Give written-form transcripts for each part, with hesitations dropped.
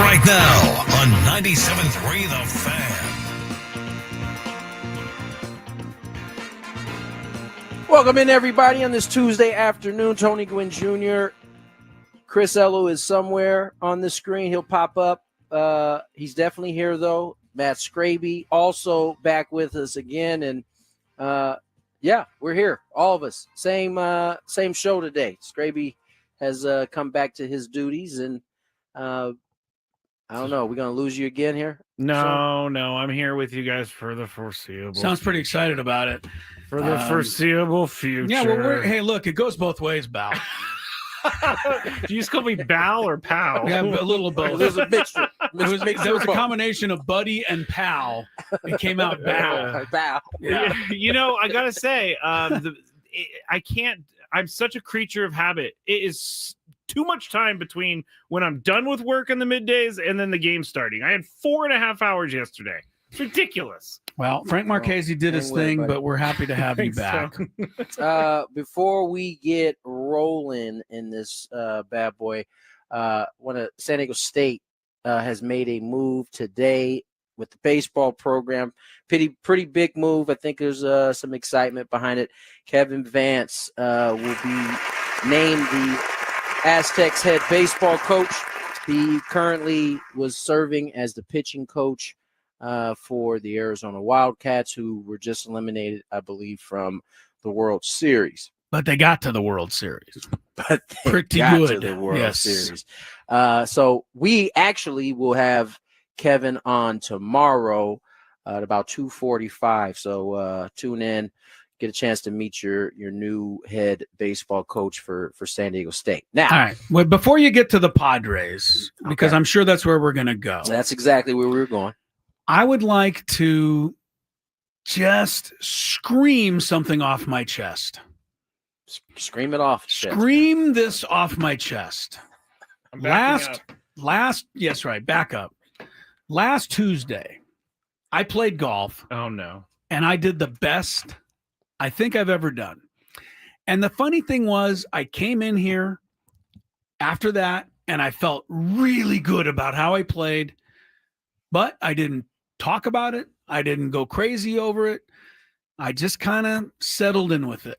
right now on 97.3 The Fan. Welcome in, everybody, on this Tuesday afternoon. Tony Gwynn Jr. Chris Ello is somewhere on the screen. He'll pop up. He's definitely here, though. Matt Skraby also back with us again. And, yeah, we're here, all of us. Same show today. Skraby has come back to his duties, and I don't know. We're going to lose you again here? No, I'm here with you guys for the foreseeable. Sounds pretty excited about it. For the foreseeable future. Yeah, well, hey, look, it goes both ways, Bow. Do you just call me Bow or Pow? Yeah, a little of both. There's a mixture. There was a combination of Buddy and Pal. It came out Bow. Bow. Yeah. You know, I gotta say, I can't. I'm such a creature of habit. It is too much time between when I'm done with work in the middays and then the game starting. I had 4.5 hours yesterday. It's ridiculous. Well, Frank Marchese did his thing, but we're happy to have you back. Before we get rolling in this bad boy, San Diego State has made a move today with the baseball program. Pretty big move. I think there's some excitement behind it. Kevin Vance will be named the Aztecs head baseball coach. He currently was serving as the pitching coach for the Arizona Wildcats, who were just eliminated, I believe, from the World Series. But they got to the World Series. But they pretty got good. to the World Yes. Series. So we actually will have Kevin on tomorrow at about 2:45. So tune in, get a chance to meet your new head baseball coach for San Diego State. Now, all right. Well, before you get to the Padres, because I'm sure that's where we're going to go. That's exactly where we were going. I would like to just scream something off my chest. Scream it off. Scream this off my chest. Yes, right. Back up. Last Tuesday, I played golf. Oh, no. And I did the best I think I've ever done. And the funny thing was, I came in here after that, and I felt really good about how I played, but I didn't talk about it. I didn't go crazy over it. I just kind of settled in with it.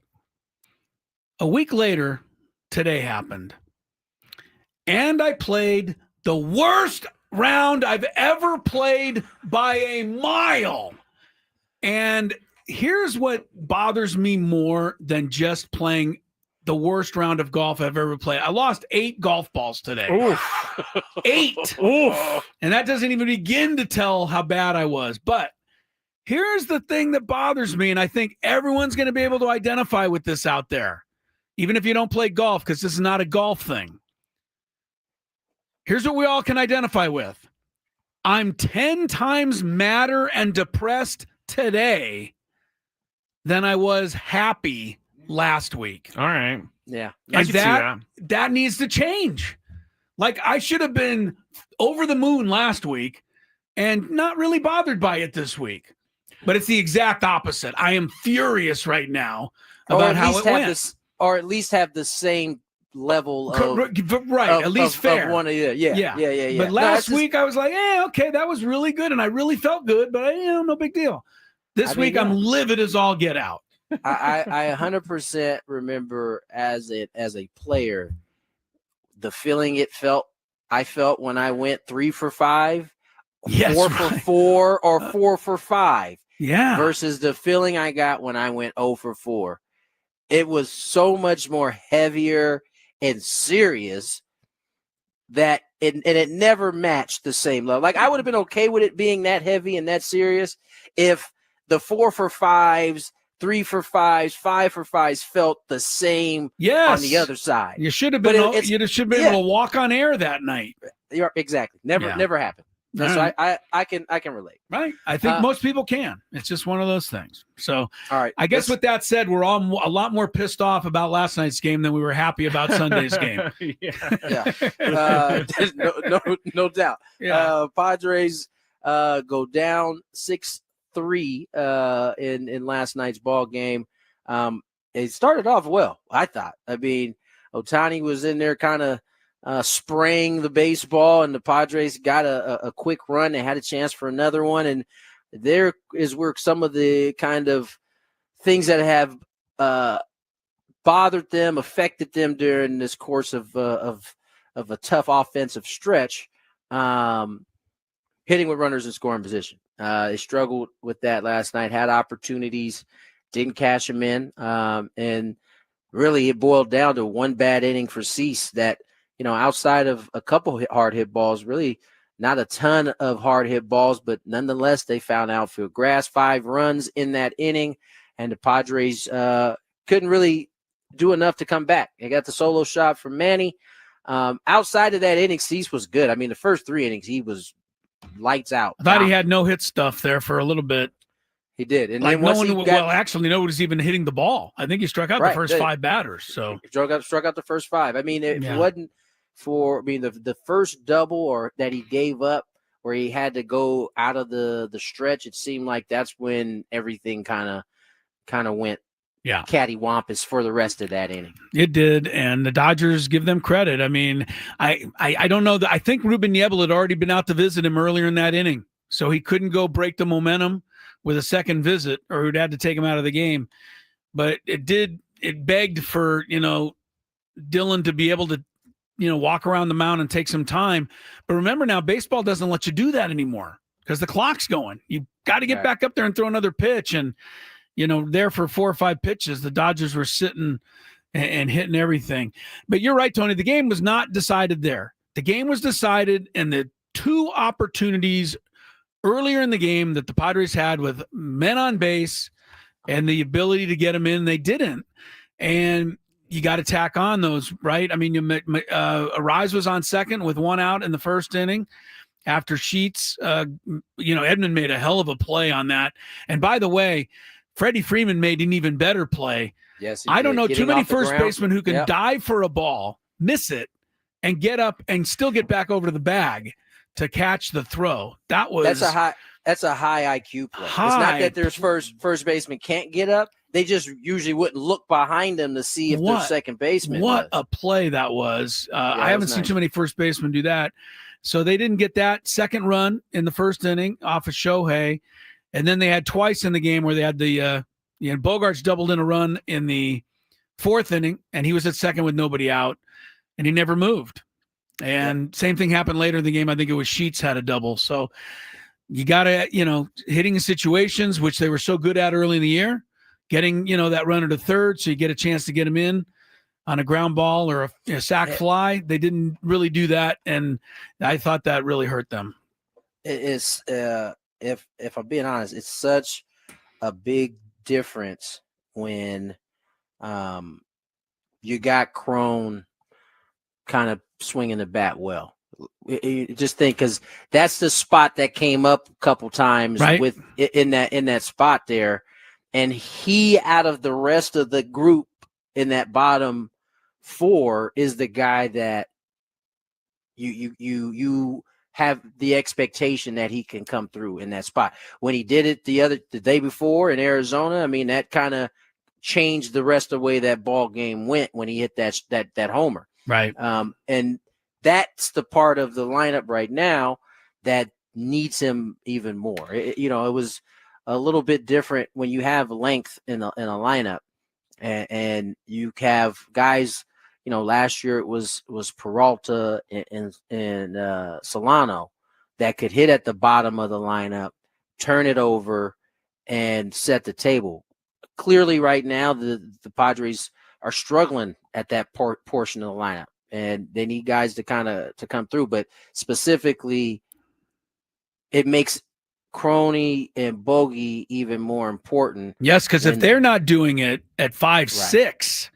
A week later, today happened, and I played the worst round I've ever played by a mile. And here's what bothers me more than just playing the worst round of golf I've ever played. I lost 8 golf balls today. Oof. 8. Oof. And that doesn't even begin to tell how bad I was. But here's the thing that bothers me, and I think everyone's going to be able to identify with this out there, even if you don't play golf, because this is not a golf thing. Here's what we all can identify with. I'm 10 times madder and depressed today than I was happy last week. All right. Yeah. And that needs to change. Like, I should have been over the moon last week and not really bothered by it this week. But it's the exact opposite. I am furious right now about how it went. Or at least have the same level of at least fair. One of yeah. But last week I was like, okay, that was really good, and I really felt good, but no big deal. This week I'm livid as all get out. I 100% remember as a player the feeling I felt when I went 3 for 5, 4 for 4, or 4 for 5. Yeah. Versus the feeling I got when I went 0 for 4. It was so much more heavier and serious that it never matched the same level. Like, I would have been okay with it being that heavy and that serious if the 4 for 5s, 3 for 5s, 5 for 5s felt the same on the other side. You should have been able to walk on air that night. Exactly. Never happened. So I can relate. Right. I think most people can. It's just one of those things. So all right. I guess with that said, we're all a lot more pissed off about last night's game than we were happy about Sunday's game. No doubt. Yeah. Padres go down 6-3 in last night's ball game. It started off well, I thought. I mean, Ohtani was in there kind of spraying the baseball, and the Padres got a quick run. They had a chance for another one, and there is where some of the kind of things that have bothered them, affected them during this course of a tough offensive stretch, hitting with runners in scoring position. They struggled with that last night, had opportunities, didn't cash them in, and really it boiled down to one bad inning for Cease that, outside of a couple hard hit balls, really not a ton of hard hit balls, but nonetheless, they found outfield grass, 5 runs in that inning, and the Padres couldn't really do enough to come back. They got the solo shot from Manny. Outside of that inning, Cease was good. I mean, the first 3 innings, he was lights out. I thought he had no hit stuff there for a little bit. He did. And like then once actually, no one was even hitting the ball. I think he struck out the first 5 batters. So he struck out the first 5. I mean, if it wasn't for, the first double or that he gave up where he had to go out of the stretch, it seemed like that's when everything kind of went cattywampus for the rest of that inning. It did, and the Dodgers give them credit. I mean, I don't know. I think Ruben Niebla had already been out to visit him earlier in that inning, so he couldn't go break the momentum with a second visit, or he'd had to take him out of the game. But it begged for, Dylan to be able to, walk around the mound and take some time. But remember now, baseball doesn't let you do that anymore because the clock's going. You got to get back up there and throw another pitch. And, there for 4 or 5 pitches, the Dodgers were sitting and hitting everything. But you're right, Tony. The game was not decided there. The game was decided in the 2 opportunities earlier in the game that the Padres had with men on base and the ability to get them in. They didn't. And you got to tack on those, right? I mean, Arise was on second with 1 out in the first inning after Sheets. Edman made a hell of a play on that. And by the way, Freddie Freeman made an even better play. Yes, I don't know too many first basemen who can dive for a ball, miss it, and get up and still get back over to the bag to catch the throw. That's a high IQ play. It's not that their first baseman can't get up. They just usually wouldn't look behind them to see if their second baseman What a play that was. I haven't seen too many first basemen do that. So they didn't get that second run in the first inning off of Shohei. And then they had twice in the game where they had Bogarts doubled in a run in the 4th inning, and he was at second with nobody out, and he never moved. And same thing happened later in the game. I think it was Sheets had a double. So you got to, hitting in situations, which they were so good at early in the year, getting, that runner to third so you get a chance to get him in on a ground ball or a sac fly. They didn't really do that, and I thought that really hurt them. It's if I'm being honest, it's such a big difference when you got Crone kind of swinging the bat well. You just think, because that's the spot that came up a couple times with in that spot there, and he, out of the rest of the group in that bottom 4, is the guy that you have the expectation that he can come through in that spot. When he did it the day before in Arizona, I mean, that kind of changed the rest of the way that ball game went when he hit that homer. Right. And that's the part of the lineup right now that needs him even more. It was a little bit different when you have length in a lineup, and you have guys. Last year it was Peralta and Solano that could hit at the bottom of the lineup, turn it over, and set the table. Clearly, right now the Padres are struggling at that portion of the lineup, and they need guys to come through. But specifically, it makes Crony and Bogey even more important. Yes, because if they're not doing it at 5-6.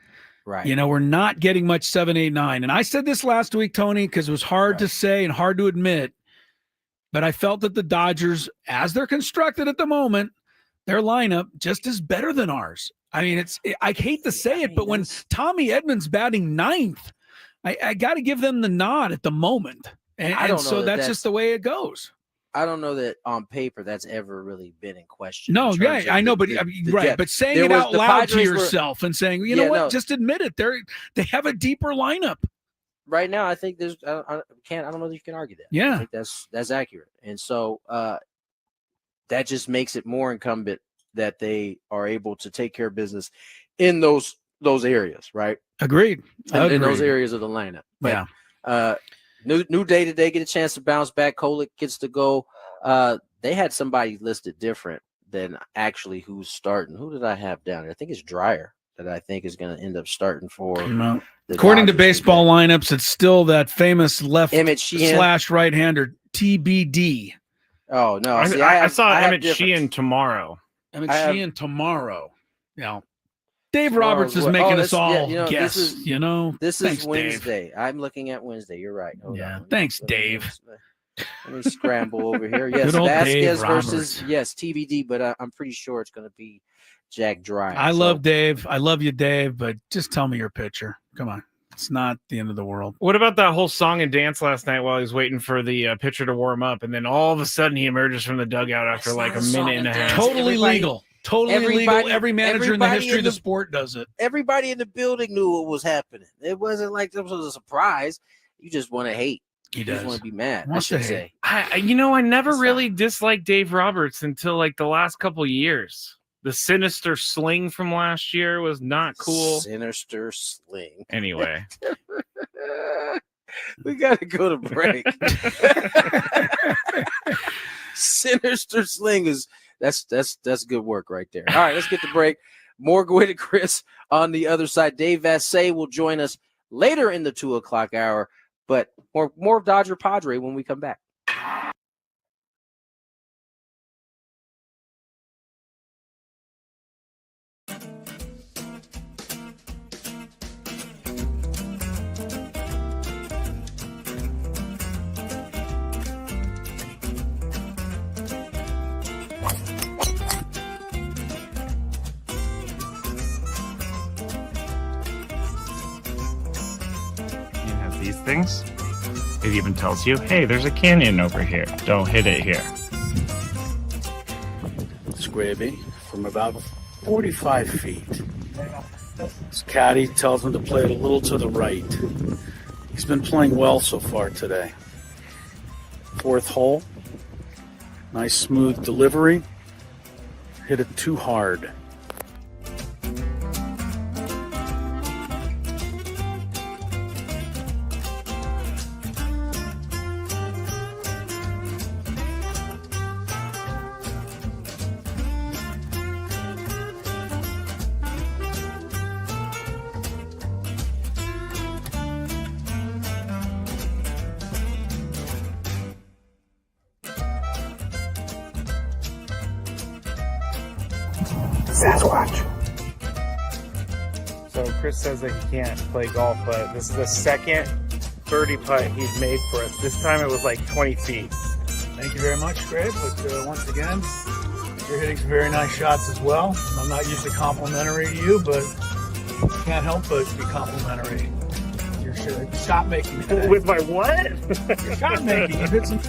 Right. We're not getting much 7, 8, 9. And I said this last week, Tony, because it was hard to say and hard to admit, but I felt that the Dodgers, as they're constructed at the moment, their lineup just is better than ours. I mean, I hate to say it, but when Tommy Edmonds batting 9th, I got to give them the nod at the moment. And so that's just the way it goes. I don't know that on paper that's ever really been in question. No, I know, but but saying it out loud to yourself and saying, you know what, just admit it. They have a deeper lineup. right now, I think there's I don't know that you can argue that. Yeah. I think that's accurate. And so that just makes it more incumbent that they are able to take care of business in those areas, right? Agreed. In those areas of the lineup. But, yeah. New day today, get a chance to bounce back. Kolick gets to go. They had somebody listed different than actually who's starting. Who did I have down there? I think it's Dreyer that I think is going to end up starting for. According to baseball lineups, it's still that famous left / right-hander TBD. Oh no! I saw Emmett Sheehan tomorrow. Sheehan tomorrow. Yeah. Dave Roberts is making us all guess. This Thanks, is Wednesday. Dave. I'm looking at Wednesday. You're right. Hold on. Thanks, Dave. Let me scramble over here. Yes, Vasquez versus TBD, but I'm pretty sure it's going to be Jack Dreyer. I love Dave. I love you, Dave, but just tell me your pitcher. Come on. It's not the end of the world. What about that whole song and dance last night while he was waiting for the pitcher to warm up, and then all of a sudden he emerges from the dugout after like a minute and a half? Totally legal. Totally legal. Every manager in the history of the sport does it. Everybody in the building knew what was happening. It wasn't like this was a surprise. You just want to hate. You just want to be mad. I should say. I never really disliked Dave Roberts until like the last couple years. The sinister sling from last year was not cool. Sinister sling. Anyway. We got to go to break. Sinister sling is that's good work right there. All right, let's get to break. More Gwynn and Chris on the other side. Dave Vassegh will join us later in the 2:00 hour, but more Dodger Padre when we come back. These things, it even tells you, hey, there's a canyon over here, don't hit it here. Skraby from about 45 feet. His caddy tells him to play it a little to the right. He's been playing well so far today. Fourth hole, nice smooth delivery, hit it too hard. Sasquatch. So Chris says that he can't play golf, but this is the second birdie putt he's made for us. This time it was like 20 feet. Thank you very much, Greg. But once again, you're hitting some very nice shots as well. I'm not usually complimentary to you, but can't help but be complimentary. Your shot making. With my what? Your shot making. You hit some.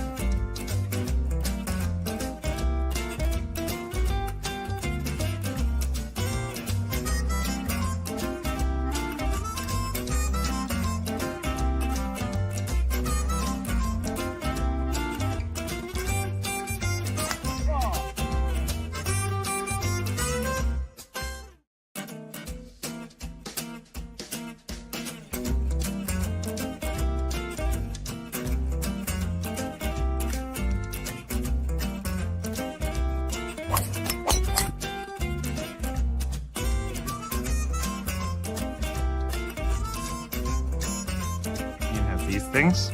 These things,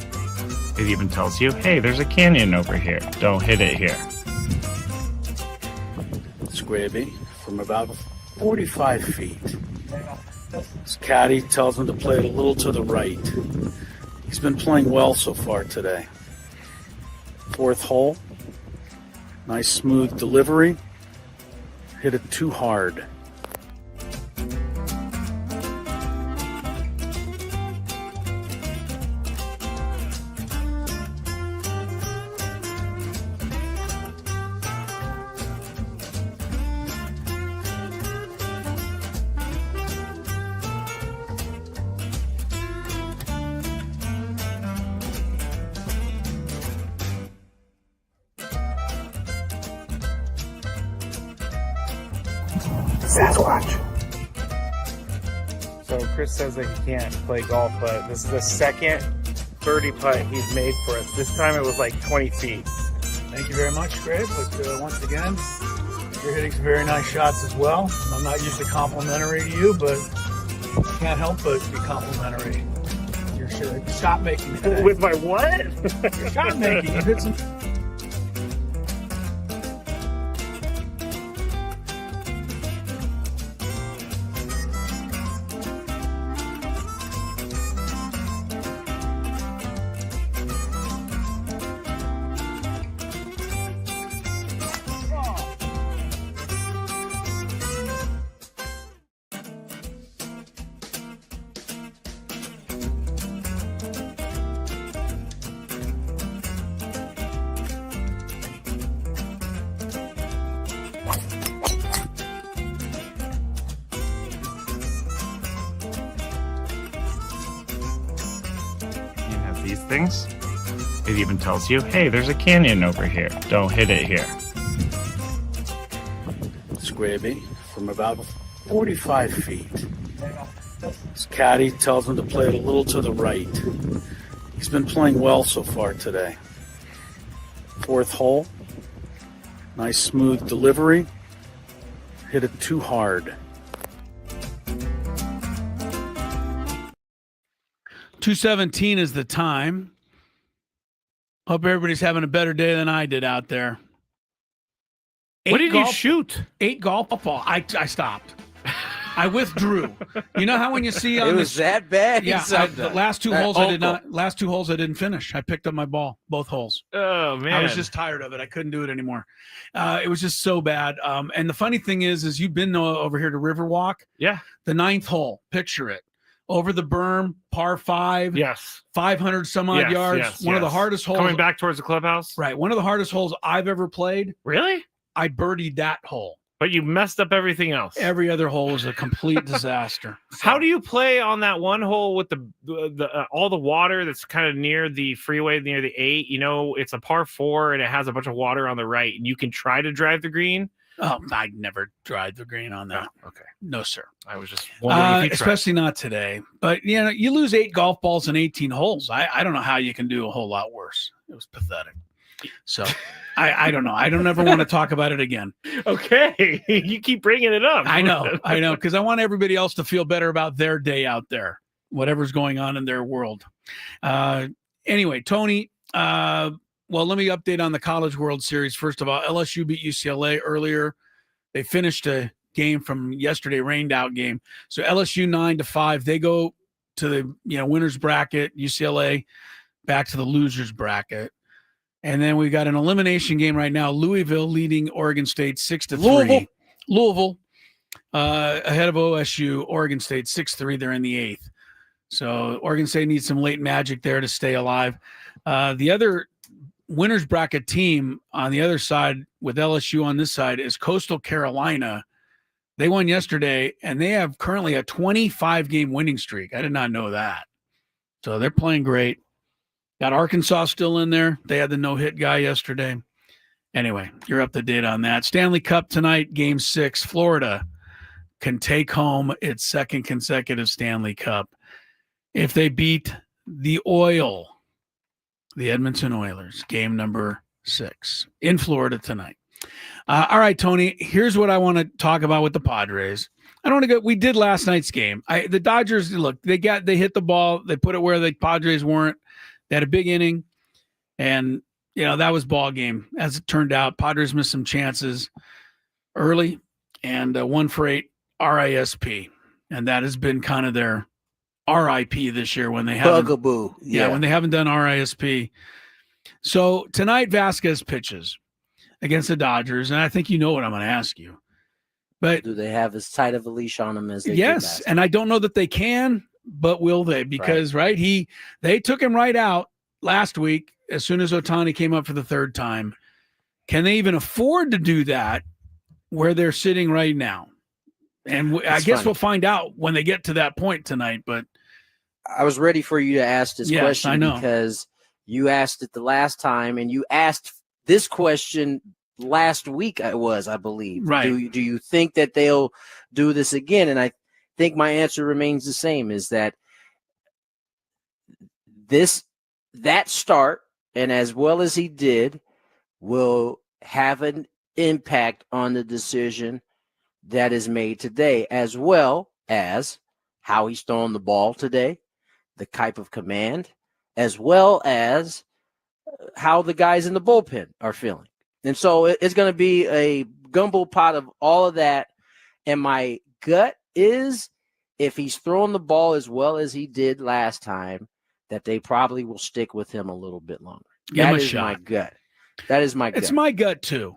it even tells you, hey, there's a canyon over here, don't hit it here. Skraby from about 45 feet. His caddy tells him to play it a little to the right. He's been playing well so far today. Fourth hole, nice smooth delivery, hit it too hard. Sasquatch. So Chris says that he can't play golf, but this is the second birdie putt he's made for us. This time it was like 20 feet. Thank you very much, Greg. But once again, you're hitting some very nice shots as well. I'm not usually complimentary to you, but I can't help but be complimentary. Your shot making today. With my what? Your shot making. You hit some. These things. It even tells you, hey, there's a canyon over here. Don't hit it here. Skraby from about 45 feet. His caddy tells him to play it a little to the right. He's been playing well so far today. Fourth hole. Nice smooth delivery. Hit it too hard. 2:17 is the time. Hope everybody's having a better day than I did out there. What did you shoot? 8 golf ball. I stopped. I withdrew. You know how when you see on It was that bad? yeah, the last two holes I did not. Last 2 holes I didn't finish. I picked up my ball, both holes. Oh man, I was just tired of it. I couldn't do it anymore. It was just so bad. And the funny thing is you've been over here to Riverwalk. Yeah. The 9th hole. Picture it. Over the berm, par 5. Yes. 500 some odd yards. One of the hardest holes. Coming back towards the clubhouse. Right. One of the hardest holes I've ever played. Really? I birdied that hole. But you messed up everything else. Every other hole was a complete disaster. How do you play on that one hole with the all the water that's kind of near the freeway, near the 8? You know, it's a par 4 and it has a bunch of water on the right, and you can try to drive the green. Oh, I'd never drive the green on that. Oh, okay. No, sir. I was just wondering if you especially not today. But, you know, you lose 8 golf balls in 18 holes. I don't know how you can do a whole lot worse. It was pathetic. So I don't know. I don't ever want to talk about it again. Okay. You keep bringing it up. I know. Because I want everybody else to feel better about their day out there, whatever's going on in their world. Anyway, Tony, well, let me update on the College World Series. First of all, LSU beat UCLA earlier. They finished a game from yesterday, rained out game. So LSU 9-5. They go to the winners bracket. UCLA back to the losers bracket. And then we got an elimination game right now. Louisville leading Oregon State 6-3. Louisville ahead of OSU. Oregon State 6-3. They're in the 8th. So Oregon State needs some late magic there to stay alive. The other winners bracket team on the other side with LSU on this side is Coastal Carolina. They won yesterday, and they have currently a 25-game winning streak. I did not know that. So they're playing great. Got Arkansas still in there. They had the no-hit guy yesterday. Anyway, you're up to date on that. Stanley Cup tonight, Game 6. Florida can take home its second consecutive Stanley Cup if they beat the Edmonton Oilers, game number 6 in Florida tonight. All right, Tony, here's what I want to talk about with the Padres. I don't want to go. We did last night's game. The Dodgers, look, they hit the ball. They put it where the Padres weren't. They had a big inning, and that was ball game. As it turned out, Padres missed some chances early, and 1-for-8 RISP, and that has been kind of their RIP this year when they haven't. Bugaboo. Yeah, when they haven't done RISP. So tonight, Vasquez pitches against the Dodgers, and I think you know what I'm going to ask you. But do they have as tight of a leash on him as they yes, do? and I don't know that they can. But will they? Because they took him right out last week as soon as Ohtani came up for the 3rd time. Can they even afford to do that where they're sitting right now? And I guess we'll find out when they get to that point tonight. But I was ready for you to ask this question I know. because you asked it the last time, and you asked this question last week. I believe. Right. Do you think that they'll do this again? And I think my answer remains the same: is that that start, and as well as he did, will have an impact on the decision that is made today, as well as how he's throwing the ball today, the type of command, as well as how the guys in the bullpen are feeling. And so it's going to be a gumbo pot of all of that. And my gut is, if he's throwing the ball as well as he did last time, that they probably will stick with him a little bit longer. That is my gut. That is my gut. It's my gut too.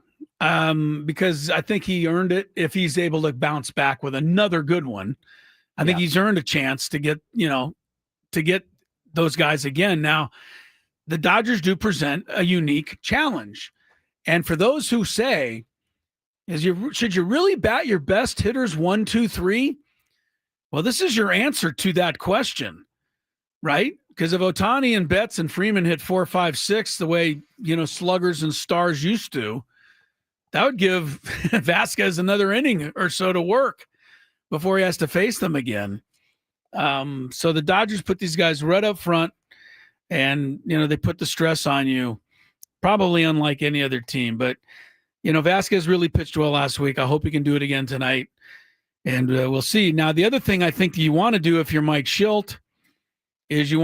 Because I think he earned it if he's able to bounce back with another good one. I think he's earned a chance to get those guys again. Now, the Dodgers do present a unique challenge. And for those who say, should you really bat your best hitters 1, 2, 3? Well, this is your answer to that question, right? Because if Ohtani and Betts and Freeman hit 4, 5, 6 the way, sluggers and stars used to, that would give Vasquez another inning or so to work before he has to face them again. So the Dodgers put these guys right up front, and, they put the stress on you, probably unlike any other team. But, Vasquez really pitched well last week. I hope he can do it again tonight, and we'll see. Now, the other thing I think that you want to do if you're Mike Schilt is if you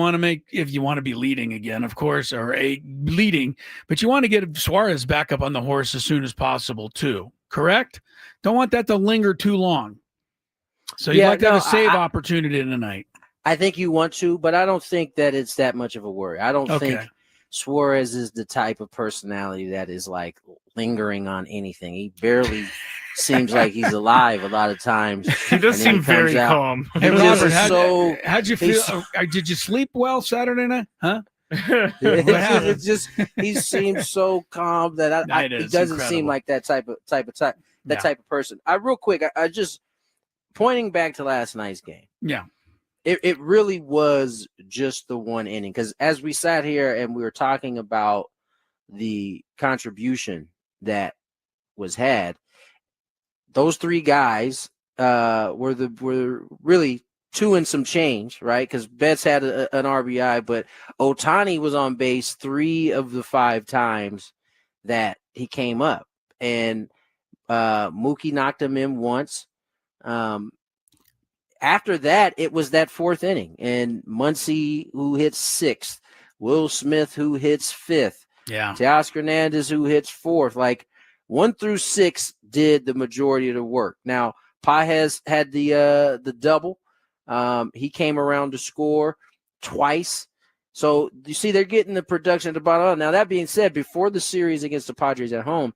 want to be leading again, of course, or leading, but you want to get Suarez back up on the horse as soon as possible too, correct? Don't want that to linger too long. So you'd like to have a save opportunity tonight. I think you want to, but I don't think that it's that much of a worry. I don't think Suarez is the type of personality that is like lingering on anything. He barely seems like he's alive a lot of times. He does seem very calm. Hey, Robert, how'd you feel? Did you sleep well Saturday night? Huh? It's just he seems so calm that he doesn't seem like that type of person. Real quick, I just pointing back to last night's game. Yeah. It really was just the one inning, because as we sat here and we were talking about the contribution that was had, those three guys were really 2 and some change, right? Because Betts had an RBI, but Ohtani was on base 3 of the 5 times that he came up, and Mookie knocked him in once. After that, it was that 4th inning, and Muncy, who hits 6th, Will Smith, who hits 5th, Teoscar Hernandez, who hits 4th. Like 1 through 6 did the majority of the work. Now, Pages had the double. He came around to score twice. So you see, they're getting the production at the bottom. Now, that being said, before the series against the Padres at home,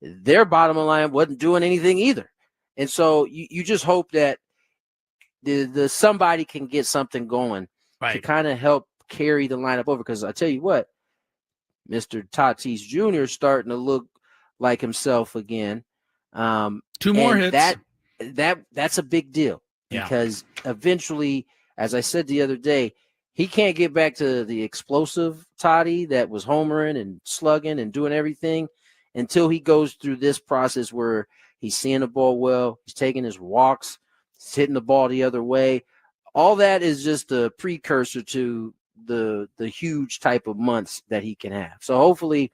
their bottom line wasn't doing anything either. And so you just hope that the somebody can get something going to kind of help carry the lineup over. Because I tell you what, Mr. Tatis Jr. is starting to look like himself again. 2 more hits. That's a big deal, because eventually, as I said the other day, he can't get back to the explosive Toddy that was homering and slugging and doing everything until he goes through this process where he's seeing the ball well, he's taking his walks, he's hitting the ball the other way. All that is just a precursor to the huge type of months that he can have. So hopefully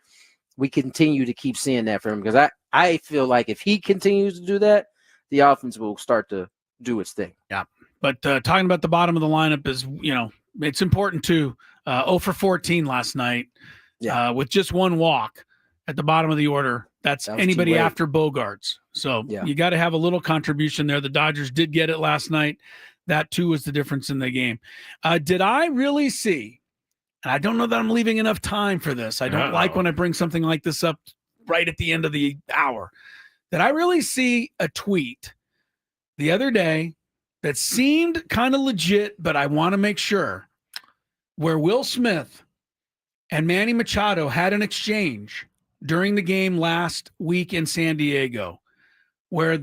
we continue to keep seeing that for him, because I feel like if he continues to do that, the offense will start to do its thing. Yeah. But talking about the bottom of the lineup is, it's important too. 0 for 14 last night with just 1 walk at the bottom of the order. That's anybody after Bogarts. So you got to have a little contribution there. The Dodgers did get it last night. That too was the difference in the game. Did I really see, and I don't know that I'm leaving enough time for this. I don't like when I bring something like this up right at the end of the hour. Did I really see a tweet the other day that seemed kind of legit, but I want to make sure, where Will Smith and Manny Machado had an exchange during the game last week in San Diego, where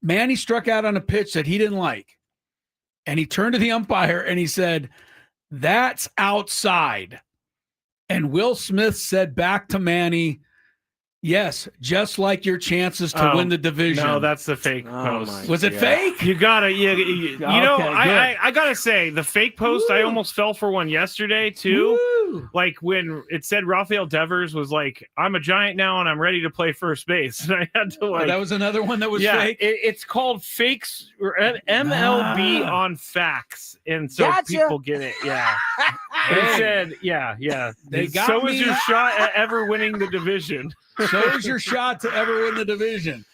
Manny struck out on a pitch that he didn't like, and he turned to the umpire and he said, "That's outside." And Will Smith said back to Manny, Yes, just like your chances to win the division. No, that's the fake Oh post. Was it fake? You gotta, you know, Okay, I gotta say the fake post. I almost fell for one yesterday too. Woo. Like when it said Rafael Devers was like, "I'm a Giant now and I'm ready to play first base," and I had to like. That was another one that was yeah, fake. it's called fakes or MLB on facts, and so Gotcha. people get it. Yeah, it said, yeah. They got so me. is your shot at ever winning the division. So is your shot to ever win the division.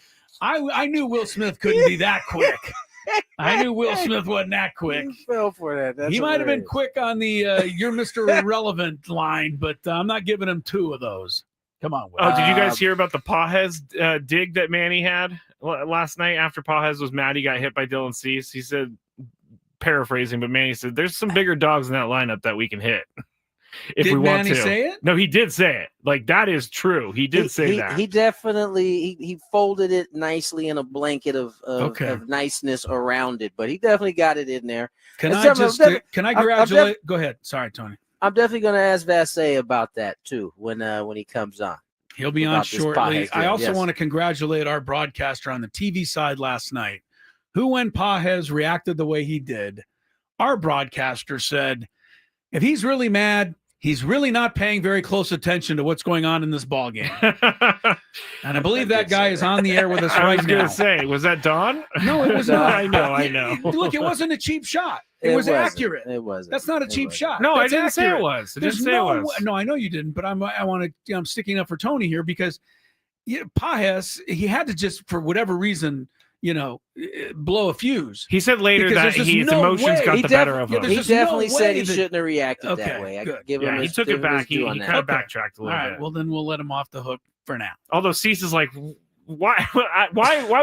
I knew Will Smith couldn't be that quick. I knew Will Smith wasn't that quick. You fell for that. That's He might have been hilarious. quick on the "You're Mr. Irrelevant" line, but I'm not giving him 2 of those. Come on, Will. Oh, did you guys hear about the Pajes dig that Manny had last night after Pajes was mad he got hit by Dylan Cease? He said, paraphrasing, but Manny said, "There's some bigger dogs in that lineup that we can hit if Did we want Manny to." say it? No, he did say it. Like, that is true. He did say that. He definitely he folded it nicely in a blanket of niceness around it, but he definitely got it in there. Can It's I something- just I'm can I I'm def- congratulate? Go ahead. Sorry, Tony. I'm definitely going to ask Vassegh about that too when he comes on. He'll be on About this shortly. Pajes I deal, also yes. want to congratulate our broadcaster on the TV side last night, who, when Pajes reacted the way he did, our broadcaster said, if he's really mad, he's really not paying very close attention to what's going on in this ball game. And I believe that guy is on the air with us I right was going now. to say, was that Don? No, it was No, not. I know. Look, it wasn't a cheap shot. It was wasn't. accurate. It wasn't. That's not a It cheap wasn't. shot. No, I That's didn't say accurate. it was. I There's didn't say no it was. No, I know you didn't, but I'm sticking up for Tony here because Pajes, he had to just, for whatever reason, blow a fuse. He said later Because that there's just his no emotions way. got He the better of him. there's He just no definitely said way he that- shouldn't have reacted Okay, that way. I good. give him Yeah, he his- took give it him back. his due on He that. kind of Okay. backtracked a All little right, bit. well, then we'll let him off the hook for now. Although Cease is like, why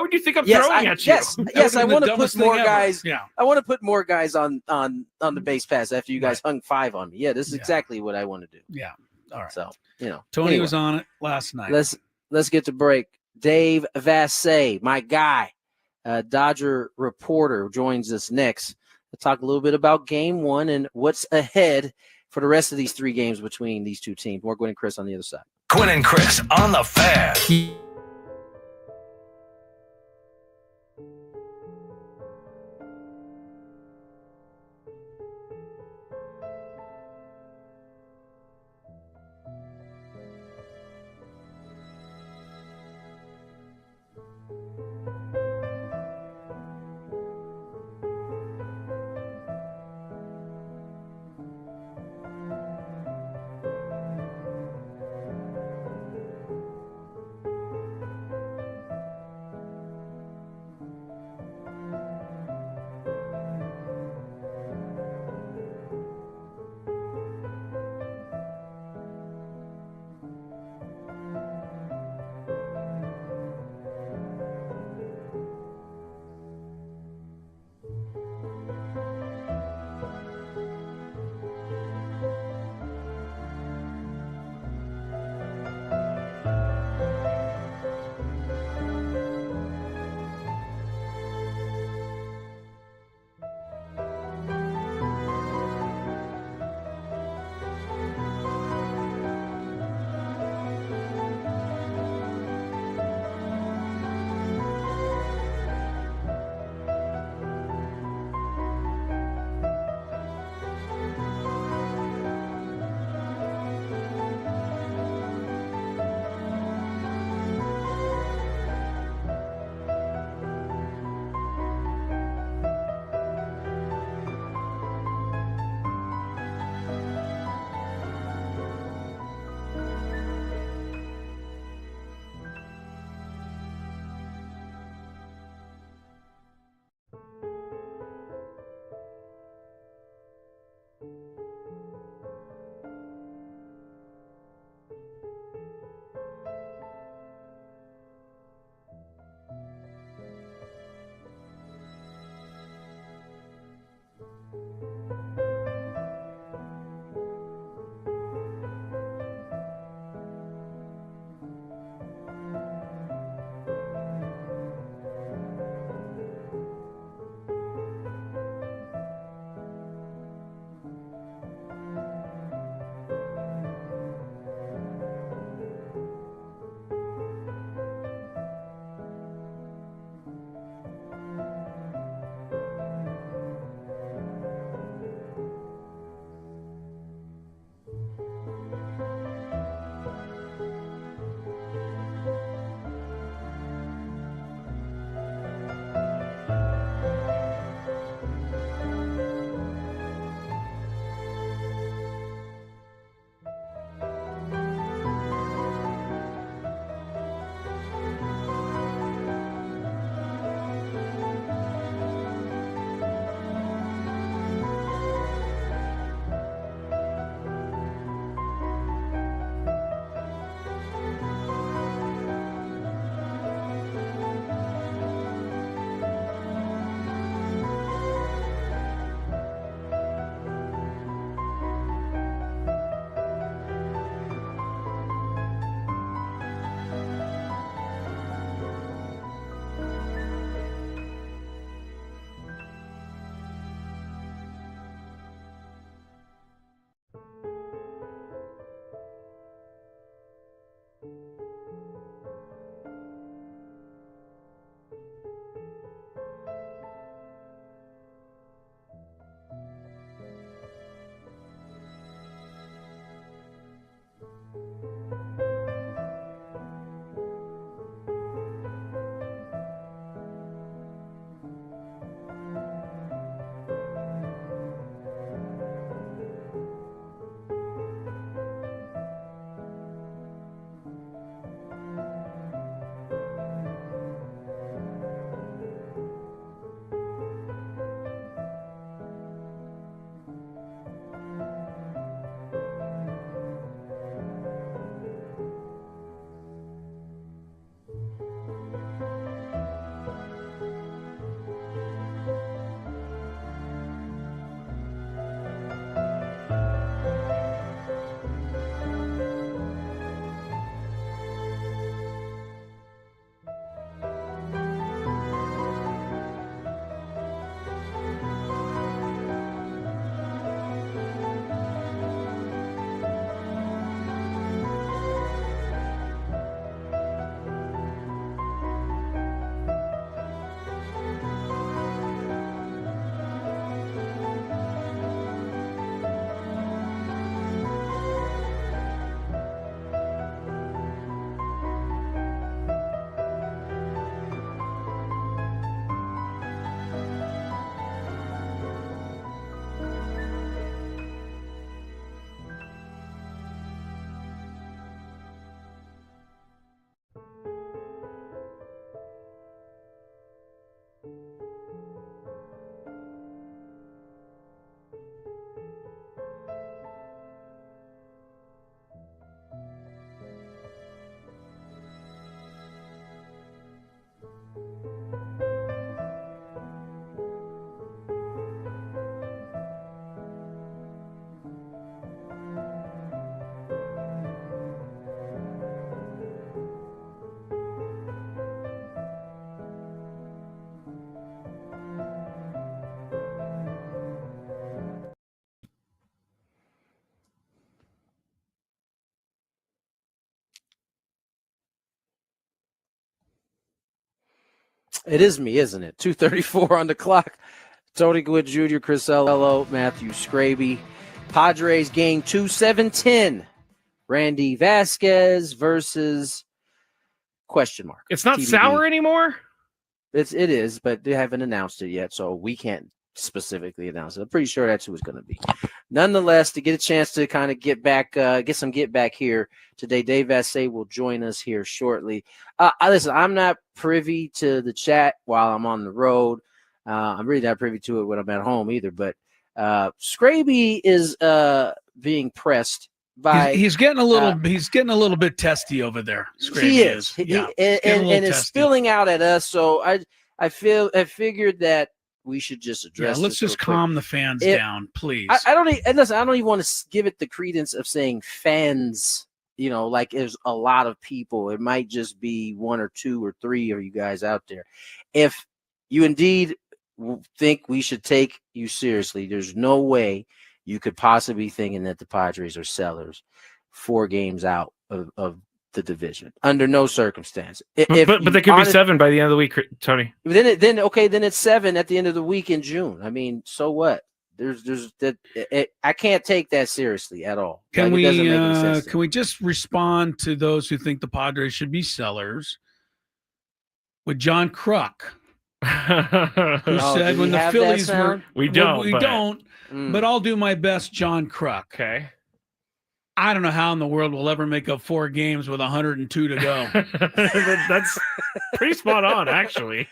would you think I'm Yes, throwing at you? yes, That yes. would've I been want the to put dumbest thing more ever. guys. Yeah. I want to put more guys on the base pass after you guys hung 5 on me. Yeah, this is Yeah. exactly what I want to do. Yeah. All right. So Tony anyway, was on it last night. let's get to break. Dave Vassegh, my guy, Dodger reporter, joins us next to talk a little bit about Game 1 and what's ahead for the rest of these 3 games between these 2 teams. More Gwynn and Chris on the other side. Gwynn and Chris on the Fan. It is me, isn't it? 2:34 on the clock. Tony Gwynn Jr., Chris Matthew Skraby. Padres game 2, 7-10. Randy Vasquez versus question mark. It's not TBD. sour anymore? It is, but they haven't announced it yet, so we can't specifically announce it. I'm pretty sure that's who it's going to be. Nonetheless, to get a chance to kind of get some get back here today, Dave Vassegh will join us here shortly. Listen, I'm not privy to the chat while I'm on the road. I'm really not privy to it when I'm at home either, but Skraby is being pressed by he's getting a little bit testy over there. Skraby he is. Yeah, and it's spilling out at us, so I figured that we should just address. Yeah, let's just calm the fans down, please. I don't even want to give it the credence of saying fans. You know, like there's a lot of people. It might just be 1 or 2 or 3 of you guys out there. If you indeed think we should take you seriously, there's no way you could possibly be thinking that the Padres are sellers 4 games out of the division under no circumstance. But they could be 7 by the end of the week, Tony. Then it's 7 at the end of the week in June. I mean, so what? I can't take that seriously at all. Can we just respond to those who think the Padres should be sellers with John Kruk, who said when the Phillies were we don't, but I'll do my best, John Kruk. Okay. I don't know how in the world we'll ever make up 4 games with 102 to go. That's pretty spot on, actually.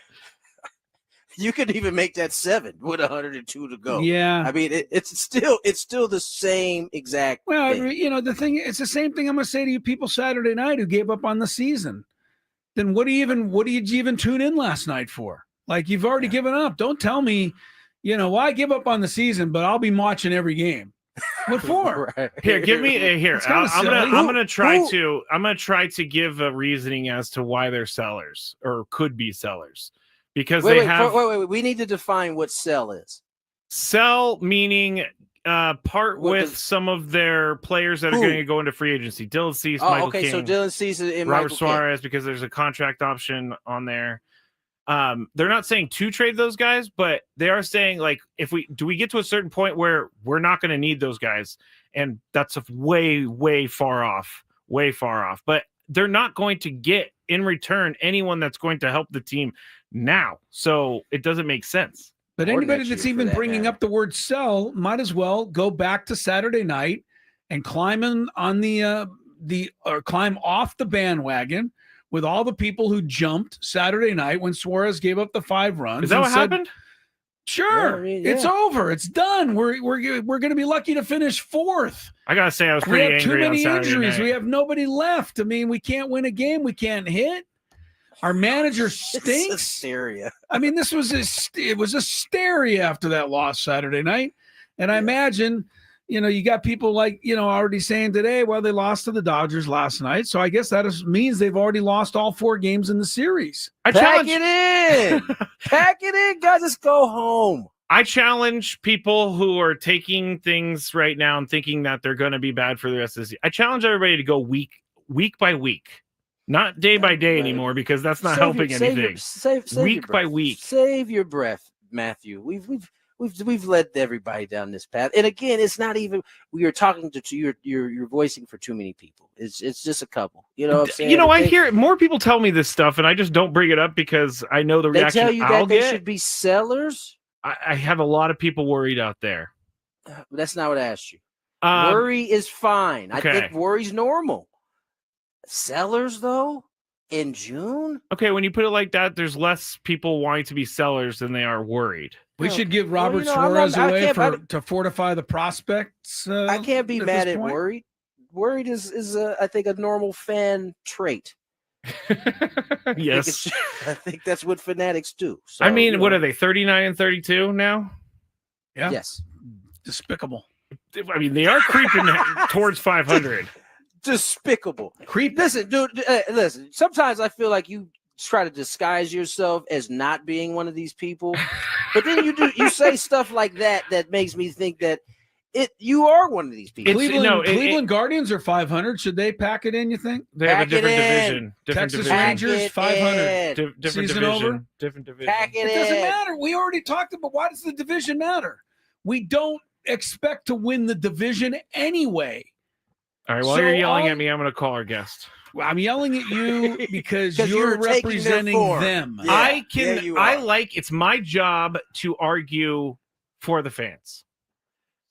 You could even make that 7 with 102 to go. Yeah. I mean, it's still the same exact thing. You know, it's the same thing I'm going to say to you people Saturday night who gave up on the season. Then what did you even tune in last night for? Like, you've already given up. Don't tell me, well, I give up on the season, but I'll be watching every game. What for? Right. Here, give me here. I'm gonna try to give a reasoning as to why they're sellers or could be sellers. Because wait. We need to define what sell is. Sell meaning part with some of their players that are going to go into free agency. Dylan Cease, Michael King. So Dylan Cease and Robert Michael Suarez, because there's a contract option on there. They're not saying to trade those guys, but they are saying, like, do we get to a certain point where we're not going to need those guys, and that's way far off. But they're not going to get in return anyone that's going to help the team now, so it doesn't make sense. But anybody that's even bringing up the word sell might as well go back to Saturday night and climb off the bandwagon with all the people who jumped Saturday night when Suarez gave up the 5 runs. Is that what happened? Sure, it's over. It's done. We're going to be lucky to finish 4th. I gotta say, I was pretty angry. We have too many on injuries. Night. We have nobody left. I mean, we can't win a game. We can't hit. Our manager stinks. It's hysteria. I mean, it was hysteria after that loss Saturday night. And I imagine, you got people like, already saying today, well, they lost to the Dodgers last night. So I guess that means they've already lost all 4 games in the series. Pack it in, guys. Let's go home. I challenge people who are taking things right now and thinking that they're going to be bad for the rest of the season. I challenge everybody to go week by week. Not day by day anymore, because that's not helping anything. Week by week. Save your breath, Matthew. We've led everybody down this path. And again, it's not even we are talking to you're voicing for too many people. It's just a couple. You know what I'm saying? I hear more people tell me this stuff, and I just don't bring it up because I know the reaction. They tell you that they should be sellers. I have a lot of people worried out there. That's not what I asked you. Worry is fine. Okay. I think worry's normal. Sellers, though, in June? Okay, when you put it like that, there's less people wanting to be sellers than they are worried. We should give Robert Suarez away to fortify the prospects. I can't be mad at worried. Worried is I think, a normal fan trait. Yes. I think that's what fanatics do. So, I mean, what are they, 39 and 32 now? Yeah. Yes. Despicable. I mean, they are creeping towards 500. Despicable. Creep. Listen, dude. Listen. Sometimes I feel like you try to disguise yourself as not being one of these people, but then you say stuff like that makes me think that You are one of these people. Cleveland Guardians are 500. Should they pack it in? You think They have a Pack it different in. division. Different Texas division. Rangers 500? Different Season division. over? Different division. Pack it It doesn't in. matter. We already talked about why does the division matter? We don't expect to win the division anyway. All right. While you're yelling at me, I'm going to call our guest. I'm yelling at you because 'Cause you're you're taking their representing form. them. Yeah. You are. It's my job to argue for the fans.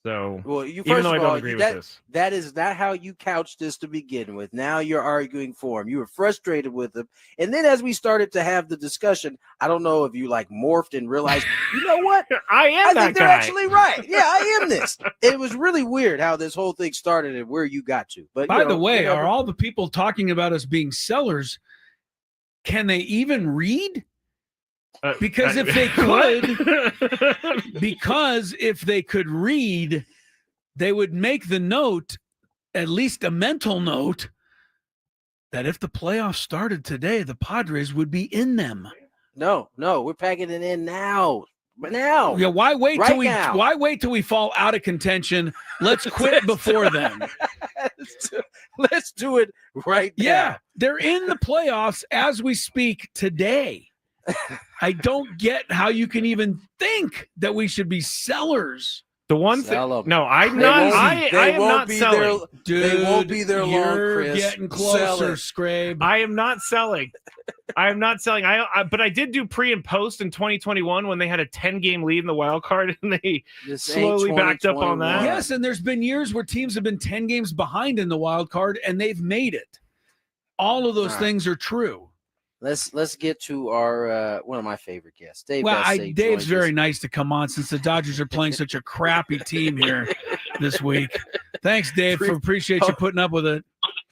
So Well, even though I don't agree with this. That is not how you couched this to begin with. Now you're arguing for him. You were frustrated with him. And then as we started to have the discussion, I don't know if you like morphed and realized, you know what? I think they're actually right. Yeah, I am this. It was really weird how this whole thing started and where you got to. But by the way, are all the people talking about us being sellers, can they even read? Because if they could read, they would make the note, at least a mental note, that if the playoffs started today, the Padres would be in them. No, we're packing it in now. But now, yeah, why wait till we fall out of contention? Let's quit before then. Let's do it right now. Yeah, they're in the playoffs as we speak today. I don't get how you can even think that we should be sellers. The one thing, no, I'm not. I am not selling. Dude, they won't be there long, Chris. You're getting closer, Skrabe. I am not selling. But I did do pre and post in 2021 when they had a 10-game lead in the wild card, and they slowly backed up on that. Yes, and there's been years where teams have been 10 games behind in the wild card, and they've made it. All of those things are true. Let's get to our one of my favorite guests, Dave. Well, Dave's very nice to come on since the Dodgers are playing such a crappy team here this week. Thanks, Dave. Appreciate you putting up with it.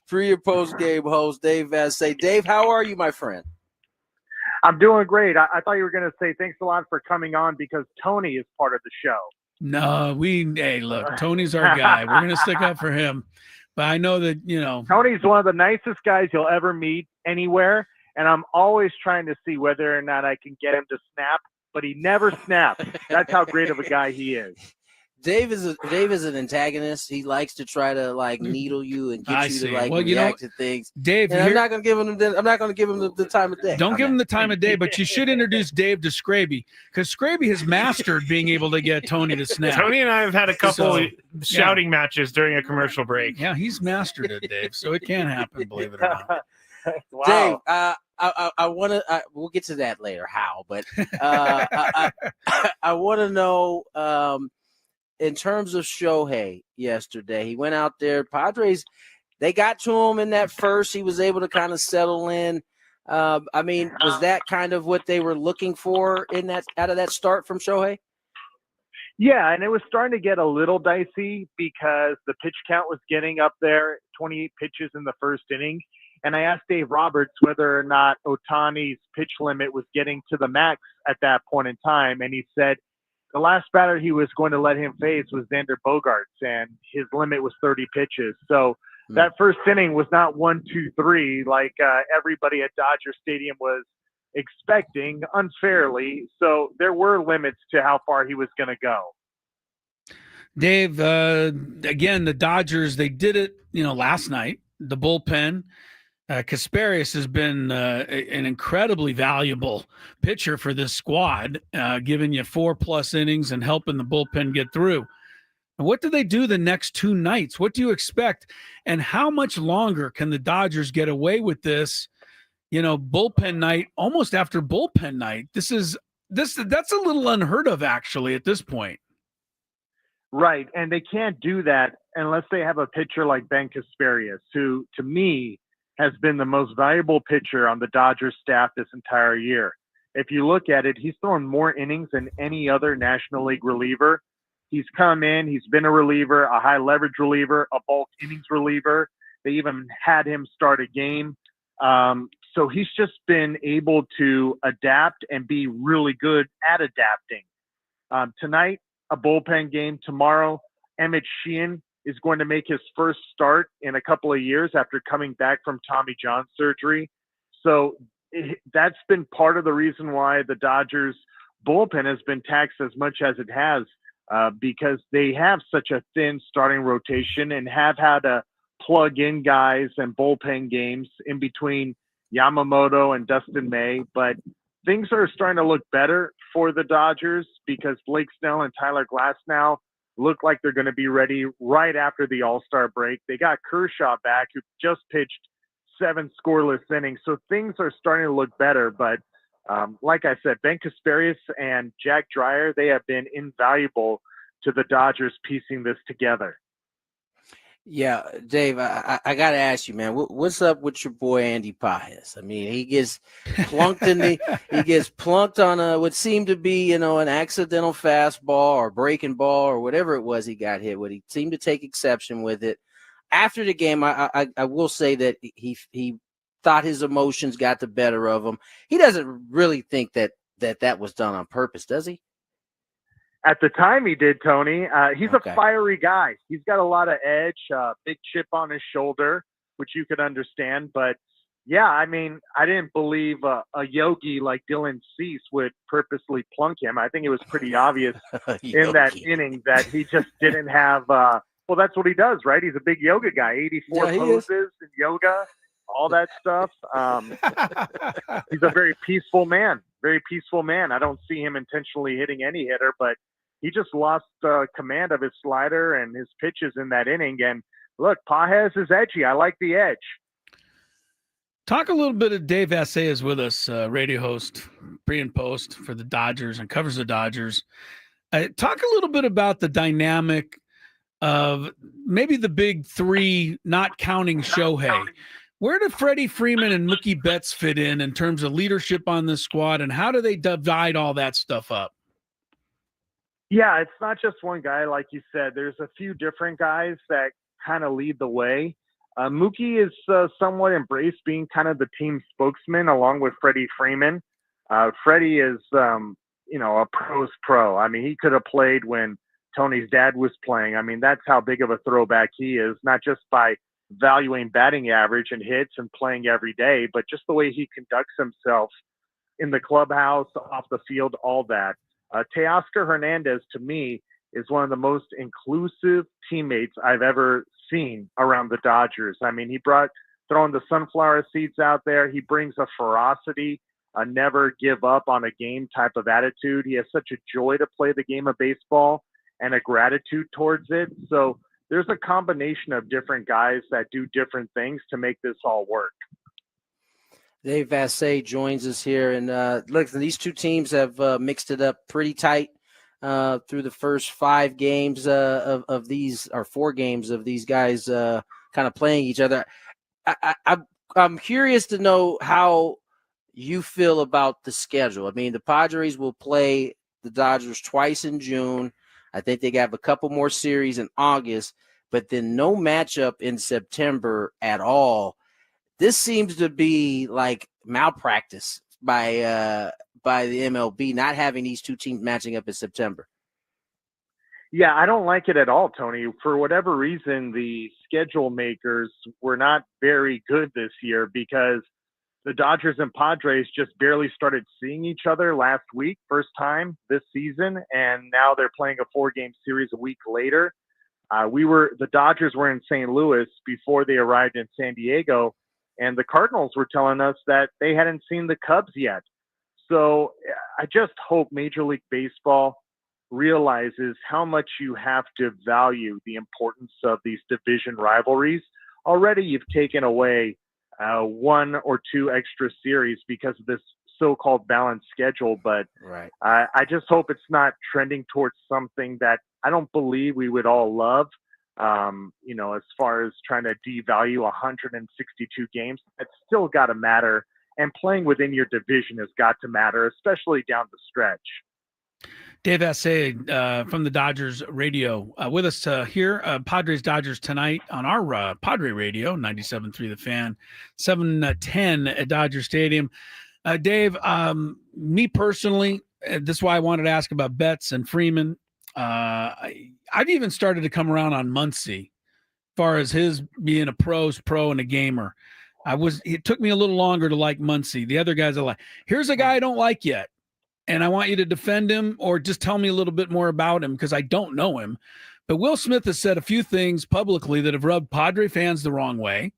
Pre- and post-game host Dave Vassegh. Dave, how are you, my friend? I'm doing great. I thought you were going to say thanks a lot for coming on because Tony is part of the show. No, look, Tony's our guy. We're going to stick up for him. But I know that, Tony's one of the nicest guys you'll ever meet anywhere. And I'm always trying to see whether or not I can get him to snap, but he never snaps. That's how great of a guy he is. Dave is an antagonist. He likes to try to needle you and get you to react to things. Dave, and I'm not going to give him the time of day. Don't give him the time of day, but you should introduce Dave to Skraby because Skraby has mastered being able to get Tony to snap. Tony and I have had a couple shouting matches during a commercial break. Yeah, he's mastered it, Dave. So it can happen, believe it or not. Wow. Dave, I want to. We'll get to that later. How, but I want to know. In terms of Shohei yesterday, he went out there. Padres, they got to him in that first. He was able to kind of settle in. Was that kind of what they were looking for out of that start from Shohei? Yeah, and it was starting to get a little dicey because the pitch count was getting up there, 28 pitches in the first inning. And I asked Dave Roberts whether or not Ohtani's pitch limit was getting to the max at that point in time. And he said the last batter he was going to let him face was Xander Bogaerts, and his limit was 30 pitches. So that first inning was not 1, 2, 3 like everybody at Dodger Stadium was expecting unfairly. So there were limits to how far he was going to go. Dave, again, the Dodgers, they did it, last night, the bullpen. Kasparius has been an incredibly valuable pitcher for this squad, giving you 4+ innings and helping the bullpen get through. And what do they do the next 2 nights? What do you expect? And how much longer can the Dodgers get away with this, bullpen night, almost after bullpen night? That's a little unheard of, actually, at this point. Right, and they can't do that unless they have a pitcher like Ben Kasparius, who, to me, has been the most valuable pitcher on the Dodgers staff this entire year. If you look at it, he's thrown more innings than any other National League reliever. He's come in, he's been a reliever, a high leverage reliever, a bulk innings reliever. They even had him start a game. So he's just been able to adapt and be really good at adapting. Tonight, a bullpen game. Tomorrow, Emmett Sheehan is going to make his first start in a couple of years after coming back from Tommy John surgery. So that's been part of the reason why the Dodgers bullpen has been taxed as much as it has. because they have such a thin starting rotation and have had to plug in guys and bullpen games in between Yamamoto and Dustin May. But things are starting to look better for the Dodgers because Blake Snell and Tyler Glasnow look like they're going to be ready right after the All-Star break. They got Kershaw back, who just pitched 7 scoreless innings. So things are starting to look better. But like I said, Ben Kasparias and Jack Dreyer, they have been invaluable to the Dodgers piecing this together. Yeah, Dave, I got to ask you, man, what's up with your boy Andy Pages? I mean, he gets plunked on what seemed to be, an accidental fastball or breaking ball or whatever it was he got hit with. He seemed to take exception with it. After the game, I will say that he thought his emotions got the better of him. He doesn't really think that was done on purpose, does he? At the time he did, Tony. He's Okay. a fiery guy. He's got a lot of edge, big chip on his shoulder, which you could understand. But, yeah, I mean, I didn't believe a yogi like Dylan Cease would purposely plunk him. I think it was pretty obvious in that inning that he just didn't have well, that's what he does, right? He's a big yoga guy, 84 poses in yoga, all that stuff. He's a very peaceful man. I don't see him intentionally hitting any hitter, but he just lost command of his slider and his pitches in that inning. And look, Pages is edgy. I like the edge. Talk a little bit of Dave Vassegh is with us, radio host, pre and post for the Dodgers and covers the Dodgers. Talk a little bit about the dynamic of maybe the big three, not counting Shohei. Where do Freddie Freeman and Mookie Betts fit in terms of leadership on this squad, and how do they divide all that stuff up? Yeah, it's not just one guy, like you said. There's a few different guys that kind of lead the way. Mookie is somewhat embraced being kind of the team spokesman along with Freddie Freeman. Freddie is, a pro's pro. I mean, he could have played when Tony's dad was playing. I mean, that's how big of a throwback he is, not just by valuing batting average and hits and playing every day, but just the way he conducts himself in the clubhouse, off the field, all that. Teoscar Hernandez, to me, is one of the most inclusive teammates I've ever seen around the Dodgers. I mean, he brought throwing the sunflower seeds out there. He brings a ferocity, a never give up on a game type of attitude. He has such a joy to play the game of baseball and a gratitude towards it. So there's a combination of different guys that do different things to make this all work. Dave Vassegh joins us here. And look, these two teams have mixed it up pretty tight through the first 5 games of these, or 4 games of these guys kind of playing each other. I'm curious to know how you feel about the schedule. I mean, the Padres will play the Dodgers twice in June. I think they have a couple more series in August, but then no matchup in September at all. This seems to be like malpractice by the MLB, not having these two teams matching up in September. Yeah, I don't like it at all, Tony. For whatever reason, the schedule makers were not very good this year because the Dodgers and Padres just barely started seeing each other last week, first time this season, and now they're playing a 4-game series a week later. The Dodgers were in St. Louis before they arrived in San Diego, and the Cardinals were telling us that they hadn't seen the Cubs yet. So I just hope Major League Baseball realizes how much you have to value the importance of these division rivalries. Already you've taken away 1 or 2 extra series because of this so-called balanced schedule, but right. I just hope it's not trending towards something that I don't believe we would all love. As far as trying to devalue 162 games, it's still got to matter, and playing within your division has got to matter, especially down the stretch. Dave Vassegh from the Dodgers radio with us here, Padres Dodgers tonight on our Padre radio, 97.3 The Fan, 7:10 at Dodger Stadium. Dave, me personally, this is why I wanted to ask about Betts and Freeman. I've even started to come around on Muncy, as far as his being a pro's pro and a gamer. It took me a little longer to like Muncy. The other guys I like. Here's a guy I don't like yet. and I want you to defend him or just tell me a little bit more about him because I don't know him. But Will Smith has said a few things publicly that have rubbed Padre fans the wrong way.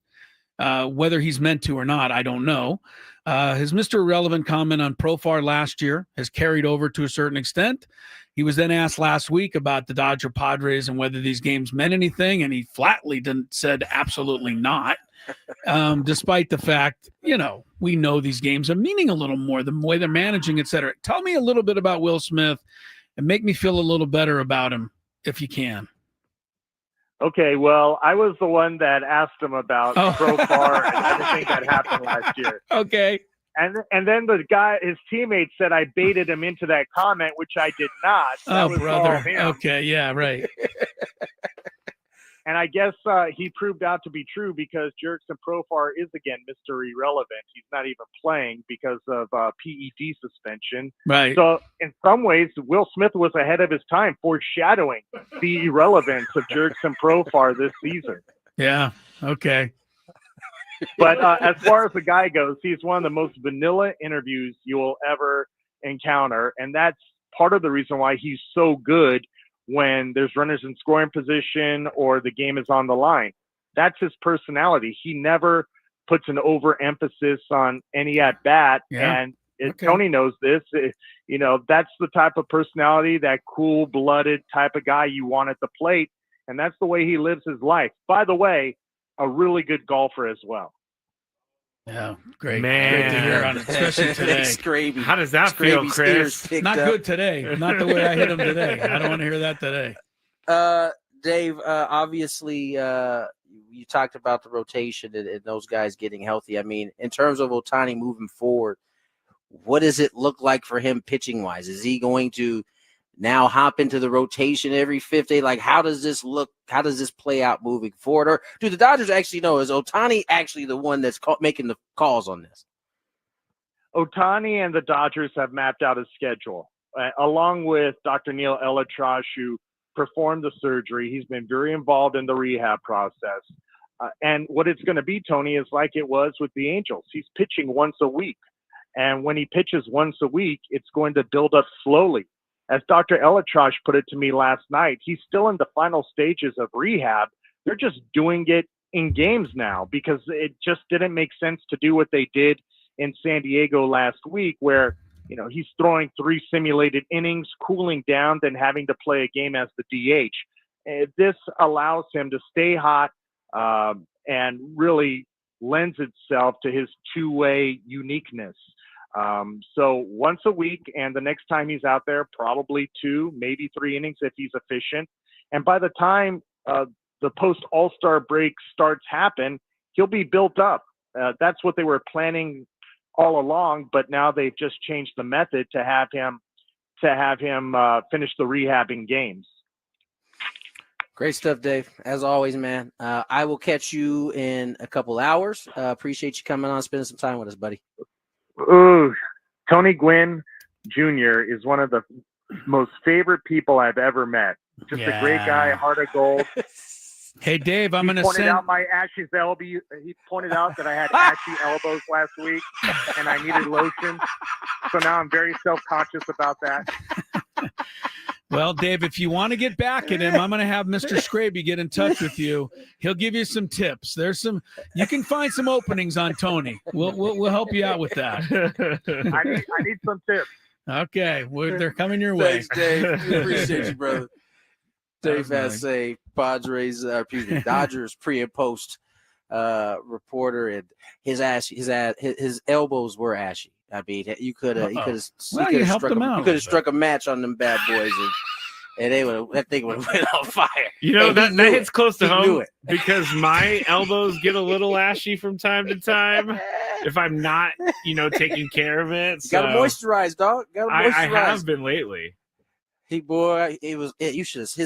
Whether he's meant to or not, I don't know. His Mr. Irrelevant comment on Profar last year has carried over to a certain extent. He was then asked last week about the Dodger Padres and whether these games meant anything, and he flatly said absolutely not, despite the fact, we know these games are meaning a little more, the way they're managing, et cetera. Tell me a little bit about Will Smith and make me feel a little better about him if you can. Okay, well, I was the one that asked him about Profar and everything that happened last year. Okay. And then his teammate said I baited him into that comment, which I did not. That was brother. all him. Okay, yeah, right. And I guess he proved out to be true because Jurickson Profar is, again, Mr. Irrelevant. He's not even playing because of PED suspension. Right. So in some ways, Will Smith was ahead of his time, foreshadowing the irrelevance of Jurickson Profar this season. Yeah, okay. But as far as the guy goes, he's one of the most vanilla interviews you will ever encounter. And that's part of the reason why he's so good when there's runners in scoring position or the game is on the line. That's his personality. He never puts an overemphasis on any at-bat. Yeah. And Tony knows this. That's the type of personality, that cool-blooded type of guy you want at the plate. And that's the way he lives his life. By the way, a really good golfer as well. Yeah, great. Man. Great to hear on it, especially today. Skraby. How does that feel, Chris? Not good today. Not the way I hit him today. I don't want to hear that today. Dave, obviously, you talked about the rotation and those guys getting healthy. I mean, in terms of Ohtani moving forward, what does it look like for him pitching-wise? Is he going to now hop into the rotation every fifth day? Like, how does this look? How does this play out moving forward? Or do the Dodgers actually know? Is Ohtani actually the one that's making the calls on this? Ohtani and the Dodgers have mapped out his schedule, along with Dr. Neil Elatrash, who performed the surgery. He's been very involved in the rehab process. And what it's going to be, Tony, is like it was with the Angels. He's pitching once a week. And when he pitches once a week, it's going to build up slowly. As Dr. Elatrash put it to me last night, he's still in the final stages of rehab. They're just doing it in games now because it just didn't make sense to do what they did in San Diego last week, where he's throwing 3 simulated innings, cooling down, then having to play a game as the DH. This allows him to stay hot and really lends itself to his two-way uniqueness. So once a week, and the next time he's out there, probably 2, maybe 3 innings if he's efficient. And by the time the post-All-Star break starts happen, he'll be built up. That's what they were planning all along, but now they've just changed the method to have him finish the rehab in games. Great stuff, Dave. As always, man. I will catch you in a couple hours. Appreciate you coming on, spending some time with us, buddy. Ooh, Tony Gwynn Jr. is one of the most favorite people I've ever met. Just a great guy, heart of gold. Hey, Dave, I'm going to pointed out my ashy elbow. He pointed out that I had ashy elbows last week and I needed lotion. So now I'm very self-conscious about that. Well, Dave, if you want to get back at him, I'm going to have Mr. Skraby get in touch with you. He'll give you some tips. You can find some openings on Tony. We'll help you out with that. I need some tips. Okay, they're coming your way. Thanks, Dave. We appreciate you, brother. Dave Vassegh, Dodgers pre and post reporter, and his elbows were ashy. I mean, you could have struck a match on them bad boys, and that thing would have went on fire. That hits close to home because my elbows get a little ashy from time to time if I'm not, taking care of it. So gotta moisturize, dog. I have been lately. His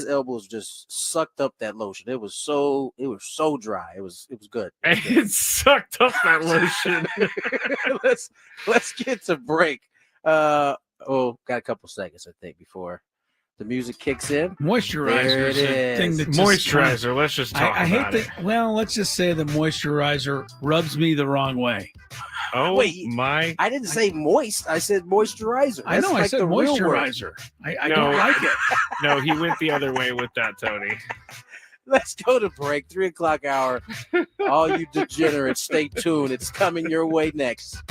elbows just sucked up that lotion. It was so dry. It was good. It sucked up that lotion. Let's get to break. Got a couple seconds, I think, before the music kicks in. Moisturizer is a thing that moisturizer. Let's just talk about it. Well, let's just say the moisturizer rubs me the wrong way. Oh Wait, my! I didn't say moist. I said moisturizer. I know. That's I like said the real word. moisturizer. I No. don't like it. No, he went the other way with that, Tony. Let's go to break. 3 o'clock hour. All you degenerates, stay tuned. It's coming your way next.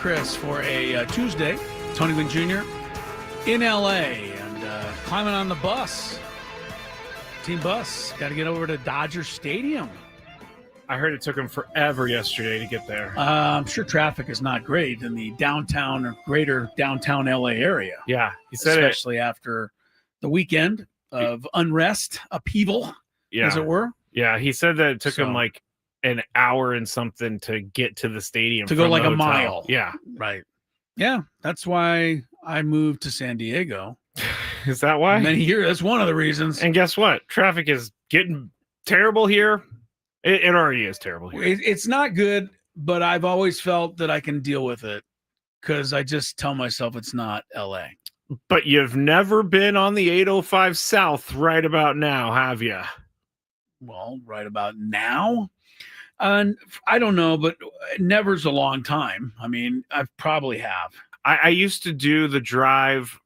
Chris for a Tuesday. Tony Gwynn Jr. in L.A. and climbing on the bus. Team bus. Got to get over to Dodger Stadium. I heard it took him forever yesterday to get there. I'm sure traffic is not great in the downtown or greater downtown LA area. Yeah, he said especially after the weekend of unrest, upheaval, as it were. Yeah, he said that it took him like an hour and something to get to the stadium. To go like a hotel. mile. Yeah. Right. Yeah, that's why I moved to San Diego. Is that why? Many years. That's one of the reasons. And guess what? Traffic is getting terrible here. It already is terrible here. It's not good, but I've always felt that I can deal with it because I just tell myself it's not LA. But you've never been on the 805 South right about now, have you? Well, right about now? I don't know, but never's a long time. I mean, I probably have. I used to do the drive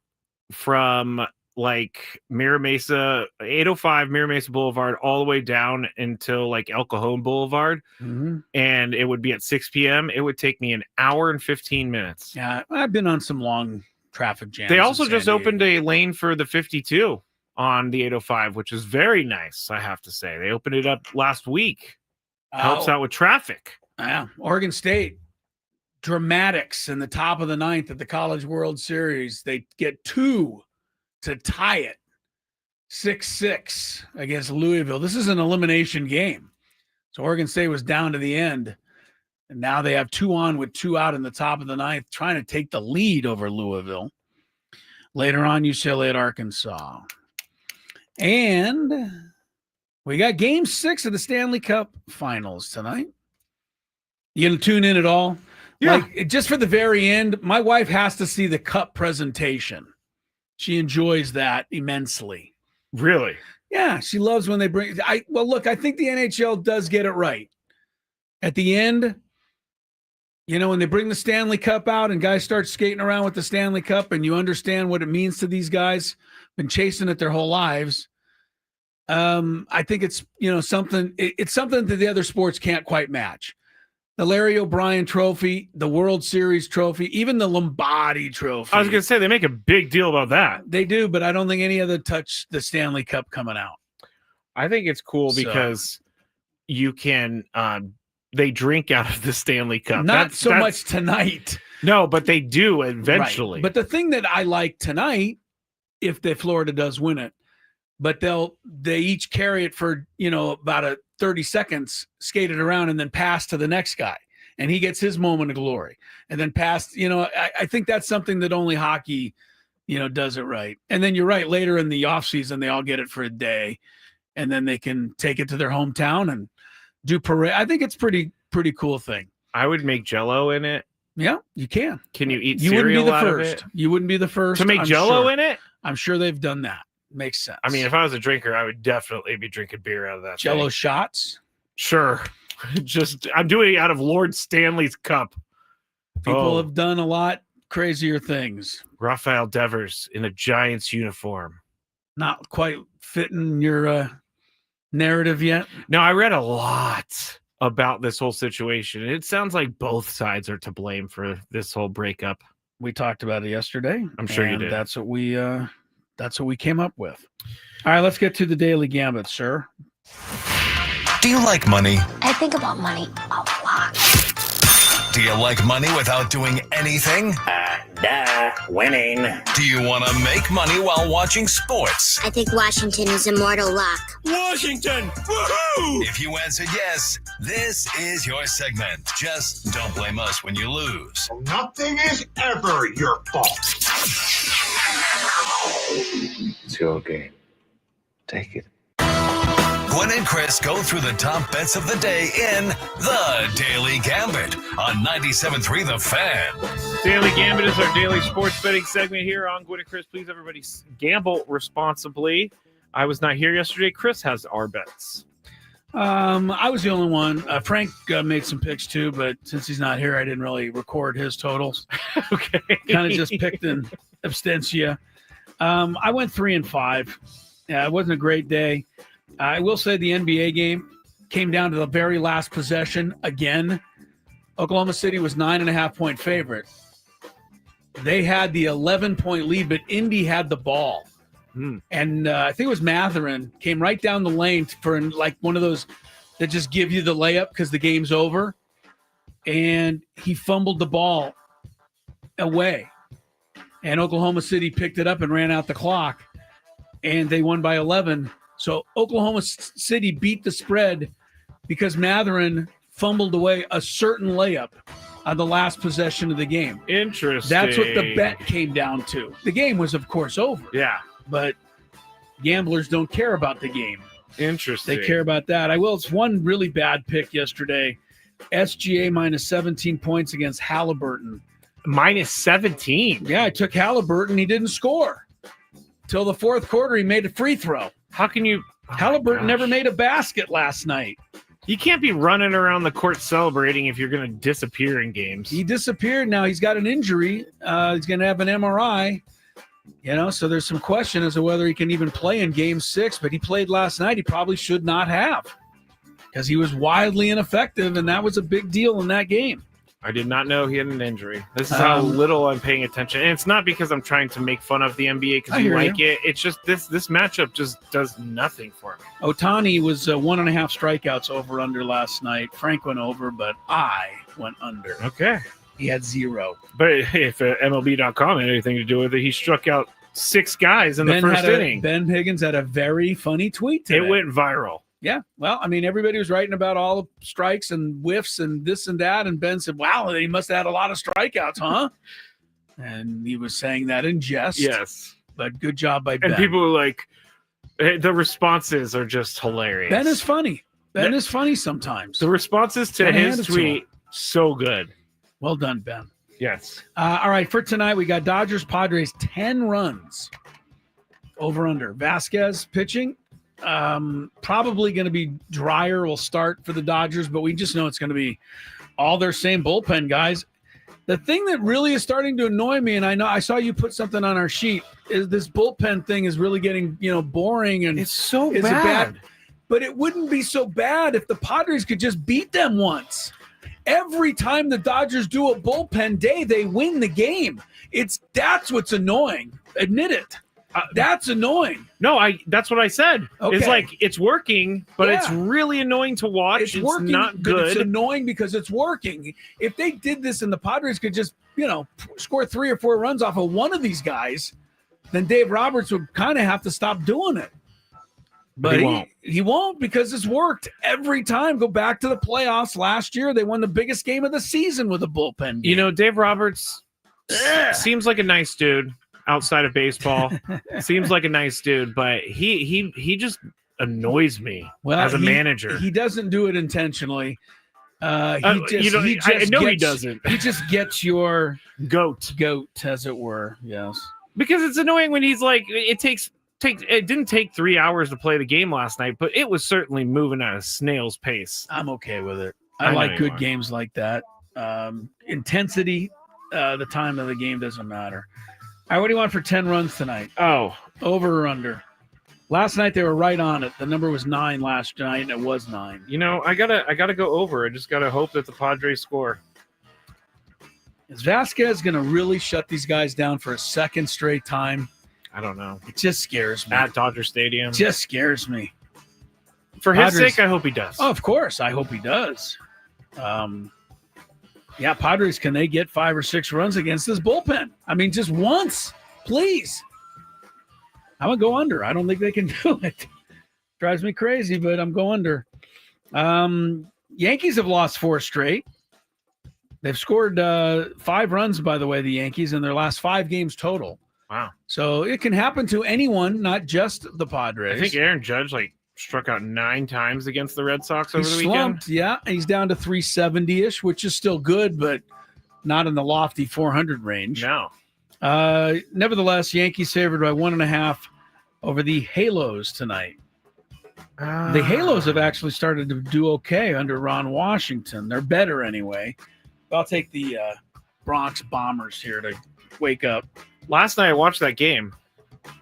from like Mira Mesa, 805 Mira Mesa Boulevard, all the way down until like El Cajon Boulevard. Mm-hmm. And it would be at 6 p.m. It would take me an hour and 15 minutes. Yeah, I've been on some long traffic jams. They also just opened a lane for the 52 on the 805, which is very nice, I have to say. They opened it up last week. Helps out with traffic. Yeah, Oregon State. Dramatics in the top of the ninth at the College World Series. They get 2 to tie it 6-6 against Louisville. This is an elimination game. So Oregon State was down to the end. And now they have 2 on with 2 out in the top of the ninth, trying to take the lead over Louisville. Later on, UCLA at Arkansas. And we got game 6 of the Stanley Cup Finals tonight. You going to tune in at all? Yeah. Like, just for the very end, my wife has to see the cup presentation. She enjoys that immensely. Really? Yeah, she loves when they bring look, I think the NHL does get it right. At the end, you know, when they bring the Stanley Cup out and guys start skating around with the Stanley Cup and you understand what it means to these guys, been chasing it their whole lives. I think it's, you know, something that the other sports can't quite match. The Larry O'Brien trophy, the World Series trophy, even the Lombardi trophy. I was going to say, they make a big deal about that. They do, but I don't think any other touch the Stanley Cup coming out. I think it's cool because you can, they drink out of the Stanley Cup. Not so much tonight. No, but they do eventually. Right. But the thing that I like tonight, if Florida does win it, but they each carry it for, you know, about 30 seconds, skate it around and then pass to the next guy. And he gets his moment of glory and then pass, you know, I think that's something that only hockey, you know, does it right. And then you're right. Later in the off season, they all get it for a day and then they can take it to their hometown and do parade. I think it's pretty cool thing. I would make Jell-O in it. Yeah, you can. Can you eat you cereal wouldn't be the out first. of it? You wouldn't be the first To make Jell-O in it? I'm sure they've done that. Makes sense. I mean, if I was a drinker, I would definitely be drinking beer out of that Jell-O thing. shots. Sure. I'm doing it out of Lord Stanley's cup. People have done a lot crazier things. Raphael Devers in a Giants uniform. Not quite fitting your narrative yet. No, I read a lot about this whole situation. It sounds like both sides are to blame for this whole breakup. We talked about it yesterday. I'm sure you did. That's what we came up with. All right, let's get to the Daily Gambit, sir. Do you like money? I think about money a lot. Do you like money without doing anything? Winning. Do you want to make money while watching sports? I think Washington is immortal luck. Washington! Woohoo! If you answered yes, this is your segment. Just don't blame us when you lose. Nothing is ever your fault. It's your game. Take it. Gwynn and Chris go through the top bets of the day in The Daily Gambit on 97.3 The Fan. Daily Gambit is our daily sports betting segment here on Gwynn and Chris. Please, everybody, gamble responsibly. I was not here yesterday. Chris has our bets. I was the only one. Frank made some picks too, but since he's not here, I didn't really record his totals. Okay. Kind of just picked in abstentia. I went 3-5. Yeah, it wasn't a great day. I will say the NBA game came down to the very last possession again. Oklahoma City was 9.5-point favorite. They had the 11-point lead, but Indy had the ball. And I think it was Matherin came right down the lane for like one of those that just give you the layup because the game's over. And he fumbled the ball away. And Oklahoma City picked it up and ran out the clock. And they won by 11. So Oklahoma City beat the spread because Matherin fumbled away a certain layup on the last possession of the game. Interesting. That's what the bet came down to. The game was, of course, over. Yeah. But gamblers don't care about the game. Interesting. They care about that. It's one really bad pick yesterday. SGA minus 17 points against Halliburton. Minus 17? Yeah, I took Halliburton. He didn't score. Till the fourth quarter, he made a free throw. How can you? Halliburton never made a basket last night. You can't be running around the court celebrating if you're going to disappear in games. He disappeared. Now he's got an injury. He's going to have an MRI. So there's some question as to whether he can even play in Game 6. But he played last night. He probably should not have because he was wildly ineffective, and that was a big deal in that game. I did not know he had an injury. This is how little I'm paying attention. And it's not because I'm trying to make fun of the NBA because you like it. It's just this matchup just does nothing for me. Ohtani was 1.5 strikeouts over under last night. Frank went over, but I went under. Okay. He had 0. But if MLB.com had anything to do with it, he struck out 6 guys in the first inning. Ben Higgins had a very funny tweet today. It went viral. Yeah. Well, everybody was writing about all the strikes and whiffs and this and that. And Ben said, wow, he must have had a lot of strikeouts, huh? And he was saying that in jest. Yes. But good job by Ben. And people were like, the responses are just hilarious. Ben is funny. Ben is funny sometimes. The responses to his tweet, so good. Well done, Ben. Yes. All right, for tonight, we got Dodgers Padres 10 runs over under. Vasquez pitching. Probably going to be drier. Will start for the Dodgers, but we just know it's going to be all their same bullpen guys. The thing that really is starting to annoy me, and I saw you put something on our sheet, is this bullpen thing is really getting boring, and it's so bad. But it wouldn't be so bad if the Padres could just beat them once. Every time the Dodgers do a bullpen day, they win the game. That's what's annoying. Admit it. That's annoying. No, that's what I said. Okay. It's like it's working, but it's really annoying to watch. It's working, not good. But it's annoying because it's working. If they did this and the Padres could just, score 3 or 4 runs off of one of these guys, then Dave Roberts would kind of have to stop doing it. But he won't because it's worked every time. Go back to the playoffs last year. They won the biggest game of the season with a bullpen game. Dave Roberts seems like a nice dude. Outside of baseball, seems like a nice dude, but he just annoys me as a manager. He doesn't do it intentionally. I know he doesn't. He just gets your goat, as it were. Yes, because it's annoying when he's like, it didn't take 3 hours to play the game last night, but it was certainly moving at a snail's pace. I'm okay with it. I like good games like that. Intensity, the time of the game doesn't matter. All right, what do you want for 10 runs tonight? Oh, over or under? Last night they were right on it. The number was 9 last night, and it was 9. I gotta go over. I just gotta hope that the Padres score. Is Vasquez gonna really shut these guys down for a second straight time? I don't know. It just scares me. At Dodger Stadium. It just scares me. For his sake, I hope he does. Oh, of course. I hope he does. Yeah, Padres, can they get 5 or 6 runs against this bullpen? Just once, please. I'm going to go under. I don't think they can do it. Drives me crazy, but I'm going under. Yankees have lost 4 straight. They've scored 5 runs, by the way, the Yankees, in their last 5 games total. Wow. So it can happen to anyone, not just the Padres. I think Aaron Judge, struck out 9 times against the Red Sox over the weekend. Yeah, he's down to 370-ish, which is still good, but not in the lofty 400 range. No. Nevertheless, Yankees favored by 1.5 over the Halos tonight. The Halos have actually started to do okay under Ron Washington. They're better anyway. I'll take the Bronx Bombers here to wake up. Last night I watched that game.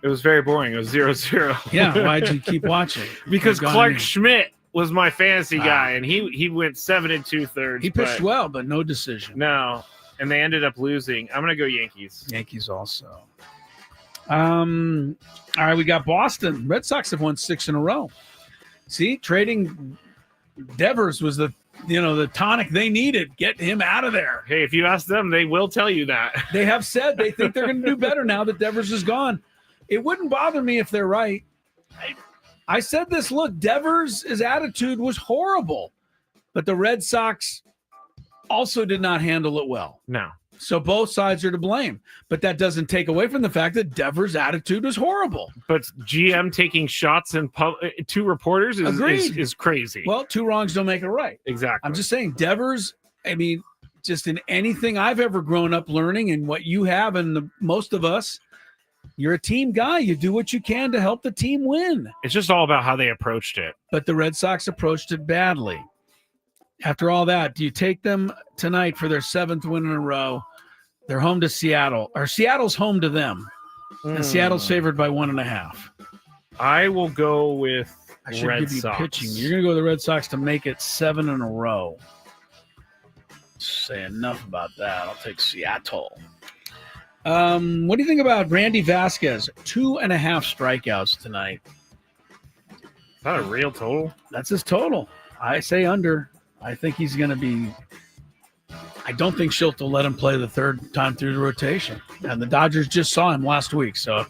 It was very boring. It was 0-0. Yeah, why'd you keep watching? Because Clark Schmidt was my fantasy guy, and he went 7 2/3. He pitched well, but no decision. No, and they ended up losing. I'm gonna go Yankees. Yankees also. All right, we got Boston. Red Sox have won 6 in a row. See, trading Devers was the tonic they needed. Get him out of there. Hey, if you ask them, they will tell you that. They have said they think they're going to do better now that Devers is gone. It wouldn't bother me if they're right. I said this. Look, Devers' attitude was horrible, but the Red Sox also did not handle it well. No. So both sides are to blame, but that doesn't take away from the fact that Devers' attitude was horrible. But GM taking shots and two reporters is crazy. Well, 2 wrongs don't make it right. Exactly. I'm just saying Devers, I mean, just in anything I've ever grown up learning and what you have and most of us, you're a team guy. You do what you can to help the team win. It's just all about how they approached it. But the Red Sox approached it badly. After all that, do you take them tonight for their 7th win in a row? They're home to Seattle, or Seattle's home to them. And Seattle's favored by 1.5. I will go with I should Red give you Sox. pitching. You're going to go with the Red Sox to make it 7 in a row. Say enough about that. I'll take Seattle. What do you think about Randy Vasquez? 2.5 strikeouts tonight. Is that a real total? That's his total. I say under. I think he's going to be – I don't think Schilt will let him play the 3rd time through the rotation. And the Dodgers just saw him last week. So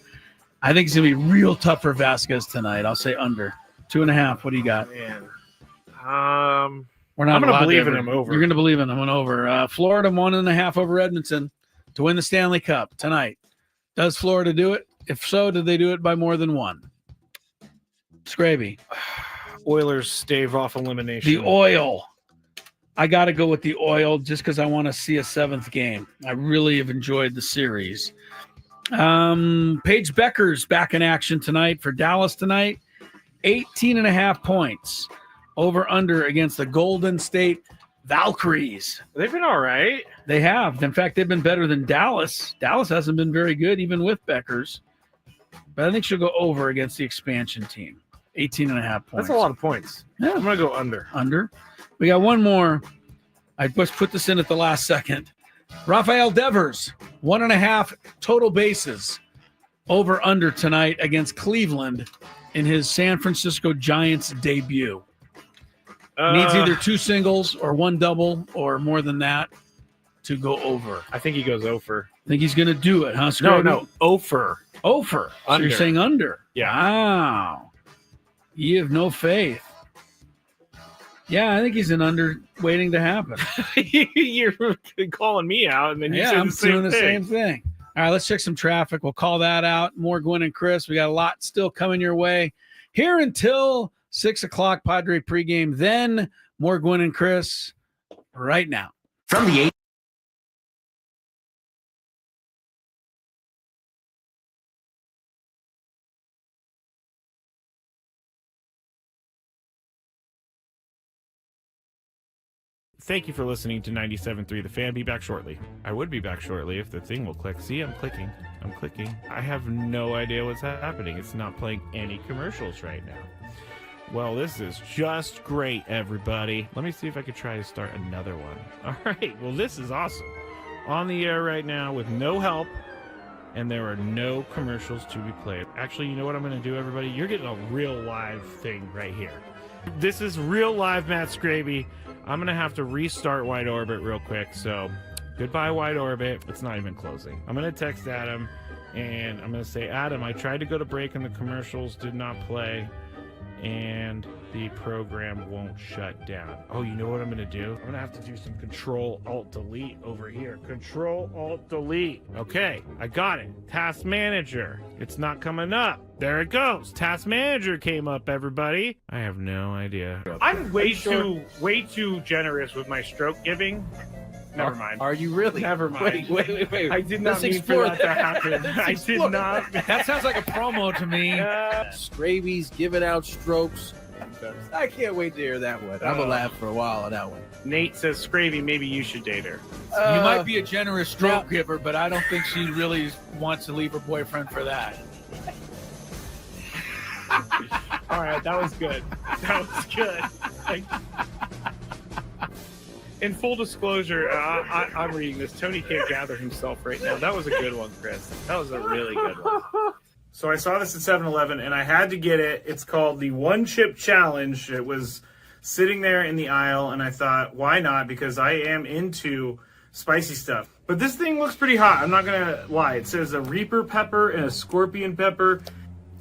I think it's going to be real tough for Vasquez tonight. I'll say under. 2.5. What do you got? Man. We're not I'm going to allowed believe in ever- him over. You're going to believe in him and over. Florida 1.5 over Edmonton to win the Stanley Cup tonight. Does Florida do it? If so, did they do it by more than 1? Skraby. Oilers stave off elimination. The Oil. I got to go with the Oil just because I want to see a 7th game. I really have enjoyed the series. Paige Becker's back in action tonight for Dallas tonight. 18.5 points. Over under against the Golden State Valkyries. They've been all right. They have. In fact, they've been better than Dallas. Dallas hasn't been very good, even with Becker's. But I think she'll go over against the expansion team. 18.5 points. That's a lot of points. Yeah. I'm going to go under. Under. We got one more. I just put this in at the last second. Rafael Devers, 1.5 total bases. Over under tonight against Cleveland in his San Francisco Giants debut. Needs either 2 singles or 1 double or more than that to go over. I think he goes over. Think he's going to do it, huh? No, over. Over. So Under. you're saying under. Yeah. Wow. You have no faith. Yeah, I think he's an under waiting to happen. You're calling me out, and then you Yeah, say I'm the doing same the thing. same thing. All right, let's check some traffic. We'll call that out. More Gwynn and Chris. We got a lot still coming your way here until 6 o'clock Padre pregame. Then more Gwynn and Chris right now. From the Thank you for listening to 97.3 The Fan. Be back shortly. I would be back shortly if the thing will click. See, I'm clicking. I have no idea what's happening. It's not playing any commercials right now. Well, this is just great, everybody. Let me see if I could try to start another one. All right. Well, this is awesome. On the air right now with no help, and there are no commercials to be played. Actually, you know what I'm going to do, everybody? You're getting a real live thing right here. This is real live Matt Skraby. I'm going to have to restart Wide Orbit real quick. So goodbye, Wide Orbit. It's not even closing. I'm going to text Adam, and I'm going to say, Adam, I tried to go to break and the commercials did not play, and the program won't shut down. Oh, you know what I'm going to do? I'm going to have to do some Control-Alt-Delete over here. Control-Alt-Delete. Okay, I got it. Task Manager. It's not coming up. There it goes. Task Manager came up, everybody. I have no idea. I'm way too generous with my stroke giving. Never mind. Are you really? Never mind. Wait. I did not Let's mean for explore that to happen. I did not. That sounds like a promo to me. Skraby's giving out strokes. I can't wait to hear that one. I'm gonna laugh for a while on that one. Nate says, Skraby, maybe you should date her. You might be a generous stroke giver, but I don't think she really wants to leave her boyfriend for that. All right, that was good. That was good. In full disclosure, I'm reading this. Tony can't gather himself right now. That was a good one, Chris. That was a really good one. So I saw this at 7-Eleven, and I had to get it. It's called the One Chip Challenge. It was sitting there in the aisle, and I thought, why not? Because I am into spicy stuff. But this thing looks pretty hot. I'm not going to lie. It says a Reaper pepper and a Scorpion pepper.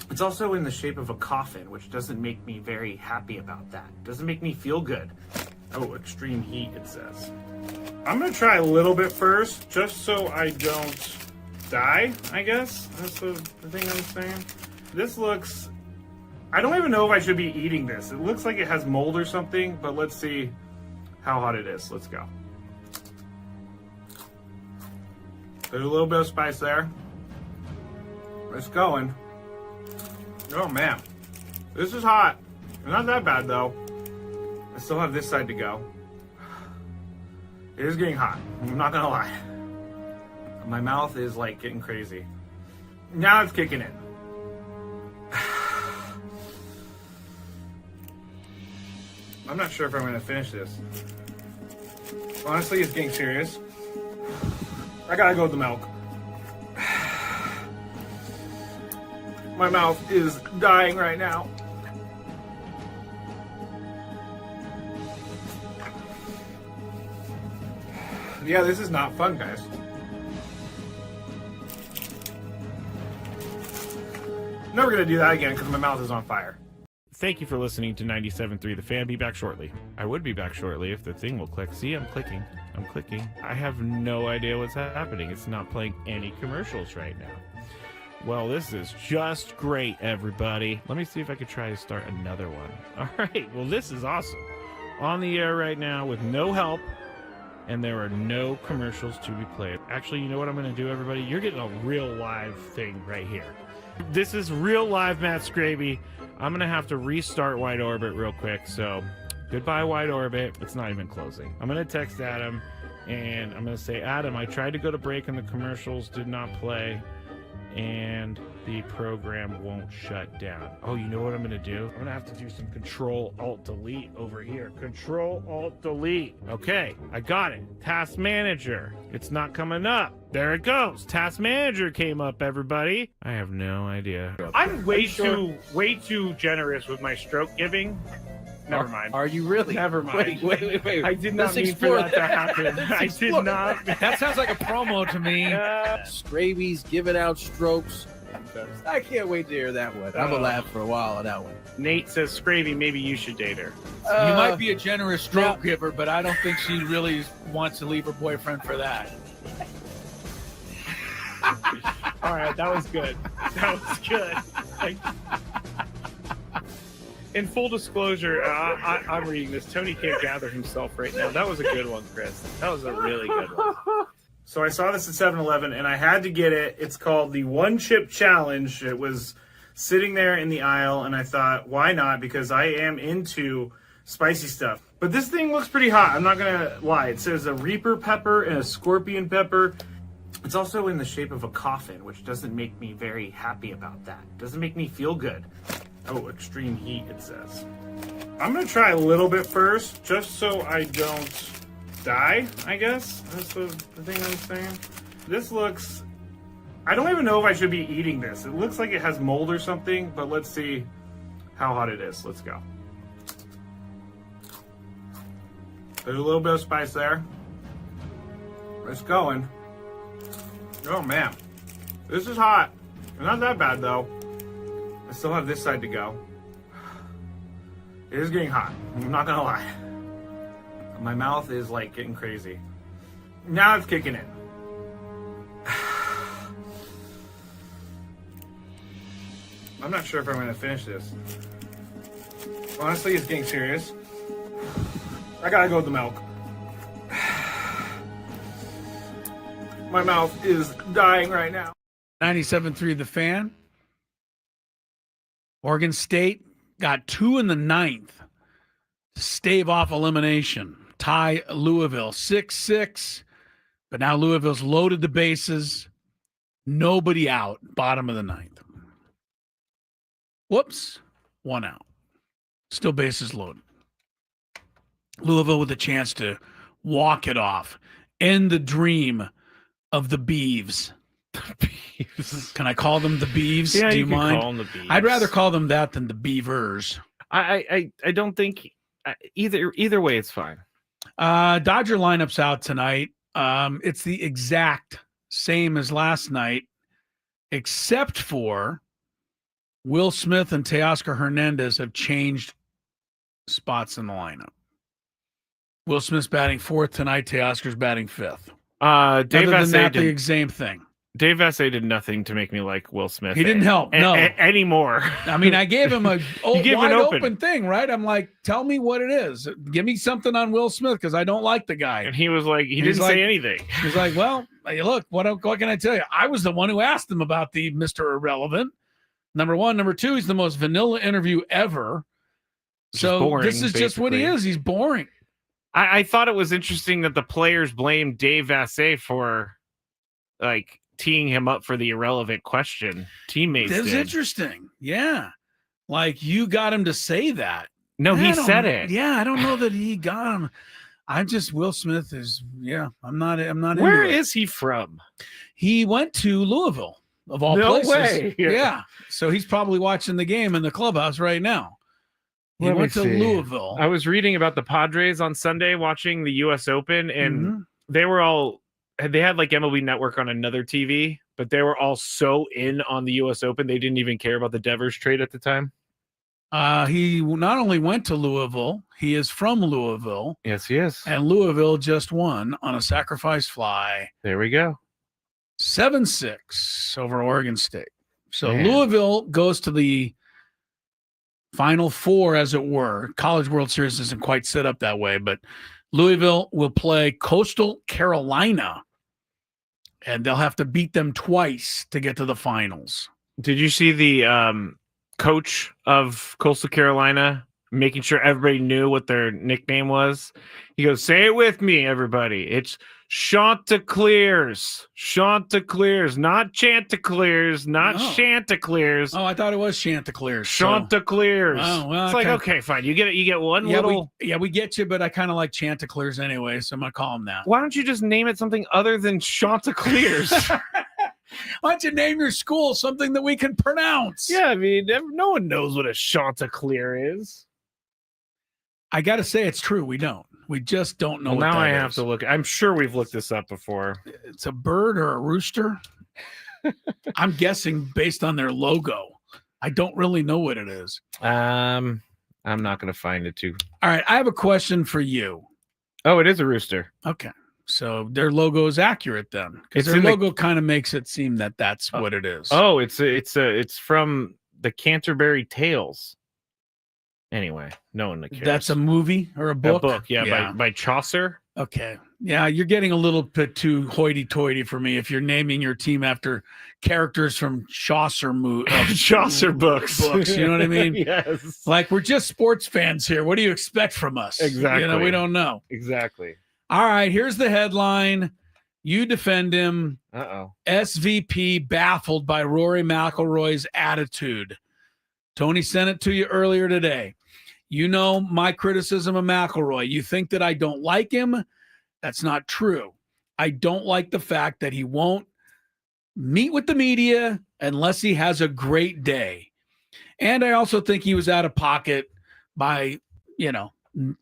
It's also in the shape of a coffin, which doesn't make me very happy about that. It doesn't make me feel good. Oh, extreme heat, it says. I'm going to try a little bit first, just so I don't die, I guess. That's the thing I'm saying. This looks... I don't even know if I should be eating this. It looks like it has mold or something, but let's see how hot it is. Let's go. There's a little bit of spice there. It's going. Oh, man. This is hot. Not that bad, though. I still have this side to go. It is getting hot. I'm not gonna lie. My mouth is like getting crazy. Now it's kicking in. I'm not sure if I'm gonna finish this. Honestly, it's getting serious. I gotta go with the milk. My mouth is dying right now. Yeah, this is not fun, guys. Never gonna do that again because my mouth is on fire. Thank you for listening to 97.3 The Fan. Be back shortly. I would be back shortly if the thing will click. See, I'm clicking. I'm clicking. I have no idea what's happening. It's not playing any commercials right now. Well, this is just great, everybody. Let me see if I could try to start another one. All right. Well, this is awesome. On the air right now with no help. And there are no commercials to be played. Actually, you know what I'm going to do, everybody? You're getting a real live thing right here. This is real live Matt Skraby. I'm going to have to restart Wide Orbit real quick. So, goodbye, Wide Orbit. It's not even closing. I'm going to text Adam, and I'm going to say, Adam, I tried to go to break, and the commercials did not play, and the program won't shut down. Oh, you know what I'm going to do? I'm going to have to do some Control-Alt-Delete over here. Control-Alt-Delete. Okay, I got it. Task Manager. It's not coming up. There it goes. Task Manager came up, everybody. I have no idea. I'm way too generous with my stroke giving. Never mind. Are you really? Never mind. Wait. I did not mean for that to happen. I did not. That sounds like a promo to me. Skraby's giving out strokes. I can't wait to hear that one. I'm gonna laugh for a while on that one. Nate says, Skraby, maybe you should date her. You might be a generous stroke giver, but I don't think she really wants to leave her boyfriend for that. All right, that was good. That was good. In full disclosure, I'm reading this. Tony can't gather himself right now. That was a good one, Chris. That was a really good one. So I saw this at 7-Eleven, and I had to get it. It's called the One Chip Challenge. It was sitting there in the aisle, and I thought, why not? Because I am into spicy stuff. But this thing looks pretty hot. I'm not going to lie. It says a Reaper pepper and a Scorpion pepper. It's also in the shape of a coffin, which doesn't make me very happy about that. It doesn't make me feel good. Oh, extreme heat, it says. I'm going to try a little bit first, just so I don't die, I guess. That's the thing I'm saying. This looks... I don't even know if I should be eating this. It looks like it has mold or something, but let's see how hot it is. Let's go. There's a little bit of spice there. It's going. Oh, man. This is hot. Not that bad, though. I still have this side to go. It is getting hot. I'm not gonna lie. My mouth is like getting crazy. Now it's kicking in. I'm not sure if I'm gonna finish this. Honestly, it's getting serious. I gotta go with the milk. My mouth is dying right now. 97.3 The Fan. Oregon State got 2 in the 9th to stave off elimination. Tie Louisville 6-6, but now Louisville's loaded the bases. Nobody out, bottom of the 9th. Whoops. 1 out. Still bases loaded. Louisville with a chance to walk it off. End the dream of the Beavs. Can I call them the Beavs? Yeah, Do you can mind? call them the Beavs. I'd rather call them that than the Beavers. I don't think either way it's fine. Dodger lineup's out tonight. It's the exact same as last night, except for Will Smith and Teoscar Hernandez have changed spots in the lineup. Will Smith's batting 4th tonight. Teoscar's batting 5th. Dave Vassegh did the same thing. Dave Vassegh did nothing to make me like Will Smith. He didn't help. No, anymore. I mean, I gave him a wide open. open thing, right? I'm like, tell me what it is. Give me something on Will Smith because I don't like the guy. And he was like, he didn't say anything. He's like, well, hey, look, what can I tell you? I was the one who asked him about the Mr. Irrelevant. Number one. Number two, he's the most vanilla interview ever. So boring, this is just what he is. He's boring. I thought it was interesting that the players blamed Dave Vassegh for like teeing him up for the irrelevant question. Teammates That was did. interesting. Yeah. Like you got him to say that. No, he said it. Yeah, I don't know that he got him. Will Smith is, I'm not Where into it. is he from? He went to Louisville, of all No places. way. Yeah. So he's probably watching the game in the clubhouse right now. He Let me went to see. Louisville. I was reading about the Padres on Sunday watching the US Open, and Mhm. they had like MLB Network on another TV, but they were all so in on the US Open they didn't even care about the Devers trade at the time. He not only went to Louisville, he is from Louisville, Yes, he is. and Louisville just won on a sacrifice fly There we go. 7-6 over Oregon State. So Man. Louisville goes to the Final Four, as it were. College World Series isn't quite set up that way, but Louisville will play Coastal Carolina, and they'll have to beat them twice to get to the finals. Did you see the coach of Coastal Carolina making sure everybody knew what their nickname was? He goes, "Say it with me, everybody. It's Chanticleers. Chanticleers, not Chanticleers, not Oh. Chanticleers. Oh, I thought it was Chanticleers. Chanticleers." Oh, well, it's like, okay. okay, fine. You get one Yeah, little. we get you, but I kind of like Chanticleers anyway, so I'm gonna call them that. Why don't you just name it something other than Chanticleers? Why don't you name your school something that we can pronounce? Yeah, I mean, no one knows what a Chanticleer is. I got to say it's true. We don't. We just don't know. Well, what now that I have is. to look. I'm sure we've looked this up before. It's a bird or a rooster. I'm guessing based on their logo. I don't really know what it is. I'm not going to find it too. All right, I have a question for you. Oh, it is a rooster. Okay, so their logo is accurate then, because It's their in the- logo kind of makes it seem that that's what it is. Oh, it's from the Canterbury Tales. Anyway, no one cares. That's a movie or a book. A book, yeah. By Chaucer. Okay. Yeah, you're getting a little bit too hoity-toity for me if you're naming your team after characters from Chaucer Chaucer books. You know what I mean? Yes. Like, we're just sports fans here. What do you expect from us? Exactly. We don't know. Exactly. All right, here's the headline. You defend him. Uh-oh. SVP baffled by Rory McIlroy's attitude. Tony sent it to you earlier today. You know my criticism of McIlroy. You think that I don't like him? That's not true. I don't like the fact that he won't meet with the media unless he has a great day. And I also think he was out of pocket by,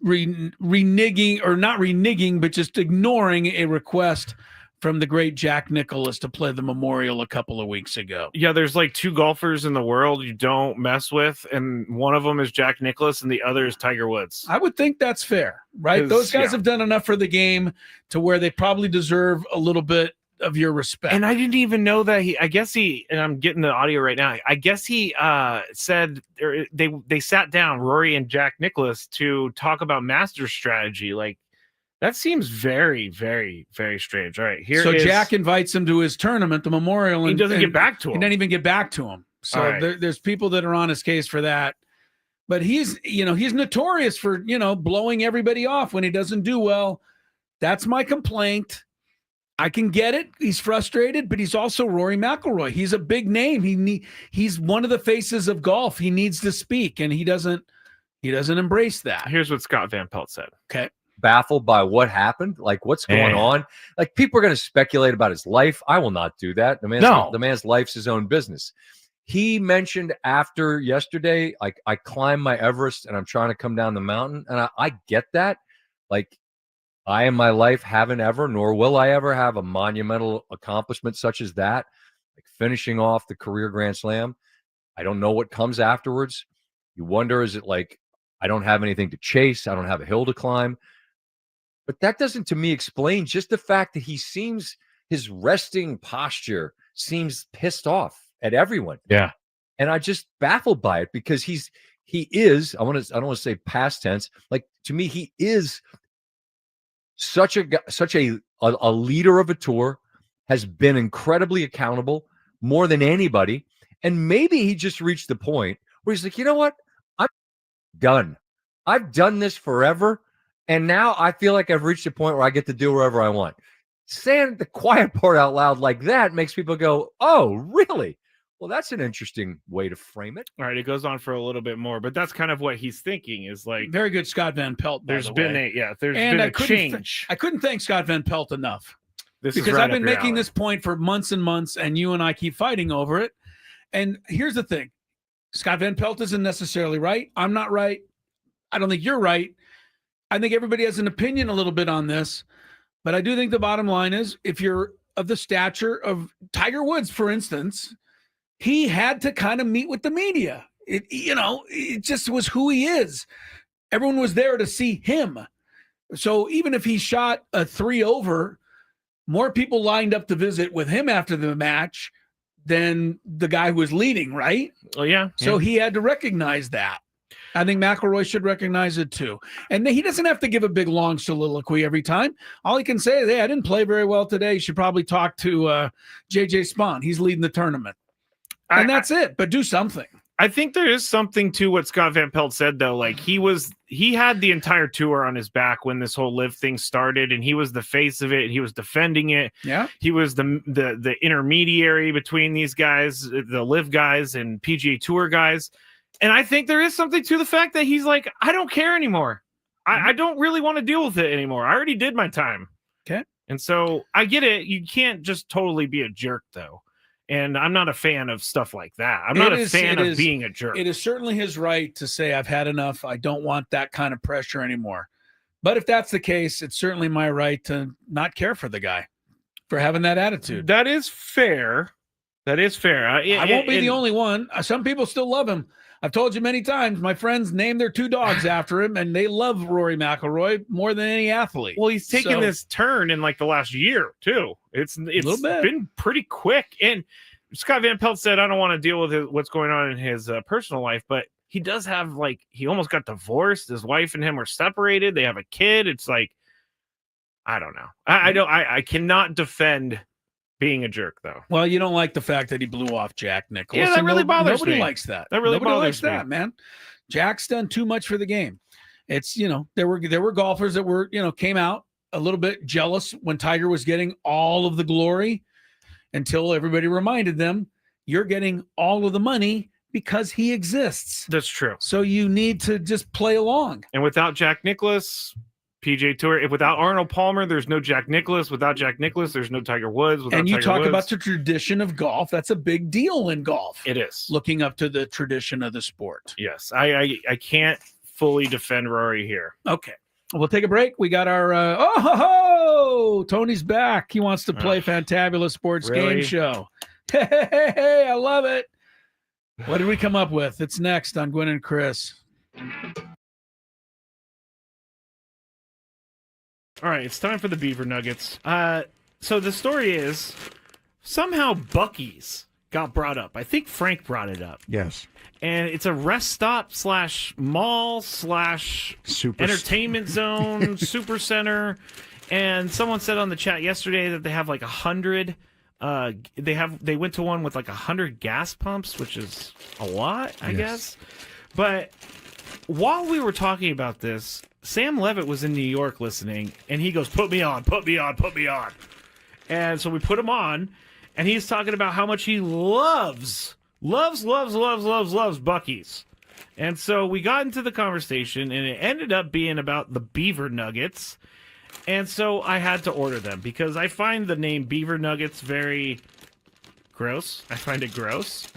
reneging, or not reneging, but just ignoring a request from the great Jack Nicklaus to play the Memorial a couple of weeks ago. Yeah, there's like two golfers in the world you don't mess with, and one of them is Jack Nicklaus, and the other is Tiger Woods. I would think that's fair, right? Those guys have done enough for the game to where they probably deserve a little bit of your respect. And I didn't even know that and I'm getting the audio right now. I guess he said, or they sat down, Rory and Jack Nicklaus, to talk about master strategy. Like, that seems very, very, very strange. All right, so Jack invites him to his tournament, the Memorial, and he doesn't get back to him. He doesn't even get back to him. So right. there's people that are on his case for that. But he's notorious for, blowing everybody off when he doesn't do well. That's my complaint. I can get it. He's frustrated, but he's also Rory McIlroy. He's a big name. He's one of the faces of golf. He needs to speak, and he doesn't embrace that. Here's what Scott Van Pelt said. Okay. Baffled by what happened, like what's going on. Like people are going to speculate about his life. I will not do that. The man's life's his own business. He mentioned after yesterday, like I climbed my Everest and I'm trying to come down the mountain, and I get that. Like I in my life haven't ever, nor will I ever have a monumental accomplishment such as that, like finishing off the career Grand Slam. I don't know what comes afterwards. You wonder, is it like I don't have anything to chase? I don't have a hill to climb. But that doesn't, to me, explain just the fact that his resting posture seems pissed off at everyone. Yeah. And I just baffled by it because he is, I don't want to say past tense, like to me, he is such a leader of a tour, has been incredibly accountable more than anybody. And maybe he just reached the point where he's like, you know what? I'm done. I've done this forever. And now I feel like I've reached a point where I get to do wherever I want. Saying the quiet part out loud like that makes people go, oh, really? Well, that's an interesting way to frame it. All right, it goes on for a little bit more, but that's kind of what he's thinking is like. Very good, Scott Van Pelt. There's been a change. I couldn't thank Scott Van Pelt enough Because I've been making this point for months and months, and you and I keep fighting over it. And here's the thing. Scott Van Pelt isn't necessarily right. I'm not right. I don't think you're right. I think everybody has an opinion a little bit on this, but I do think the bottom line is if you're of the stature of Tiger Woods, for instance, he had to kind of meet with the media. It just was who he is. Everyone was there to see him. So even if he shot a 3 over, more people lined up to visit with him after the match than the guy who was leading, right? Oh, yeah. So he had to recognize that. I think McIlroy should recognize it too. And he doesn't have to give a big, long soliloquy every time. All he can say is, hey, I didn't play very well today. You should probably talk to JJ Spawn. He's leading the tournament. And that's it. But do something. I think there is something to what Scott Van Pelt said, though. Like he had the entire tour on his back when this whole live thing started, and he was the face of it. He was defending it. Yeah. He was the intermediary between these guys, the live guys and PGA Tour guys. And I think there is something to the fact that he's like, I don't care anymore. I don't really want to deal with it anymore. I already did my time. Okay. And so I get it. You can't just totally be a jerk, though. And I'm not a fan of stuff like that. I'm not a fan of being a jerk. It is certainly his right to say, I've had enough. I don't want that kind of pressure anymore. But if that's the case, it's certainly my right to not care for the guy for having that attitude. That is fair. That is fair. I won't be the only one. Some people still love him. I've told you many times, my friends name their 2 dogs after him, and they love Rory McIlroy more than any athlete. Well, he's taken this turn in like the last year, too. It's been pretty quick. And Scott Van Pelt said, I don't want to deal with what's going on in his personal life, but he does have, like, he almost got divorced. His wife and him are separated. They have a kid. It's like, I don't know. I cannot defend being a jerk, though. Well, you don't like the fact that he blew off Jack Nicklaus. Yeah, that really bothers me. Nobody likes that. Nobody likes that, man. Jack's done too much for the game. It's, there were golfers that were, came out a little bit jealous when Tiger was getting all of the glory until everybody reminded them, you're getting all of the money because he exists. That's true. So you need to just play along. And without Jack Nicklaus, PGA Tour, without Arnold Palmer, there's no Jack Nicklaus. Without Jack Nicklaus, there's no Tiger Woods. And you talk about the tradition of golf. That's a big deal in golf. It is. Looking up to the tradition of the sport. Yes. I can't fully defend Rory here. Okay. We'll take a break. We got our Tony's back. He wants to play Fantabulous Sports Game Show. Hey, I love it. What did we come up with? It's next on Gwynn and Chris. All right, it's time for the Beaver Nuggets. So the story is somehow Buc-ee's got brought up. I think Frank brought it up. Yes. And it's a rest stop / mall / entertainment zone, super center. And someone said on the chat yesterday that they have like 100. They went to one with like 100 gas pumps, which is a lot, I guess. But while we were talking about this, Sam Levitt was in New York listening, and he goes, put me on. And so we put him on, and he's talking about how much he loves Buc-ee's. And so we got into the conversation, and it ended up being about the Beaver Nuggets. And so I had to order them because I find the name Beaver Nuggets very gross. I find it gross.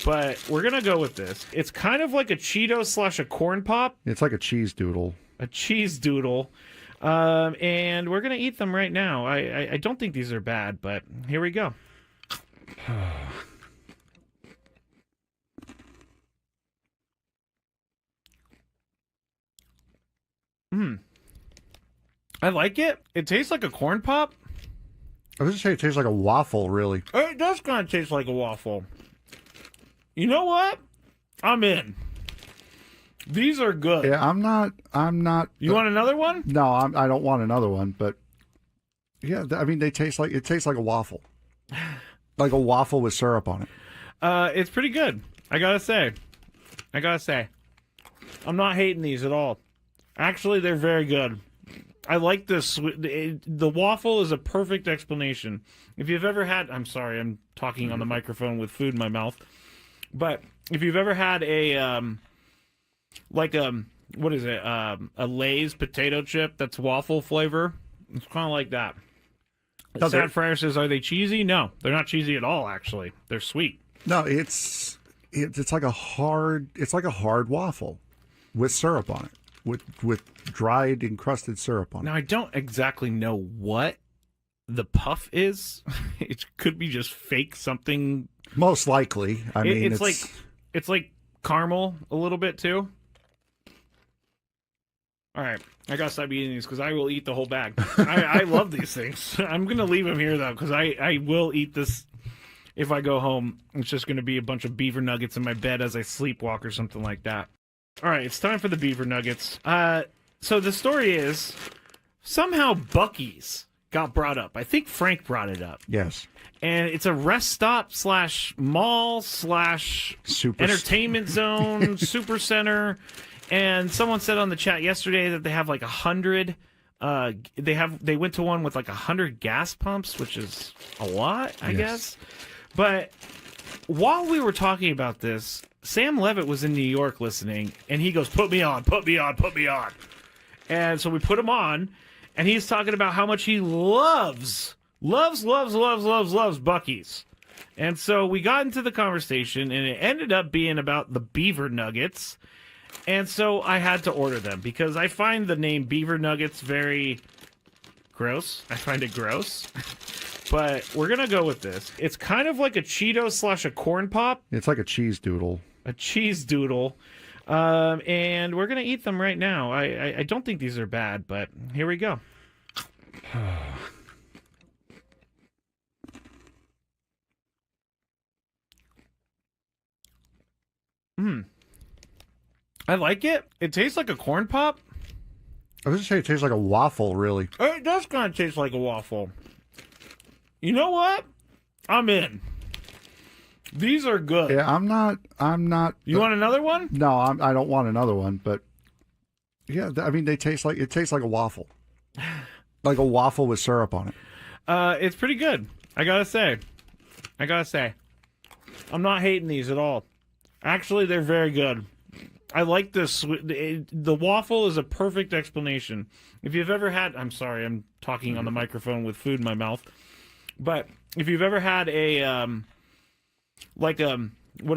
But we're going to go with this. It's kind of like a Cheeto / a corn pop. It's like a cheese doodle. A cheese doodle. And we're going to eat them right now. I don't think these are bad, but here we go. I like it. It tastes like a corn pop. I was going to say it tastes like a waffle, really. It does kind of taste like a waffle. You know what? I'm in. These are good. Yeah, I'm not. You want another one? No, I don't want another one. But yeah, I mean, it tastes like a waffle, like a waffle with syrup on it. It's pretty good. I gotta say, I'm not hating these at all. Actually, they're very good. I like this. The waffle is a perfect explanation. If you've ever had, I'm sorry, I'm talking on the microphone with food in my mouth. But if you've ever had a what is it? A Lay's potato chip that's waffle flavor. It's kind of like that. Sad Fryer says, "Are they cheesy?" No, they're not cheesy at all. Actually, they're sweet. No, it's like a hard waffle with syrup on it, with dried encrusted syrup on it. Now I don't exactly know what the puff is. It could be just fake something. Most likely. I mean, it's like caramel a little bit too. All right, I gotta stop eating these because I will eat the whole bag. I love these things. I'm gonna leave them here though because I will eat this if I go home. It's just gonna be a bunch of Beaver Nuggets in my bed as I sleepwalk or something like that. All right, it's time for the Beaver Nuggets. So the story is somehow Buc-ee's got brought up. I think Frank brought it up. Yes. And it's a rest stop / mall / entertainment zone, super center. And someone said on the chat yesterday that they have like 100. They went to one with like 100 gas pumps, which is a lot, I guess. But while we were talking about this, Sam Levitt was in New York listening, and he goes, "Put me on, put me on, put me on." And so we put him on, and he's talking about how much he loves Buc-ee's. And so we got into the conversation, and it ended up being about the Beaver Nuggets. And so I had to order them because I find the name Beaver Nuggets very gross. I find it gross. But we're going to go with this. It's kind of like a Cheeto / a corn pop. It's like a cheese doodle. A cheese doodle. And we're going to eat them right now. I don't think these are bad, but here we go. I like it. It tastes like a corn pop. I was going to say it tastes like a waffle, really. It does kind of taste like a waffle. You know what? I'm in. These are good. Yeah, I'm not. You want another one? No, I don't want another one. But yeah, I mean, it tastes like a waffle, like a waffle with syrup on it. It's pretty good. I gotta say, I'm not hating these at all. Actually, they're very good. I like this. The waffle is a perfect explanation. If you've ever had, I'm sorry, I'm talking on the microphone with food in my mouth. But if you've ever had a what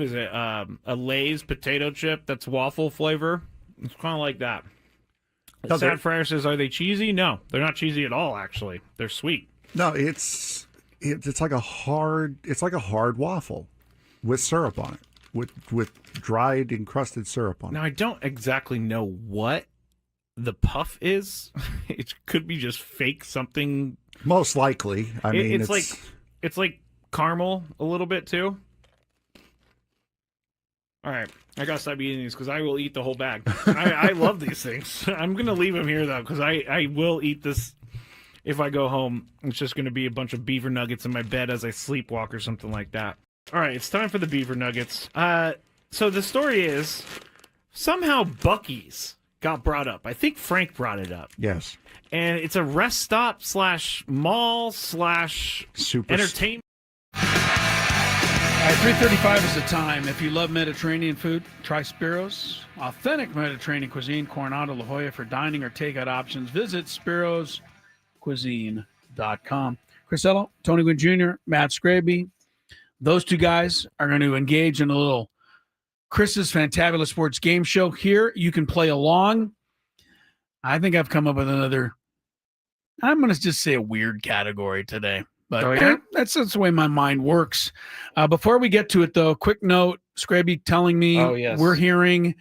is it? A Lay's potato chip that's waffle flavor. It's kind of like that. Sad Fryer says, "Are they cheesy?" No, they're not cheesy at all. Actually, they're sweet. No, it's like a hard waffle with syrup on it, with dried encrusted syrup on it. Now I don't exactly know what the puff is. It could be just fake something. Most likely. I mean, it's like caramel a little bit too. All right, I gotta stop eating these because I will eat the whole bag. I love these things. I'm gonna leave them here though because I will eat this if I go home. It's just gonna be a bunch of Beaver Nuggets in my bed as I sleepwalk or something like that. All right, it's time for the Beaver Nuggets. So the story is somehow Buc-ee's got brought up. I think Frank brought it up. Yes. And it's a rest stop / mall / Super entertainment. All right, 3:35 is the time. If you love Mediterranean food, try Spiro's. Authentic Mediterranean cuisine, Coronado, La Jolla. For dining or takeout options, visit spiroscuisine.com. Chris Ello, Tony Gwynn Jr., Matt Skraby. Those two guys are going to engage in a little Chris's Fantabulous Sports Game Show here. You can play along. I think I've come up with another, I'm going to just say a weird category today. But that's the way my mind works. Before we get to it, though, quick note, Skraby telling me we're hearing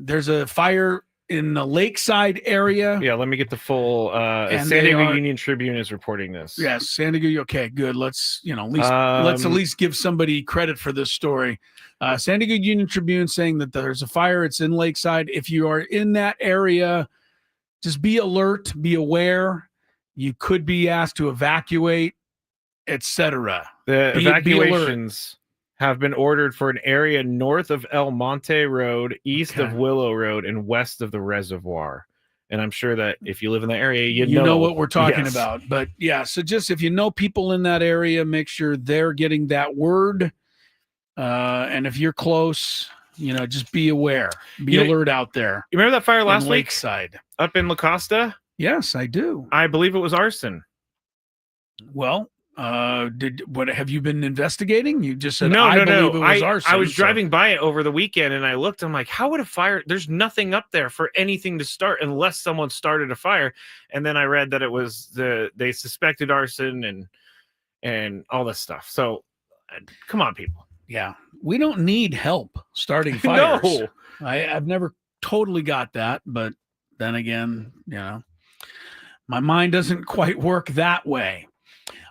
there's a fire in the Lakeside area. Yeah, let me get the full. San Diego Union Tribune is reporting this. Yes, San Diego. Okay, good. Let's let's at least give somebody credit for this story. San Diego Union Tribune saying that there's a fire. It's in Lakeside. If you are in that area, just be alert, be aware. You could be asked to evacuate, etc. The evacuations have been ordered for an area north of El Monte Road, east of Willow Road, and west of the reservoir. And I'm sure that if you live in the area, you know what we're talking about. But yeah, so just if you know people in that area, make sure they're getting that word. And if you're close, just be aware, be alert out there. You remember that fire last week? Lakeside. Up in La Costa? Yes, I do. I believe it was arson. Well, have you been investigating? You just said no. It was arson. I was driving by it over the weekend and I looked. I'm like, how would a fire? There's nothing up there for anything to start unless someone started a fire. And then I read that it was they suspected arson and all this stuff. So, come on, people. Yeah, we don't need help starting fires. No. I've never totally got that, but then again, my mind doesn't quite work that way.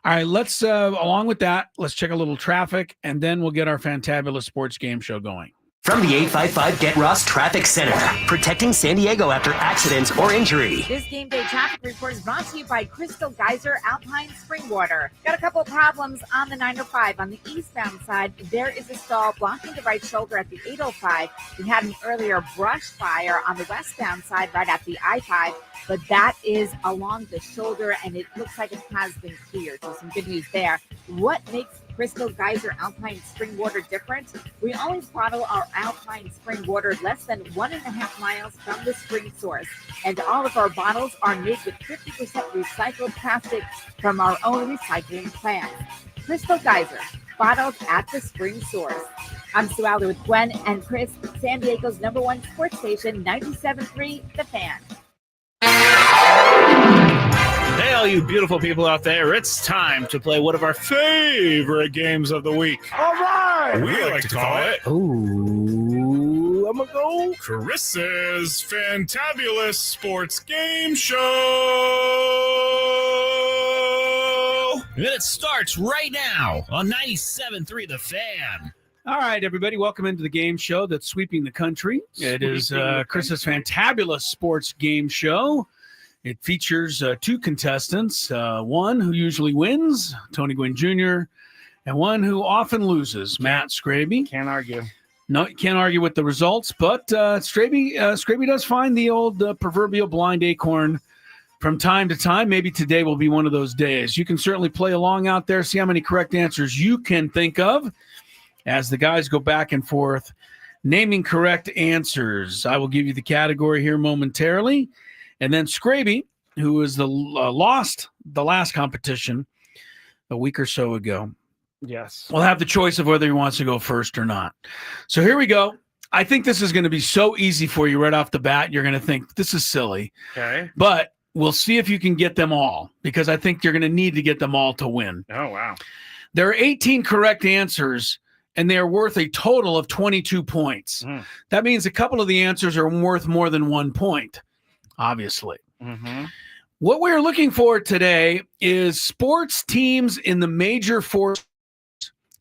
All right, let's, along with that, let's check a little traffic, and then we'll get our Fantabulous Sports Game Show going. From the 855 Get Ross Traffic Center, protecting San Diego after accidents or injury. This game day traffic report is brought to you by Crystal Geyser Alpine Spring Water. Got a couple problems on the 905. On the eastbound side, there is a stall blocking the right shoulder at the 805. We had an earlier brush fire on the westbound side right at the I-5, but that is along the shoulder, and it looks like it has been cleared. So some good news there. What makes Crystal Geyser Alpine Spring Water different? We always bottle our Alpine Spring Water less than 1.5 miles from the spring source. And all of our bottles are made with 50% recycled plastic from our own recycling plant. Crystal Geyser, bottled at the spring source. I'm Sue Alder with Gwen and Chris, San Diego's #1 sports station, 97.3 The Fan. Hey, all you beautiful people out there, it's time to play one of our favorite games of the week. All right. We like to call it. Ooh, I'm gonna go Chris's Fantabulous Sports Game Show. And it starts right now on 97.3 The Fan. All right, everybody, welcome into the game show that's sweeping the country. It is Chris's Fantabulous Sports Game Show. It features two contestants, one who usually wins, Tony Gwynn Jr., and one who often loses, Matt Skraby. Can't argue. No, you can't argue with the results, but Skraby does find the old proverbial blind acorn from time to time. Maybe today will be one of those days. You can certainly play along out there, see how many correct answers you can think of as the guys go back and forth naming correct answers. I will give you the category here momentarily. And then Skraby, who was lost the last competition a week or so ago, will have the choice of whether he wants to go first or not. So here we go. I think this is going to be so easy for you right off the bat. You're going to think this is silly. Okay. But we'll see if you can get them all, because I think you're going to need to get them all to win. Oh, wow. There are 18 correct answers, and they are worth a total of 22 points. That means a couple of the answers are worth more than 1 point. Obviously. Mm-hmm. What we're looking for today is sports teams in the major force,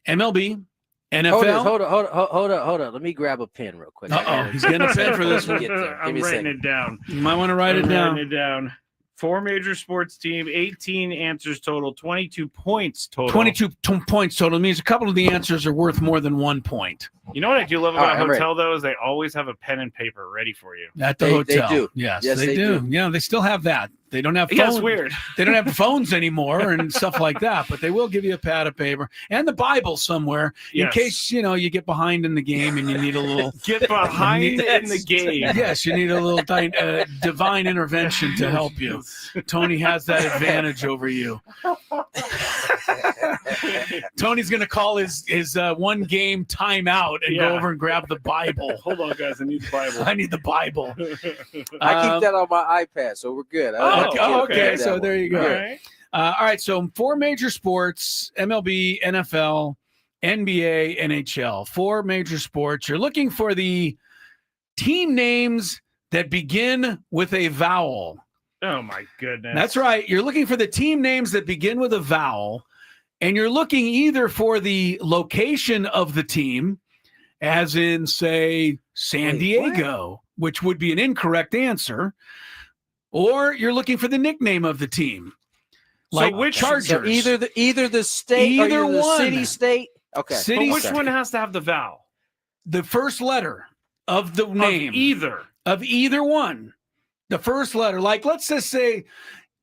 MLB, NFL. Hold on. Let me grab a pen real quick. He's getting a pen for this one. I'm writing it down. You might want to write it down. Writing it down. 4 major sports team, 18 answers total, 22 points total. 22 points total means a couple of the answers are worth more than 1 point. You know what I do love about All right, hotel though is they always have a pen and paper ready for you. At the hotel. They do. Yes, Yes, they do. Yeah, they still have that. They don't have phones. Yeah, it's weird. They don't have phones anymore and stuff like that, but they will give you a pad of paper and the Bible somewhere in case, you get behind in the game and you need a little get behind in the game. Yes, you need a little divine intervention to help you. Tony has that advantage over you. Tony's going to call his one game timeout and go over and grab the Bible. Hold on, guys. I need the Bible. I need the Bible. I keep that on my iPad, so we're good. Okay. So there you go. All right. So 4 major sports: MLB, NFL, NBA, NHL. 4 major sports. You're looking for the team names that begin with a vowel. Oh my goodness. That's right. You're looking for the team names that begin with a vowel, and you're looking either for the location of the team, as in, say, San Diego, which would be an incorrect answer, or you're looking for the nickname of the team, like which Chargers. So either the state, either or the one. city, state. Okay. City, but which one has to have the vowel? The first letter of the name. Of either one. The first letter. Like, let's just say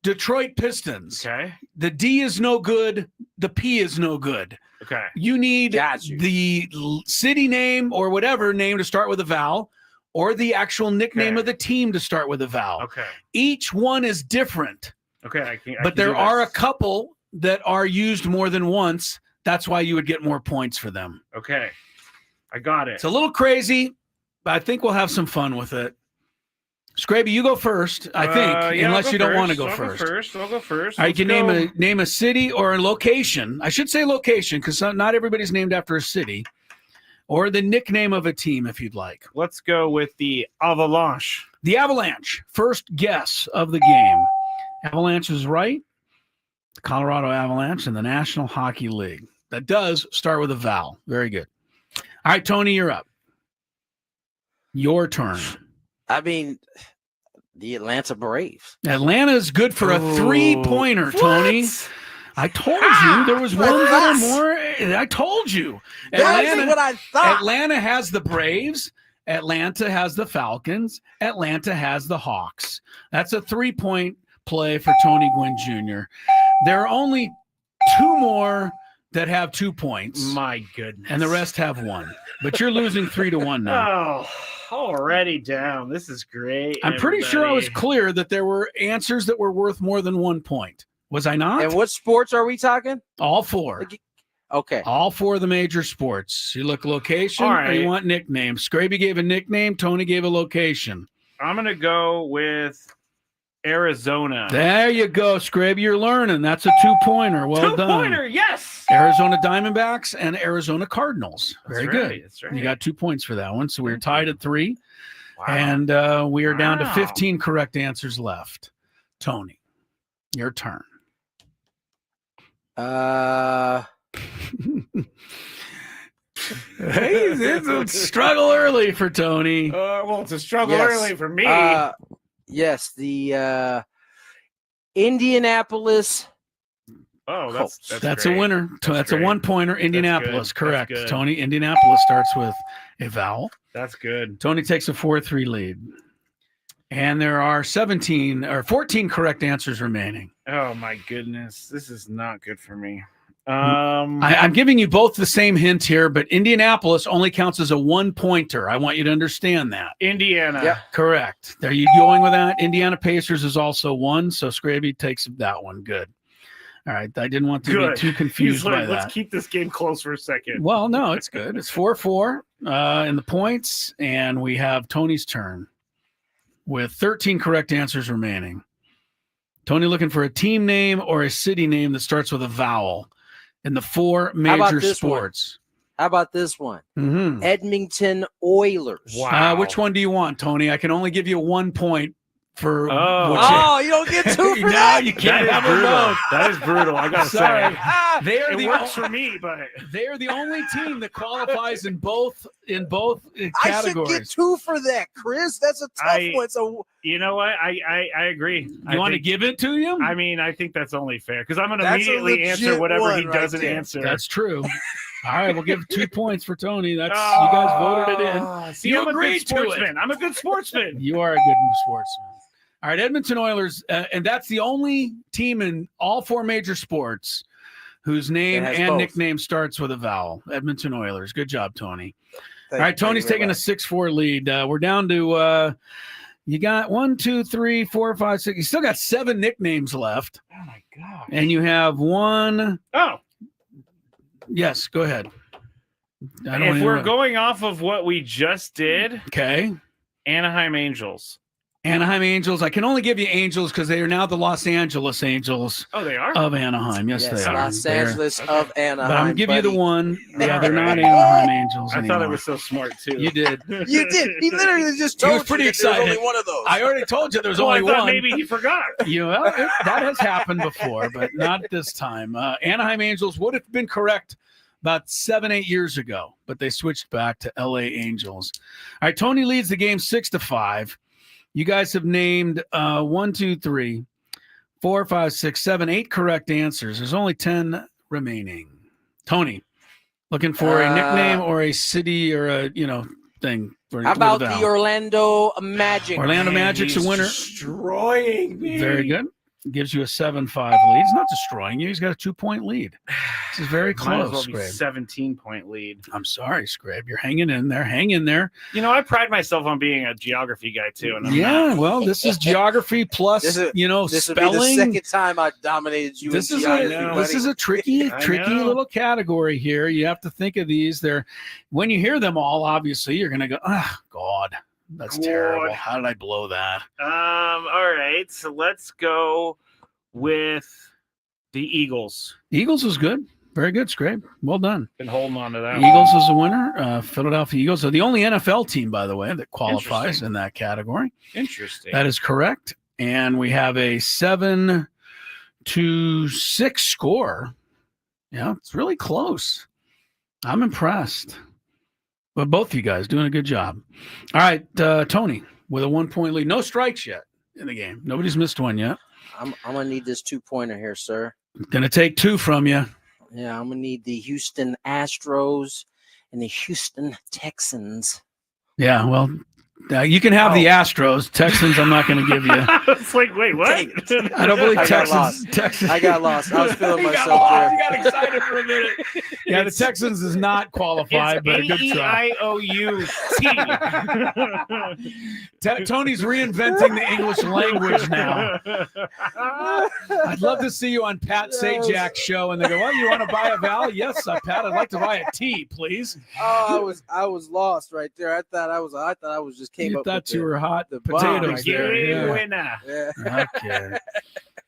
Detroit Pistons. Okay. The D is no good. The P is no good. Okay. You need the city name or whatever name to start with a vowel, or the actual nickname of the team to start with a vowel. Okay. Each one is different. Okay. But there are a couple that are used more than once. That's why you would get more points for them. Okay. I got it. It's a little crazy, but I think we'll have some fun with it. Skraby, you go first, I think, unless you don't want to go first. I'll go first. All right, you can name a city or a location. I should say location because not everybody's named after a city. Or the nickname of a team, if you'd like. Let's go with the Avalanche. The Avalanche. First guess of the game. Avalanche is right. The Colorado Avalanche in the National Hockey League. That does start with a vowel. Very good. All right, Tony, you're up. Your turn. I mean, the Atlanta Braves. Atlanta is good for a 3-pointer, Tony. I told you there was one little more. I told you. That's what I thought. Atlanta has the Braves. Atlanta has the Falcons. Atlanta has the Hawks. That's a 3-point play for Tony Gwynn Jr. There are only 2 more that have 2 points. My goodness. And the rest have 1. But you're losing 3-1 now. Oh, already down. This is great. I'm pretty sure I was clear that there were answers that were worth more than 1 point. Was I not? And what sports are we talking? All 4. Okay. All 4 of the major sports. You look location or you want nickname. Skraby gave a nickname. Tony gave a location. I'm going to go with Arizona. There you go, Skraby. You're learning. That's a 2-pointer. Well done. 2-pointer, yes. Arizona Diamondbacks and Arizona Cardinals. Very good. That's right. You got 2 points for that one. So we're tied at 3. Wow. And we are down to 15 correct answers left. Tony, your turn. Hey, it's a struggle early for Tony. Well, it's a struggle early for me. Yes, the Indianapolis. Oh, that's great. A winner. That's a 1-pointer. Indianapolis, correct. Good. Tony, Indianapolis starts with a vowel. That's good. Tony takes a 4-3 lead. And there are 14 correct answers remaining. Oh my goodness. This is not good for me. I'm giving you both the same hint here, but Indianapolis only counts as a 1-pointer. I want you to understand that. Indiana. Yep. Correct. Are you going with that? Indiana Pacers is also 1, so Skraby takes that one. Good. All right. I didn't want to be too confused by that. Let's keep this game close for a second. Well, no, it's good. It's 4-4 in the points, and we have Tony's turn with 13 correct answers remaining. Tony looking for a team name or a city name that starts with a vowel in the 4 major sports. How about this one? Mm-hmm. Edmonton Oilers. Wow. Which one do you want, Tony? I can only give you 1 point for. You don't get 2 for that? No, you can't have them both. That is brutal. I gotta say, it works for me, but they are the only team that qualifies in both categories. I should get 2 for that, Chris. That's a tough one. So you know what? I agree. You want to give it to him? I mean, I think that's only fair because I'm going to immediately answer whatever he doesn't answer. That's true. All right, we'll give 2 points for Tony. That's you guys voted it in. See, You I'm a good agreed to it. sportsman. I'm a good sportsman. You are a good sportsman. All right, Edmonton Oilers, and that's the only team in all 4 major sports whose name and both. nickname starts with a vowel. Edmonton Oilers. Good job, Tony. Thank All right, you Tony's very taking much. a 6-4 lead. We're down to you got 1, 2, 3, 4, 5, 6. You still got 7 nicknames left. Oh my god. And you have 1. Oh. Yes, go ahead. If we're going off of what we just did, okay. Anaheim Angels. Anaheim Angels. I can only give you Angels because they are now the Los Angeles Angels. Oh, they are? Of Anaheim. Yes, they are. Los Angeles of Anaheim. But I'm going to give you the buddy. one. Yeah, they're not Alright. Anaheim Angels I anymore. thought it was so smart too. You did. You did. He literally just He told was pretty you that there was excited. only one of those. I already told you there was Well, only I thought one. maybe he forgot. That has happened before, but not this time. Anaheim Angels would have been correct about 7-8 years ago, but they switched back to LA Angels. All right, Tony leads the game 6-5. You guys have named 1, 2, 3, 4, 5, 6, 7, 8 correct answers. There's only 10 remaining. Tony, looking for a nickname or a city or a thing. How about the Orlando Magic? Orlando Magic's a winner. Destroying me. Very good. Gives you a 7-5 lead. He's not destroying you. He's got a 2-point lead. This is very Might as well close, be Scrabe. 17-point lead. I'm sorry, Scrabe. You're hanging in there. Hang in there. You know, I pride myself on being a geography guy too. And I'm Yeah, not. well, this is geography plus, This will be spelling. the second time I dominated you. This in is geography, this buddy. is a tricky I know. little category here. You have to think of these. When you hear them all, obviously, you're going to go, oh, God, that's terrible. How did I blow that? All right, so let's go with the Eagles. Eagles is good. Very good, Scrabe. Well done. Been holding on to that. Eagles is a winner. Philadelphia Eagles are the only NFL team, by the way, that qualifies Interesting. in that category. Interesting. That is correct. And we have a 7-6 score. Yeah, it's really close. I'm impressed. But both of you guys doing a good job. All right, Tony, with a 1-point lead. No strikes yet in the game. Nobody's missed one yet. I'm gonna need this 2-pointer here, sir. Going to take 2 from you. Yeah, I'm gonna need the Houston Astros and the Houston Texans. Yeah, well, you can have the Astros. Texans, I'm not going to give you. It's like, wait, what? I don't believe I got Texans. lost. Texans. I got lost. I was feeling You got myself lost. there. You got excited for a minute. Yeah, the Texans is not qualified, but a good try. AEIOUT. Tony's reinventing the English language now. I'd love to see you on Pat Sajak's show, and they go, "Well, you want to buy a vowel?" Yes, Pat. I'd like to buy a T, please. Oh, I was lost right there. I thought I was just came You up. thought with you were hot the potatoes bomb. there. Yeah. Winner. Yeah. Okay.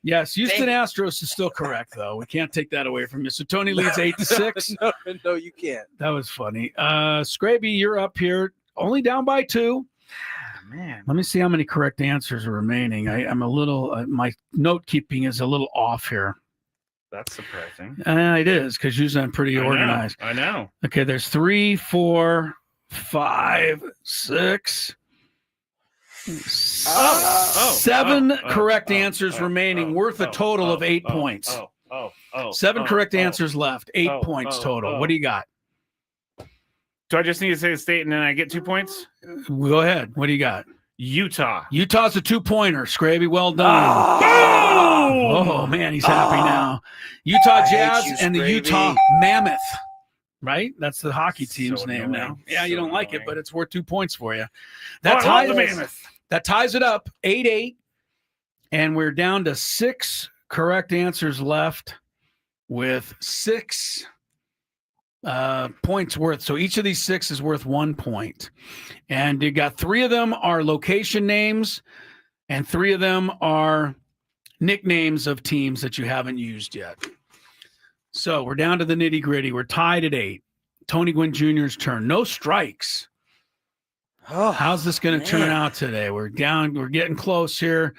Yes, Houston Astros is still correct, though. We can't take that away from you. So Tony leads 8-6. No, you can't. That was funny. Scraby, you're up here, only down by 2. Man. Let me see how many correct answers are remaining. I'm a little, my note keeping is a little off here. That's surprising. It is, because usually I'm pretty organized. I know. Okay, there's 3, 4, 5, 6, 7 correct answers remaining, worth a total of 8 points. 7 correct answers left, 8 points total. What do you got? Do I just need to say the state and then I get 2 points? Go ahead. What do you got? Utah. Utah's a 2-pointer. Scraby, well done. Oh, man, he's happy now. Utah Jazz and the Utah Mammoth. Right? That's the hockey team's name now. Yeah, you don't like it, but it's worth 2 points for you. That ties it up, 8-8. And we're down to 6 correct answers left with 6 points worth. So each of these 6 is worth 1 point. And you got 3 of them are location names, and 3 of them are nicknames of teams that you haven't used yet. So we're down to the nitty gritty. We're tied at 8. Tony Gwynn Jr.'s turn. No strikes. Oh, how's this going to turn out today? We're down. We're getting close here.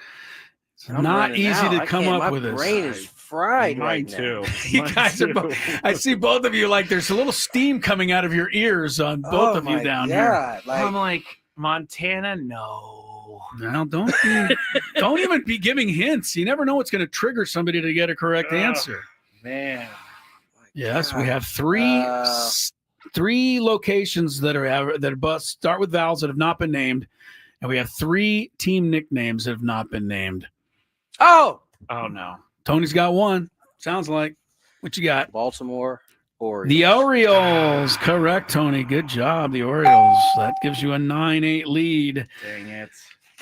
It's not easy to come up with this. My brain is fried right too. now. You guys are both, I see both of you like there's a little steam coming out of your ears on both of you down here. I'm like, Montana, no. Well, don't even be giving hints. You never know what's going to trigger somebody to get a correct answer. Man. My Yes, we have three locations that start with vowels that have not been named, and we have 3 team nicknames that have not been named. Oh no. Tony's got one. Sounds like. What you got? Baltimore Orioles. The Orioles. Correct, Tony. Good job. The Orioles. That gives you a 9-8 lead. Dang it.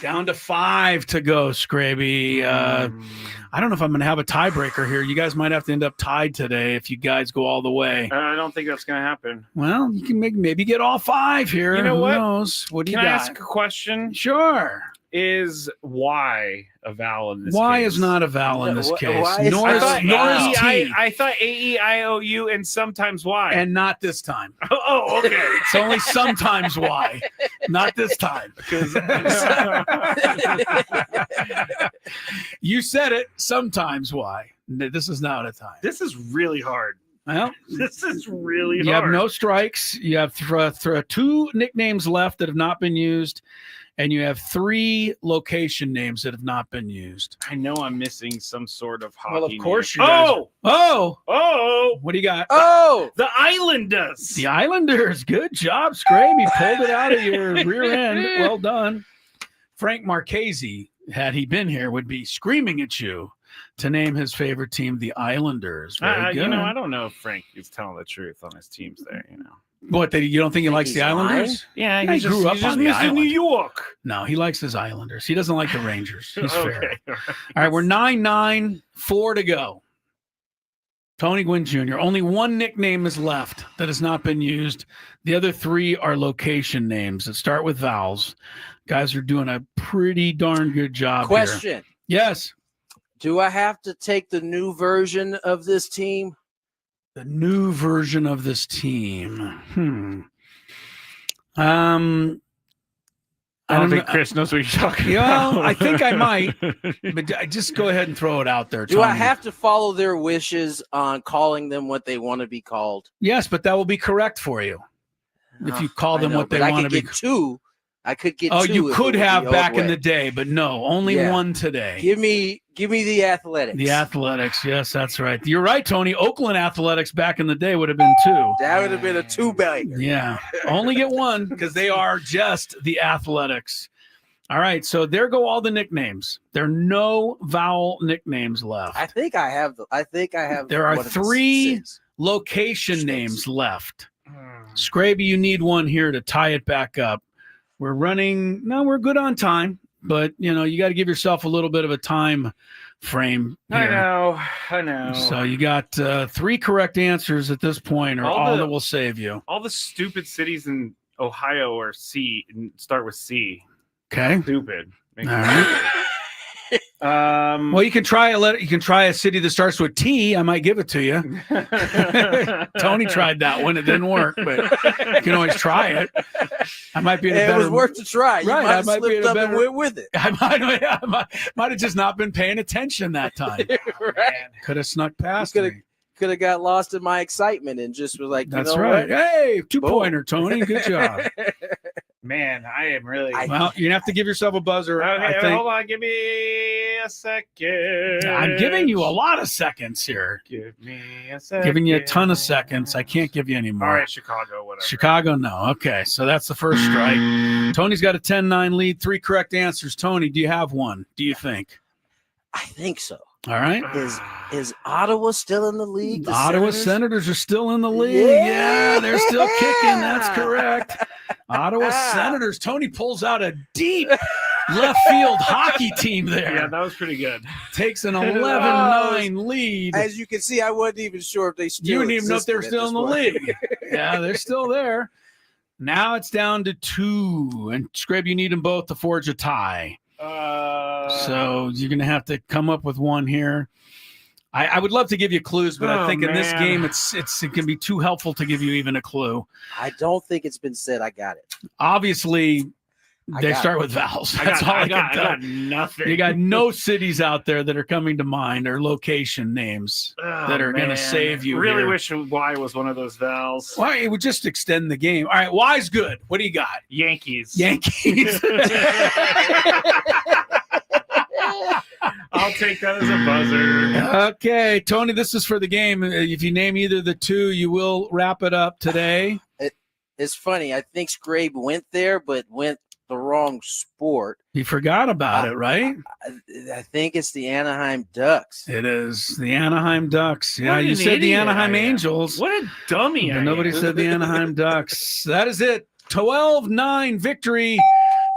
Down to 5 to go, Skraby. I don't know if I'm going to have a tiebreaker here. You guys might have to end up tied today if you guys go all the way. I don't think that's going to happen. Well, you can maybe get all 5 here. You know Who what? knows? What do you Can I got? ask a question? Sure. Is Y a vowel in this Y case? is not a vowel in this case. Nor is T. T. I thought A-E-I-O-U and sometimes Y. And not this time. Oh, okay. It's only sometimes Y. Not this time. You said it, sometimes Y. This is not a time. This is really hard. Well, this is really you hard. have no strikes. You have 2 nicknames left that have not been used. And you have 3 location names that have not been used. I know I'm missing some sort of hockey. Well, of course name. you guys. Oh! What do you got? Oh! The Islanders. The Islanders. Good job, Skraby. Pulled it out of your rear end. Well done. Frank Marchese, had he been here, would be screaming at you to name his favorite team, the Islanders. Very good. I don't know if Frank is telling the truth on his teams there, What, you don't think he likes the Islanders? Yeah, he grew up he's on just the missing island. New York. No, he likes his Islanders. He doesn't like the Rangers. He's fair. Okay. All right, we're 9-9, 4 to go. Tony Gwynn Jr., only 1 nickname is left that has not been used. The other 3 are location names that start with vowels. Guys are doing a pretty darn good job here. Question. Yes. Do I have to take the new version of this team? The new version of this team. I don't think Chris knows what you're talking about. Well, I think I might, but just go ahead and throw it out there. Do I Tony. have to follow their wishes on calling them what they want to be called? Yes, but that will be correct for you if you call them what they want to be. I could get 2. Oh, you could have back in way. the day, but no, only 1 today. Give me the Athletics. The Athletics, yes, that's right. You're right, Tony. Oakland Athletics back in the day would have been 2. That would have been a 2-banger. Yeah, only get 1 because they are just the Athletics. All right, so there go all the nicknames. There are no vowel nicknames left. I think I have. There are one of the 3 6. location names left. Skraby, you need one here to tie it back up. We're good on time, but you got to give yourself a little bit of a time frame here. I know. So you got 3 correct answers at this point, or all that will save you. All the stupid cities in Ohio are start with C. Okay. Stupid. All right. Well, you can try a city that starts with T. I might give it to you. Tony tried that one; it didn't work, but you can always try it. I might be in a better. It was worth a try. You right, might I have might be in slipped a up better. and went with it. I might have just not been paying attention that time. Right. Could have snuck past me. Could have got lost in my excitement and just was like, That's you know right. What? Hey, 2-pointer, Tony. Good job. Man, I am really. Well, you're gonna have to give yourself a buzzer. Okay, I think. hold on. Give me a second. I'm giving you a lot of seconds here. Give me a second. Giving you a ton of seconds. I can't give you any more. All right, Chicago, whatever. Chicago, no. Okay, so that's the first strike. Tony's got a 10-9 lead. 3 correct answers. Tony, do you have one? Do you think? I think so. All right. Is Ottawa still in the league? The Ottawa Senators are still in the league. Yeah, they're still kicking. That's correct. Ottawa Senators. Tony pulls out a deep left field hockey team there. Yeah, that was pretty good. Takes an 11-9 lead. As you can see, I wasn't even sure if they still. You didn't even know if they were still in the league. Yeah, they're still there. Now it's down to 2, and Skraby, you need them both to forge a tie. So you're going to have to come up with one here. I would love to give you clues, but I think in this game it can be too helpful to give you even a clue. I don't think it's been said. I got it. Obviously, they start with vowels. That's all I can tell. I got nothing. You got no cities out there that are coming to mind or location names that are going to save you. Really here. wish Y was one of those vowels. Well, it would just extend the game. All right, Y's good. What do you got? Yankees. I'll take that as a buzzer. Okay, Tony, this is for the game. If you name either the two, you will wrap it up today. It's funny. I think Skraby went there, but went the wrong sport. You forgot about it, right? I think it's the Anaheim Ducks. It is the Anaheim Ducks. Yeah, What you an said the idiot Anaheim I am. Angels. What a dummy But I nobody am. said the Anaheim Ducks. That is it. 12-9 victory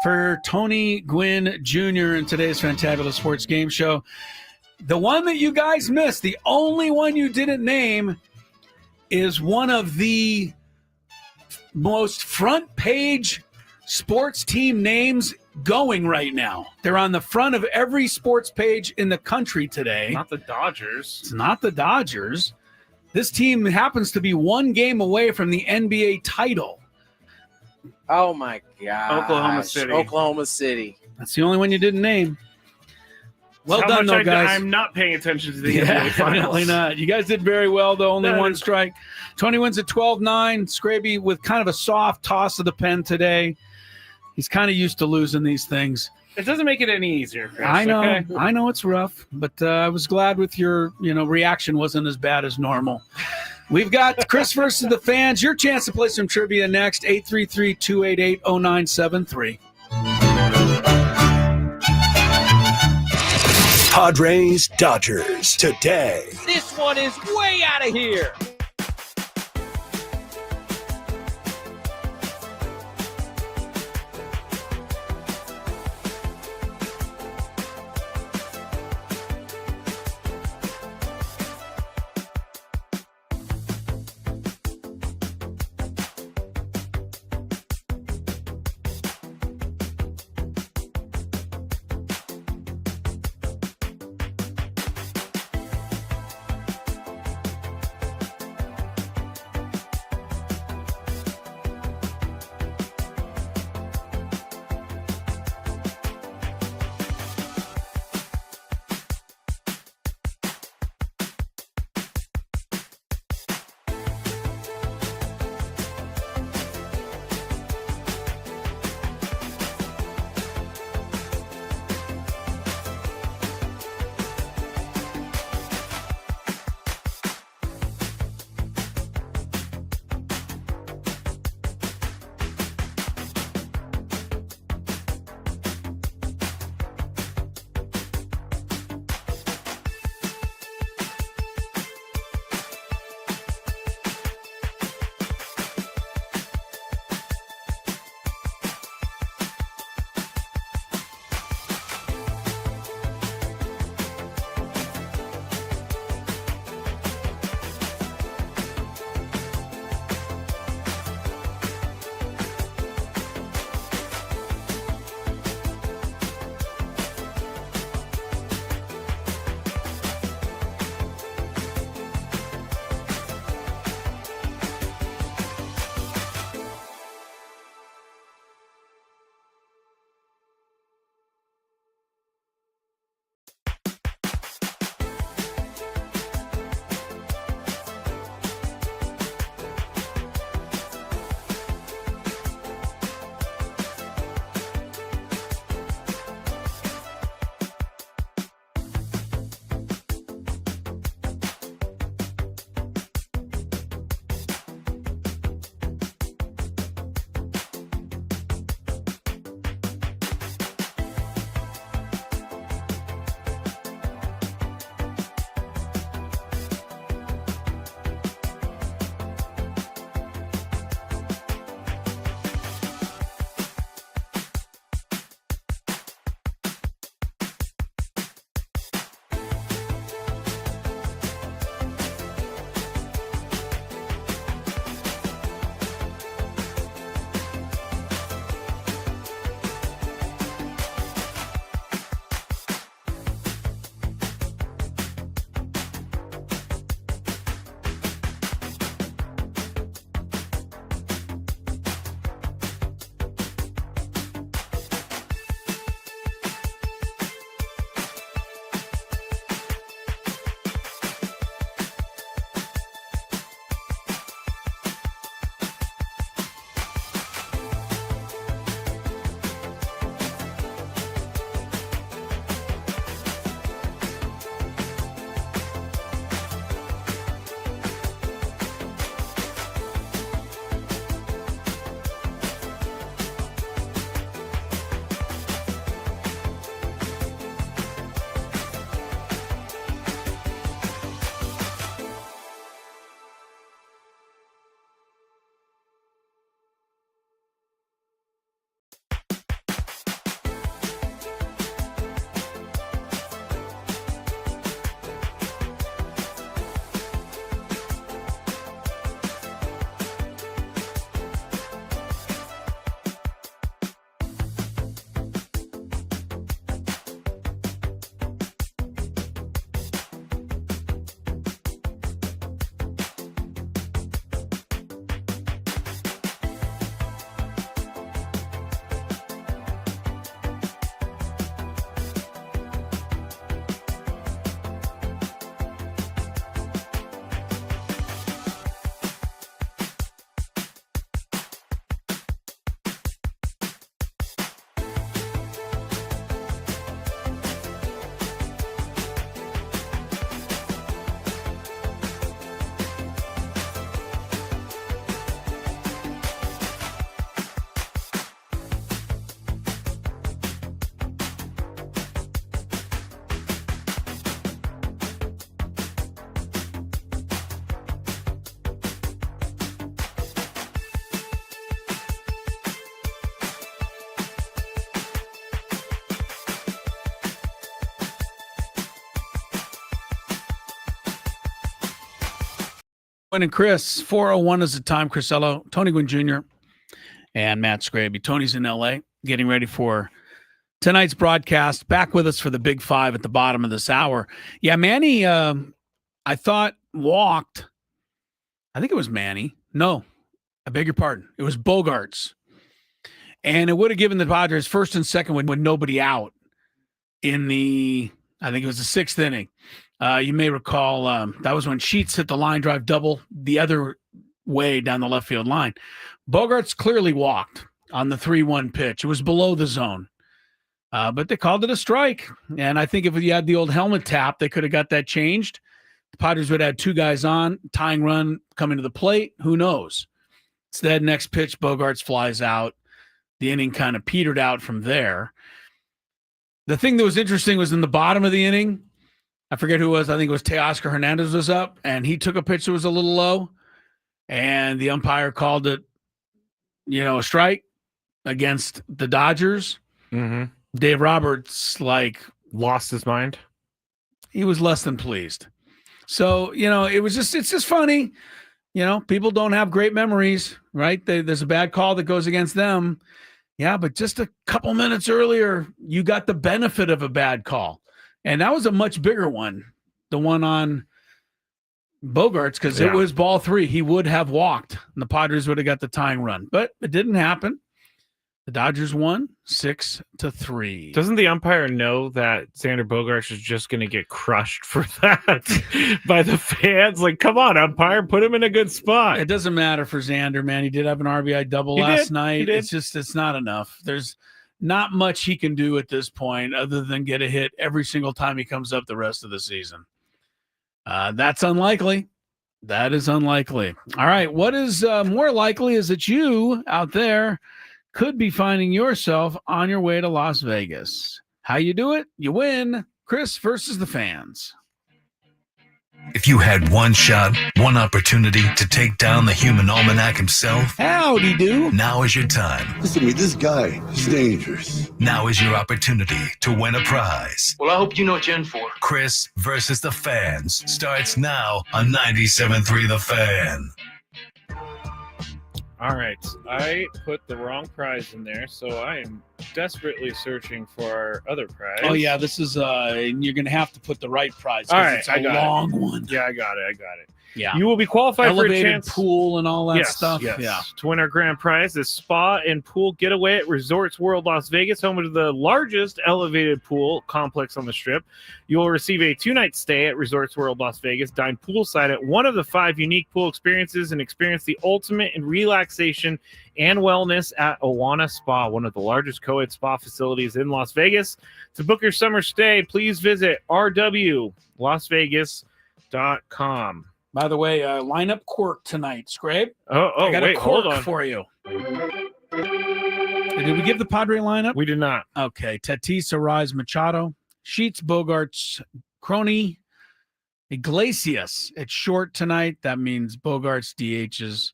for Tony Gwynn Jr. in today's Fantabulous Sports Game Show. The one that you guys missed, the only one you didn't name, is one of the most front page sports team names going right now. They're on the front of every sports page in the country today. Not the Dodgers. It's not the Dodgers. This team happens to be one game away from the NBA title. Oh my God! Oklahoma City. That's the only one you didn't name. Well done, though, guys. I'm not paying attention to the Yeah, NBA finals. definitely not. You guys did very well, though. Only one strike. Tony wins at 12-9. Skraby with kind of a soft toss of the pen today. He's kind of used to losing these things. It doesn't make it any easier, Chris. I know. Okay? I know it's rough, but I was glad with your, reaction wasn't as bad as normal. We've got Chris versus the fans. Your chance to play some trivia next. 833-288-0973. Padres Dodgers today. This one is way out of here. Gwynn and Chris, 4:01 is the time. Crisello, Tony Gwynn Jr., and Matt Skraby. Tony's in L.A. getting ready for tonight's broadcast. Back with us for the Big Five at the bottom of this hour. Yeah, Manny, I thought walked. I think it was Manny. No, I beg your pardon. It was Bogaerts. And it would have given the Padres first and second with nobody out in the, I think it was the sixth inning. You may recall that was when Sheets hit the line drive double the other way down the left field line. Bogaerts clearly walked on the 3-1 pitch. It was below the zone, but they called it a strike. And I think if you had the old helmet tap, they could have got that changed. The Padres would have had two guys on, tying run coming to the plate. Who knows? Instead, next pitch, Bogaerts flies out. The inning kind of petered out from there. The thing that was interesting was in the bottom of the inning, I forget who it was. I think it was Teoscar Hernandez was up, and he took a pitch that was a little low, and the umpire called it, a strike against the Dodgers. Mm-hmm. Dave Roberts, lost his mind. He was less than pleased. So, it's just funny. People don't have great memories, right? There's a bad call that goes against them. Yeah, but just a couple minutes earlier, you got the benefit of a bad call. And that was a much bigger one, the one on Bogaerts, because it was ball 3. He would have walked, and the Padres would have got the tying run. But it didn't happen. The Dodgers won 6-3. Doesn't the umpire know that Xander Bogaerts is just going to get crushed for that by the fans? Come on, umpire, put him in a good spot. It doesn't matter for Xander, man. He did have an RBI double last night. It's not enough. There's not much he can do at this point other than get a hit every single time he comes up the rest of the season. That's unlikely. That is unlikely. All right. What is more likely is that you out there could be finding yourself on your way to Las Vegas. How you do it? You win. Chris versus the fans. If you had one shot, one opportunity to take down the human almanac himself, howdy do. Now is your time. Listen to me, this guy is dangerous. Now is your opportunity to win a prize. Well, I hope you know what you're in for. Chris versus the fans starts now on 97.3 The Fan. All right, I put the wrong prize in there, so I am desperately searching for our other prize. Oh yeah, this is you're gonna have to put the right prize. All right, it's a long one. Yeah, I got it. Yeah, you will be qualified Elevated for a chance pool and all that stuff. Yes. Yeah, to win our grand prize, the spa and pool getaway at Resorts World Las Vegas, home to the largest elevated pool complex on the Strip. You will receive a 2-night stay at Resorts World Las Vegas, dine poolside at one of the 5 unique pool experiences, and experience the ultimate in relaxation and wellness at Awana Spa, one of the largest co-ed spa facilities in Las Vegas. To book your summer stay, please visit rwlasvegas.com. By the way, lineup quirk tonight, Scrape. I got a hold quirk on for you. Did we give the Padre lineup? We did not. Okay. Tatis, Arise, Machado, Sheets, Bogaerts, Crony, Iglesias at short tonight. That means Bogaerts, DHs,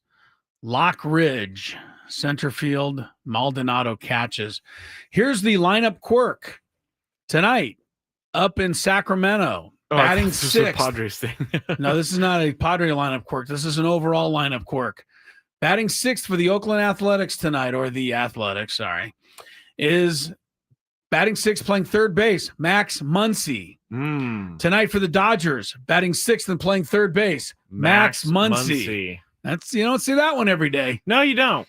Lock Ridge, center field, Maldonado catches. Here's the lineup quirk tonight up in Sacramento. Batting sixth. Padres thing. No, this is not a Padre lineup quirk. This is an overall lineup quirk. Batting sixth for the Oakland Athletics tonight, or the Athletics, sorry, is batting sixth playing third base, Max Muncy. Tonight for the Dodgers, batting sixth and playing third base, Max Muncy. That's, you don't see that one every day. No, you don't.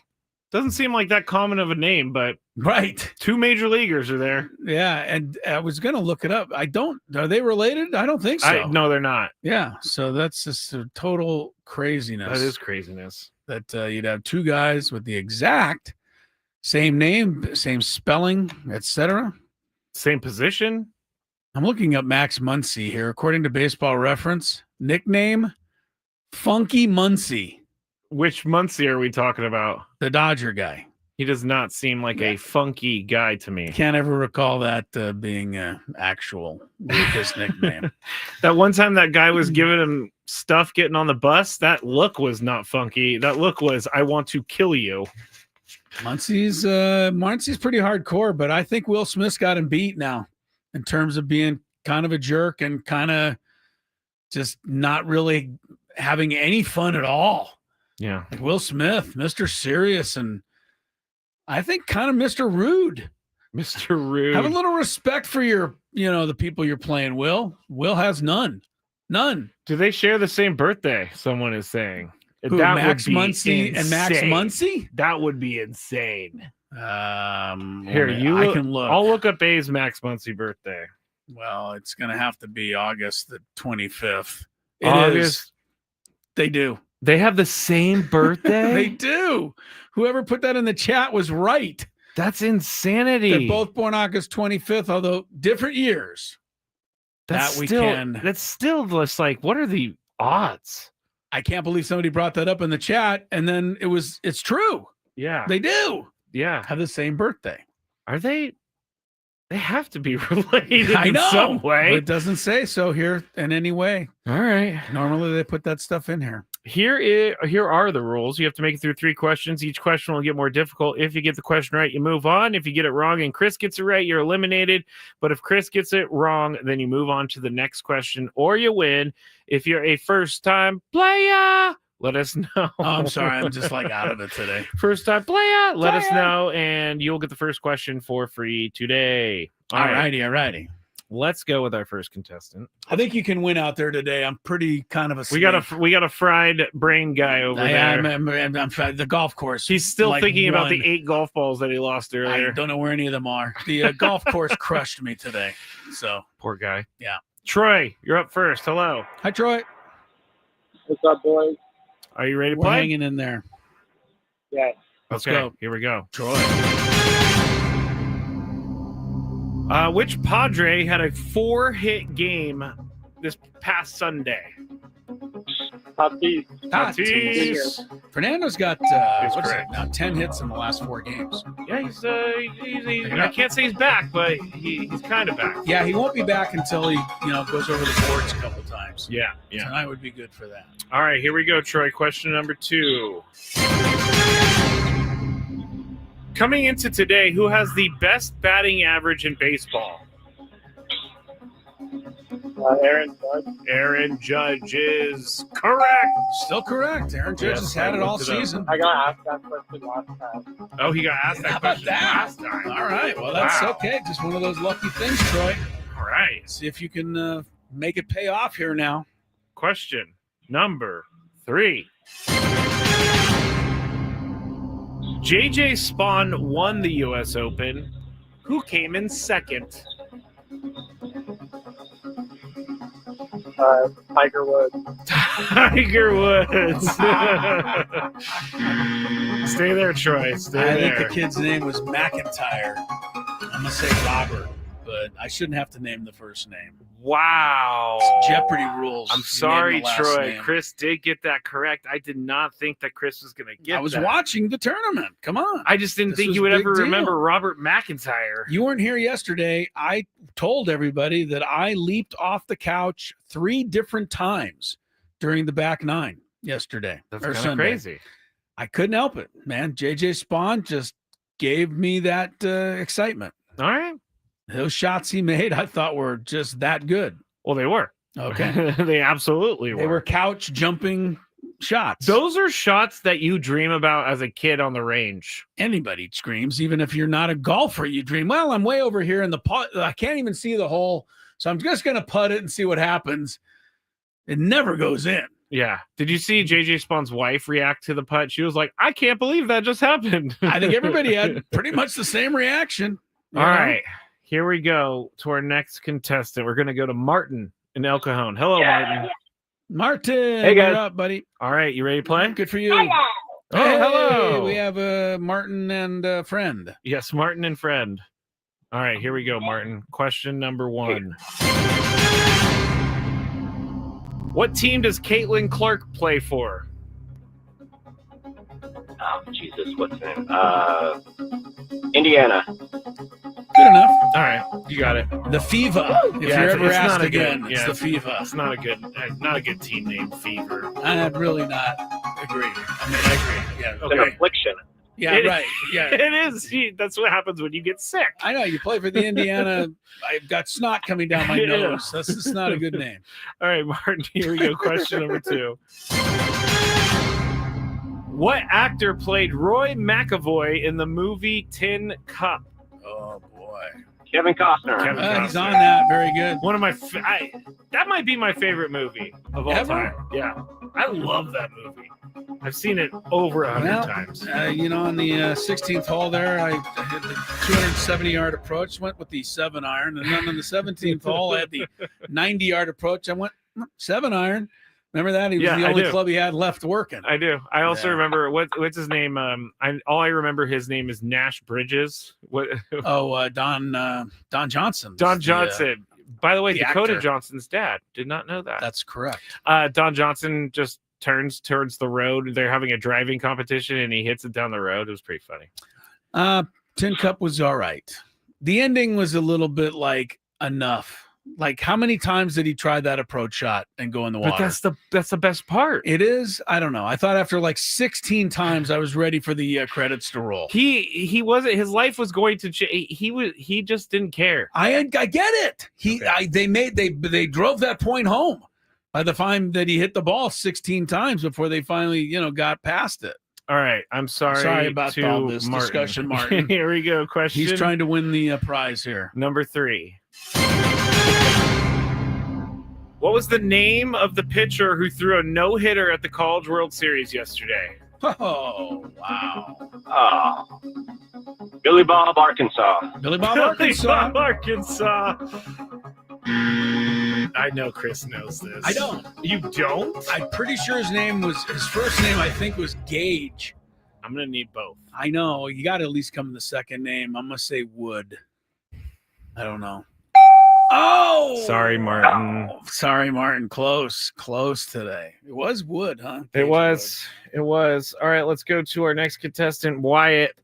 Doesn't seem like that common of a name, but right. 2 major leaguers are there. Yeah, and I was going to look it up. Are they related? I don't think so. No, they're not. Yeah, so that's just a total craziness. That is craziness. That you'd have 2 guys with the exact same name, same spelling, etc. Same position. I'm looking up Max Muncy here. According to Baseball Reference, nickname, Funky Muncy. Which Muncy are we talking about? The Dodger guy. He does not seem like a funky guy to me. Can't ever recall that being actual Lucas nickname. That one time that guy was giving him stuff getting on the bus, that look was not funky. That look was, I want to kill you. Muncy's pretty hardcore, but I think Will Smith's got him beat now in terms of being kind of a jerk and kind of just not really having any fun at all. Yeah. Like Will Smith, Mr. Serious, and I think kind of Mr. Rude. Mr. Rude. Have a little respect for the people you're playing, Will. Will has none. None. Do they share the same birthday? Someone is saying. Who, that Max would be Muncy and Max insane. Muncy? That would be insane. Here, I can look. I'll look up A's Max Muncy birthday. Well, it's going to have to be August the 25th. August. They do. They have the same birthday? They do. Whoever put that in the chat was right. That's insanity. They're both born August 25th, although different years. That's still just like, what are the odds? I can't believe somebody brought that up in the chat, and then it's true. Yeah. They do. Yeah. Have the same birthday. Are they? They have to be related I know, in some way. but it doesn't say so here in any way. All right. Normally they put that stuff in here. Here are the rules. You have to make it through 3 questions. Each question will get more difficult. If you get the question right, you move on. If you get it wrong and Chris gets it right, you're eliminated. But if Chris gets it wrong, then you move on to the next question or you win. If you're a first-time player, let us know. Oh, I'm sorry. I'm just like out of it today. First-time player, let us know, and you'll get the first question for free today. All righty. Let's go with our first contestant. I think you can win out there today. I'm pretty kind of a we got a fried brain guy over there. I'm the golf course. He's still thinking about the 8 golf balls that he lost earlier. I don't know where any of them are. The golf course crushed me today. So poor guy. Yeah. Troy, you're up first. Hello. Hi, Troy. What's up, boys? Are you ready to We're play? hanging in there. Yes. Let's go. Here we go. Troy. Which Padre had a 4-hit game this past Sunday? Tatis. Fernando's got 10 hits in the last 4 games. Yeah, he's I can't say he's back, but he's kind of back. Yeah, he won't be back until he goes over the boards a couple times. Yeah. Tonight would be good for that. All right, here we go, Troy. Question number 2. Coming into today, who has the best batting average in baseball? Aaron Judge. Aaron Judge is correct. Still correct. Aaron Judge has had it all season. I got asked that question last time. Oh, he got asked that question last time. All right. Well, that's okay. Just one of those lucky things, Troy. All right. See if you can make it pay off here now. Question number 3. JJ Spawn won the U.S. Open. Who came in second? Tiger Woods. Tiger Woods. Stay there, Troy. Stay there. I think the kid's name was McIntyre. I'm going to say Robert, but I shouldn't have to name the first name. Wow. It's Jeopardy rules. I'm sorry, Troy. Chris did get that correct. I did not think that Chris was going to get that. I was watching the tournament. Come on. I just didn't think you would ever remember Robert McIntyre. You weren't here yesterday. I told everybody that I leaped off the couch 3 different times during the back 9 yesterday. That's kind of crazy. I couldn't help it, man. JJ Spawn just gave me that excitement. All right. Those shots he made, I thought were just that good. Well, they were. Okay. They absolutely were. They were couch jumping shots. Those are shots that you dream about as a kid on the range. Anybody screams, even if you're not a golfer, you dream, well, I'm way over here in the putt. I can't even see the hole, so I'm just going to putt it and see what happens. It never goes in. Yeah. Did you see JJ Spawn's wife react to the putt? She was like, I can't believe that just happened. I think everybody had pretty much the same reaction. All right. Here we go to our next contestant. We're going to go to Martin in El Cajon. Hello, Martin. Martin. Hey, guys. You're up, buddy. All right. You ready to play? Good for you. Hello. Oh, hello. We have Martin and friend. Yes, Martin and friend. All right. Here we go, Martin. Question number 1. What team does Caitlin Clark play for? Oh, Jesus, what's her name? Indiana. Good enough. All right, you got it. The Fever. If you're ever asked again, it's the Fever. It's not a good team name, Fever. I'd really not agree. I mean, I agree. Yeah. It's an affliction. Yeah, right. Yeah, it is. That's what happens when you get sick. I know. You play for the Indiana. I've got snot coming down my Yeah. nose. That's not a good name. All right, Martin, here we go. Question number 2. What actor played Roy McAvoy in the movie Tin Cup? Oh, boy. Kevin Costner. He's on that. Very good. One of my that might be my favorite movie of all Ever? time. Yeah, I love that movie. I've seen it over 100 times. On the 16th hole there, I hit the 270-yard approach, went with the 7-iron, and then on the 17th hole, I had the 90-yard approach. I went 7-iron. Remember that? He was the only club he had left working. I do. I also remember what's his name. All I remember his name is Nash Bridges. What? Oh, Don Johnson. Don Johnson. By the way, the Dakota actor. Johnson's dad. Did not know that. That's correct. Don Johnson just turns towards the road. They're having a driving competition, and he hits it down the road. It was pretty funny. Tin Cup was all right. The ending was a little bit like enough. Like, how many times did he try that approach shot and go in the water? But that's the best part. It is. I don't know. I thought after like 16 times, I was ready for the credits to roll. He wasn't. His life was going to change. He just didn't care. I get it. They drove that point home by the time that he hit the ball 16 times before they finally got past it. All right. I'm sorry about to all this Martin. discussion, Martin. Here we go. Question. He's trying to win the prize here. Number 3. What was the name of the pitcher who threw a no-hitter at the College World Series yesterday? Oh, wow. Billy Bob, Arkansas. Billy Bob, Arkansas. Arkansas. I know Chris knows this. I don't. You don't? I'm pretty sure his first name, I think, was Gage. I'm going to need both. I know. You got to at least come in the second name. I'm going to say Wood. I don't know. Oh! Sorry, Martin. Oh, sorry, Martin. Close today. It was Wood, huh? It was. All right, let's go to our next contestant, Wyatt.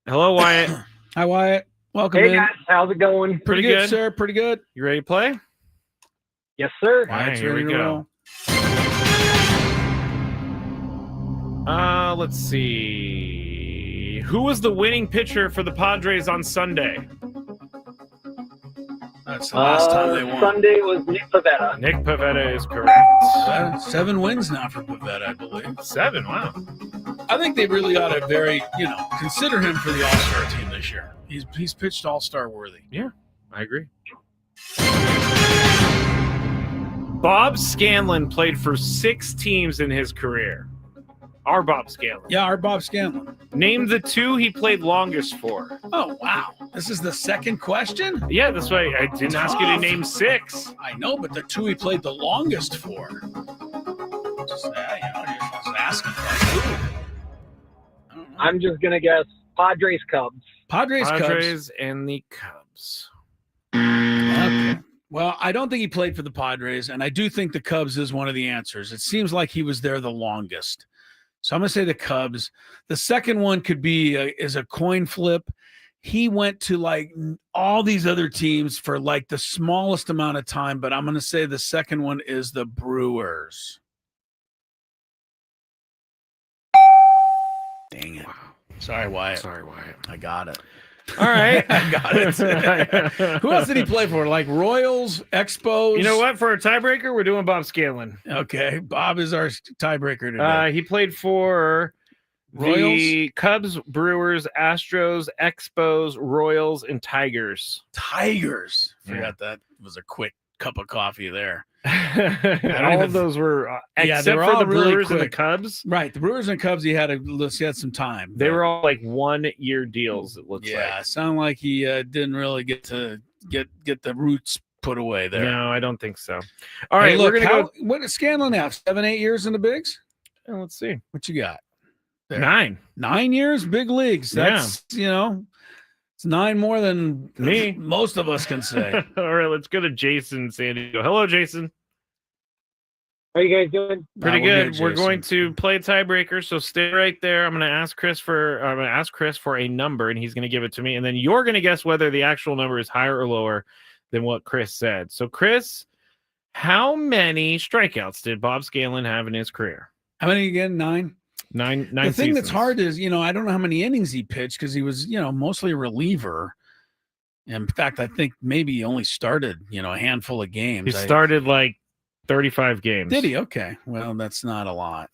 Hello, Wyatt. Hi, Wyatt. Welcome Hey in. guys, how's it going? Pretty good, sir. Pretty good. You ready to play? Yes, sir. All right, here we go. Let's see. Who was the winning pitcher for the Padres on Sunday? That's the last time they won. Sunday was Nick Pavetta. Nick Pavetta is correct. 7 wins now for Pavetta, I believe. 7, wow. I think they really ought to consider him for the All-Star team this year. He's pitched All-Star worthy. Yeah, I agree. Bob Scanlon played for 6 teams in his career. Our Bob Scanlon. Yeah, our Bob Scanlon. Name the 2 he played longest for. Oh, wow. This is the second question? Yeah, that's why I didn't ask you to name 6. I know, but the 2 he played the longest for. Just asking. I'm just gonna guess Padres Cubs. Padres Cubs. And the Cubs. Okay. Well, I don't think he played for the Padres, and I do think the Cubs is one of the answers. It seems like he was there the longest. So I'm going to say the Cubs. The second one could be is a coin flip. He went to like all these other teams for like the smallest amount of time, but I'm going to say the second one is the Brewers. Dang it. Wow. Sorry, Wyatt. I got it. All right. I got it. Who else did he play for? Like Royals, Expos? You know what? For a tiebreaker, we're doing Bob Scanlon. Okay. Bob is our tiebreaker today. He played for the Cubs, Brewers, Astros, Expos, Royals, and Tigers. Forgot that was a quick cup of coffee there. All of those were, except they were for all the really Brewers and the quick. Cubs. Right. The Brewers and Cubs, he had some time. They were all like 1-year deals, it looks like. Yeah, sound like he didn't really get to get the roots put away there. No, I don't think so. All right, look, we're gonna go. What does Scanlon have? 7-8 years in the bigs? Let's see. What you got? There. 9 years, big leagues. That's it's 9 more than me. Most of us can say. All right, let's go to Jason San Diego. Hello, Jason. How you guys doing? Pretty good. We're going to play a tiebreaker, so stay right there. I'm going to ask Chris for a number, and he's going to give it to me, and then you're going to guess whether the actual number is higher or lower than what Chris said. So, Chris, how many strikeouts did Bob Scanlon have in his career? How many again? 9. Nine the thing seasons. that's hard is, I don't know how many innings he pitched because he was, mostly a reliever. In fact, I think maybe he only started, a handful of games. He started like 35 games. Did he? Okay. Well, that's not a lot.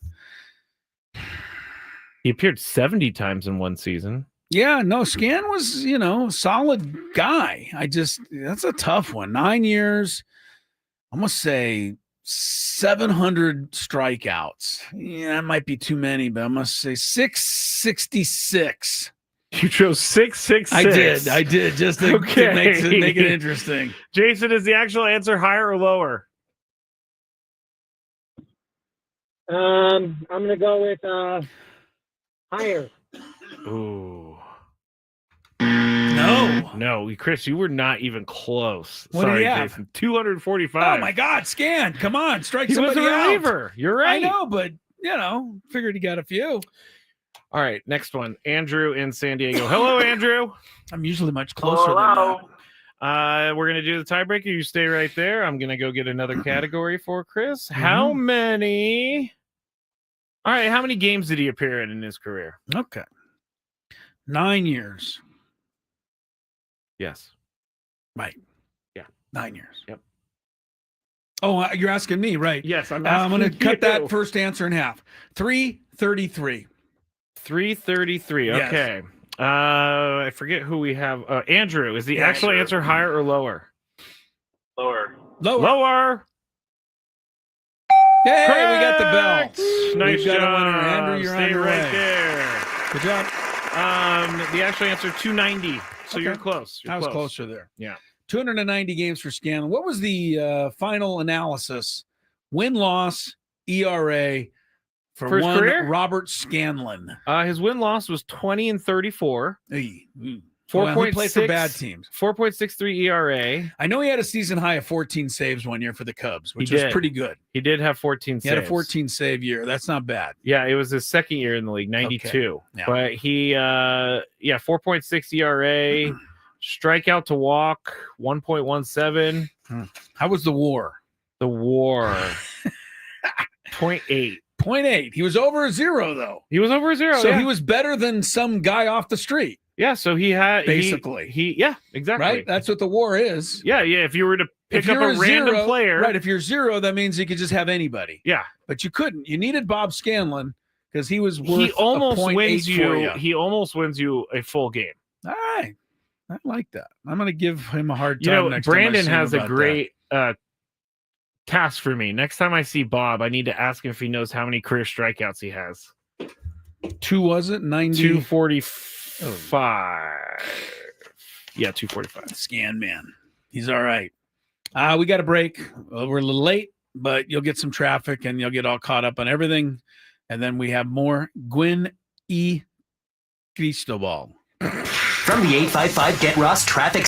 He appeared 70 times in one season. Yeah, no, Scan was, solid guy. That's a tough one. 9 years, I'm going to say 700 strikeouts. Yeah, that might be too many, but I'm going to say 666. You chose 666. I did, just to make it interesting. Jason, is the actual answer higher or lower? I'm gonna go with higher. Ooh. No, Chris, you were not even close. What Sorry, do you have? Jason. 245. Oh my God, Scan! Come on, strike He was somebody a out. reliever. You're right. I know, but figured he got a few. All right, next one. Andrew in San Diego. Hello, Andrew. I'm usually much closer than that. We're gonna do the tiebreaker. You stay right there. I'm gonna go get another category for Chris. How many? All right, how many games did he appear in his career? Okay, 9 years. Yes. Right. Yeah. 9 years. Yep. Oh, you're asking me, right? Yes, I'm going to asking cut you. that first answer in half. 333. 333. Yes. Okay. I forget who we have. Andrew, is the actual answer higher or lower? Lower. Lower. Hey, Correct! we got the bell. Nice We've got job. a winner. Andrew, you're Stay on your right way. there. Good job. The actual answer 290. So Okay. you're close. I was closer there. Yeah. 290 games for Scanlon. What was the final analysis? Win-loss, ERA for his one career? Robert Scanlon. His win-loss was 20 and 34. Hey. 4.6 played for bad teams. 4.63 ERA. I know he had a season high of 14 saves one year for the Cubs, which He was did. pretty good. He did have 14 He saves. had a 14 save year. That's not bad. Yeah, it was his second year in the league, 92. Okay. Yeah. But he 4.6 ERA, strikeout to walk, 1.17. How was the WAR? The WAR 0.8. 0.8. He was over a 0 though. He was over a 0. So yeah. he was better than some guy off the street. Yeah, so he had Basically. yeah, exactly. Right? That's what the WAR is. Yeah. If you were to pick If up you're a random zero, player, right? If you're 0, that means you could just have anybody. yeah, But you couldn't. You needed Bob Scanlon because he was worth he almost a 0.8 wins for you. you. He almost wins you a full game. All right. I like that. I'm going to give him a hard time next Brandon time I see has him a about great task for me. Next time I see Bob, I need to ask him if he knows how many career strikeouts he has. that. 2 was it? 90? 245. Yeah, 245. Scan man. He's all right. We got a break. We're a little late, but you'll get some traffic and you'll get all caught up on everything. And then we have more Gwynn E. Cristobal. From the 855 Get Ross Traffic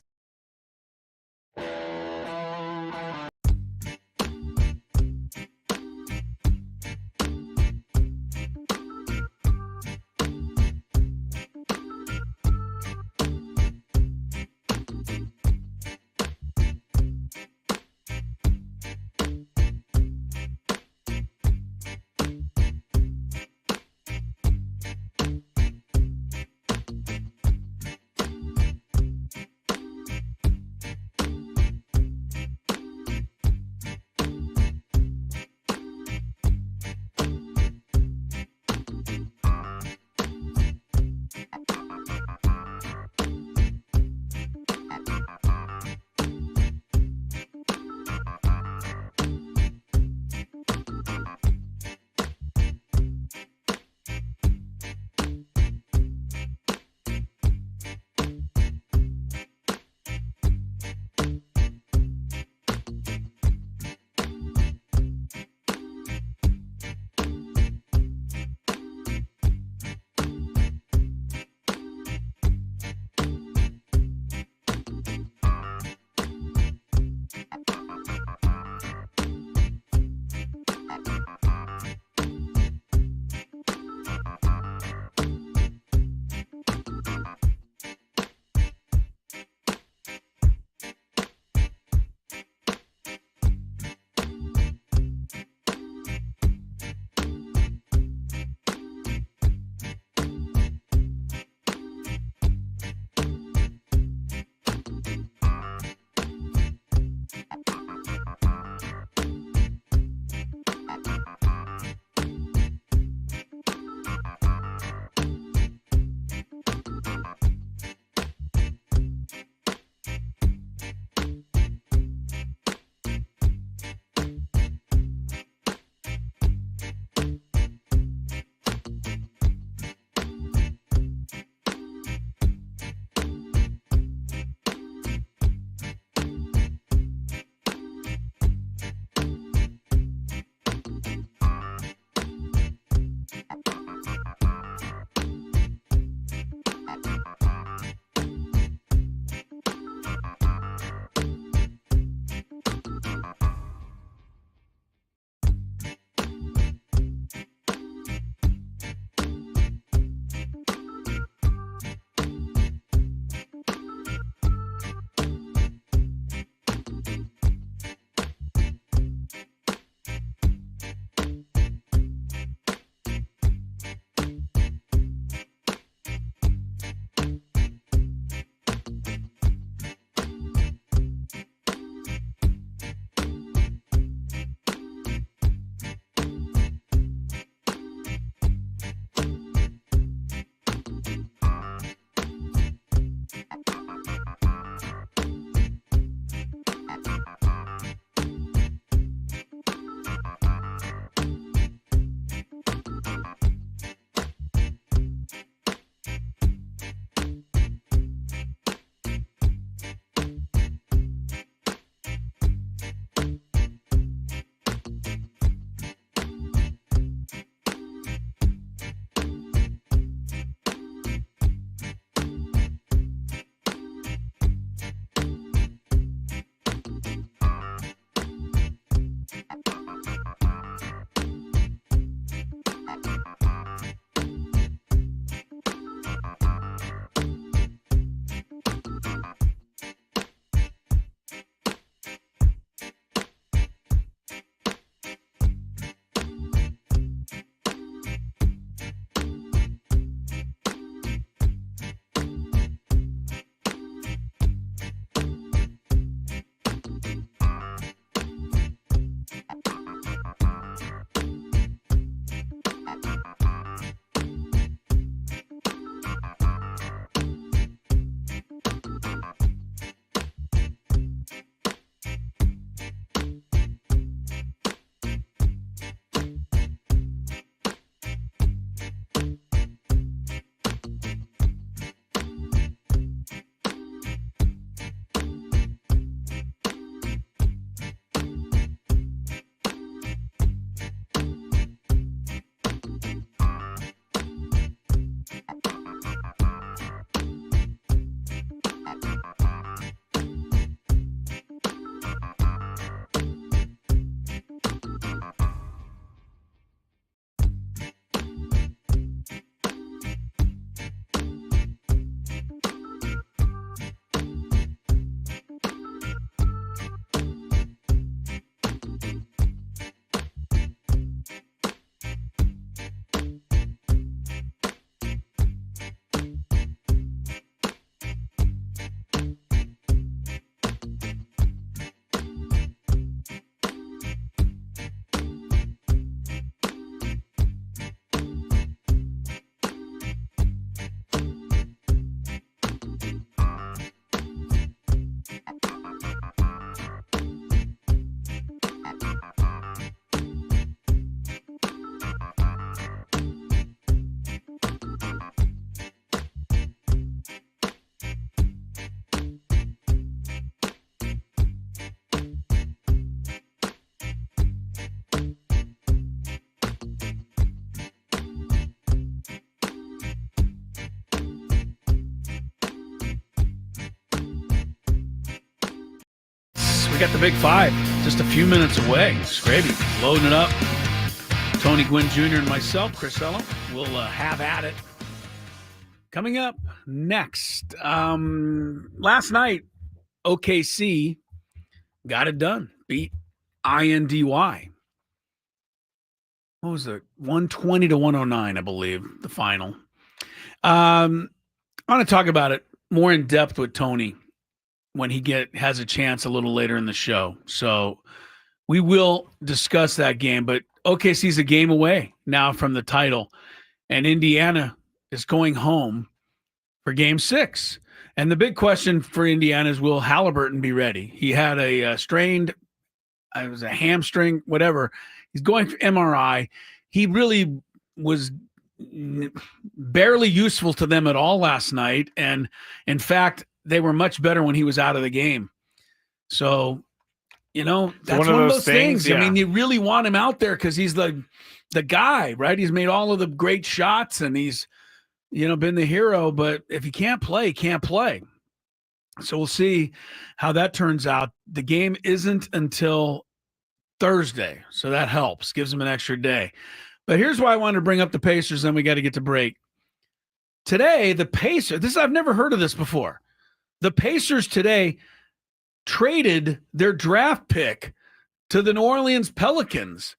got the Big Five just a few minutes away. Skraby loading it up. Tony Gwynn Jr. and myself, Chris Ellum, will have at it. Coming up next, last night, OKC got it done. Beat INDY. What was it? 120-109, I believe, the final. I want to talk about it more in depth with Tony when he has a chance a little later in the show. So we will discuss that game, but OKC's a game away now from the title, and Indiana is going home for Game 6. And the big question for Indiana is, will Halliburton be ready? He had a strained, it was a hamstring, whatever. He's going through MRI. He really was barely useful to them at all last night. And in fact, they were much better when he was out of the game. So, that's one of those things. Yeah. I mean, you really want him out there because he's the guy, right? He's made all of the great shots and he's, been the hero. But if he can't play, he can't play. So we'll see how that turns out. The game isn't until Thursday, so that helps, gives them an extra day. But here's why I wanted to bring up the Pacers, then we got to get to break. Today, the Pacers, I've never heard of this before. The Pacers today traded their draft pick to the New Orleans Pelicans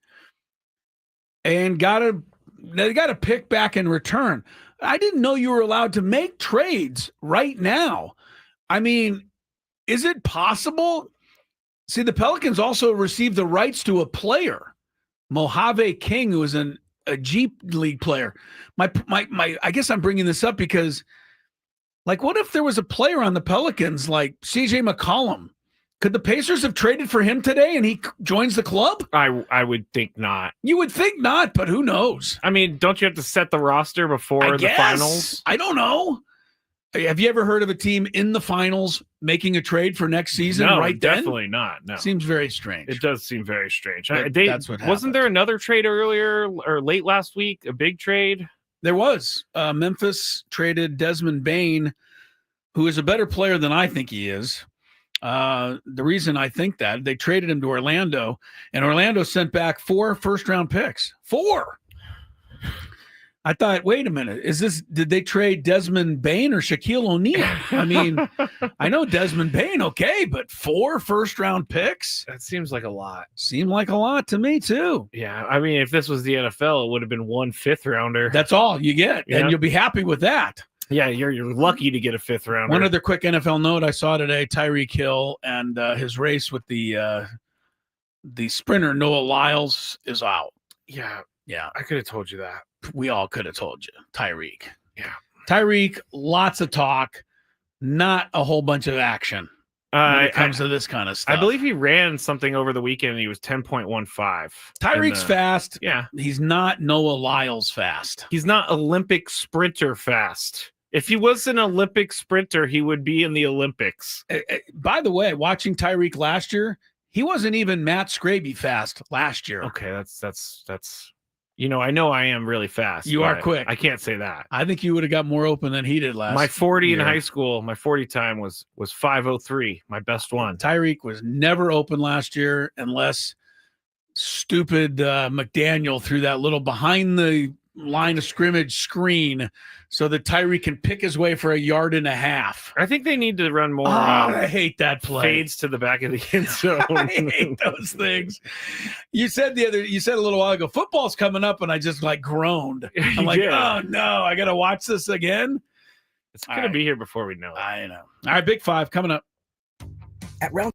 and they got a pick back in return. I didn't know you were allowed to make trades right now. I mean, is it possible? See, the Pelicans also received the rights to a player, Mojave King, who is a G League player. I guess I'm bringing this up because, what if there was a player on the Pelicans like CJ McCollum? Could the Pacers have traded for him today and he joins the club? I would think not. You would think not, but who knows? I mean, don't you have to set the roster before the finals? I don't know. Have you ever heard of a team in the finals making a trade for next season? No, right then? Definitely not. No, seems very strange. It does seem very strange. That's what happened. Wasn't there another trade earlier or late last week? A big trade? There was. Memphis traded Desmond Bane, who is a better player than I think he is. The reason I think that, they traded him to Orlando, and Orlando sent back 4 first-round picks. 4. I thought, wait a minute, did they trade Desmond Bane or Shaquille O'Neal? I mean, I know Desmond Bane, okay, but 4 first-round picks? That seems like a lot. Seemed like a lot to me, too. Yeah, I mean, if this was the NFL, it would have been 1 5th-rounder. That's all you get, and you'll be happy with that. Yeah, you're lucky to get a 5th-rounder. One other quick NFL note I saw today, Tyreek Hill and his race with the sprinter, Noah Lyles, is out. Yeah, Yeah. I could have told you that. We all could have told you. Tyreek. Yeah. Tyreek, lots of talk, not a whole bunch of action when it comes to this kind of stuff. I believe he ran something over the weekend and he was 10.15. Tyreek's fast. Yeah. He's not Noah Lyles fast. He's not Olympic sprinter fast. If he was an Olympic sprinter, he would be in the Olympics. By the way, watching Tyreek last year, he wasn't even Matt Skraby fast last year. Okay, that's I know I am really fast. You are quick. I can't say that. I think you would have got more open than he did last. My 40 year. in high school, my 40 time was 5:03, my best one. Tyreek was never open last year unless stupid McDaniel threw that little behind the line of scrimmage screen so that Tyreek can pick his way for 1.5 yards. I think they need to run more. I hate that play. Fades to the back of the end zone. I hate those things. You said a little while ago, football's coming up, and I just groaned. I'm like, oh no, I got to watch this again. It's going to be here before we know it. I know. All right, Big Five coming up. At round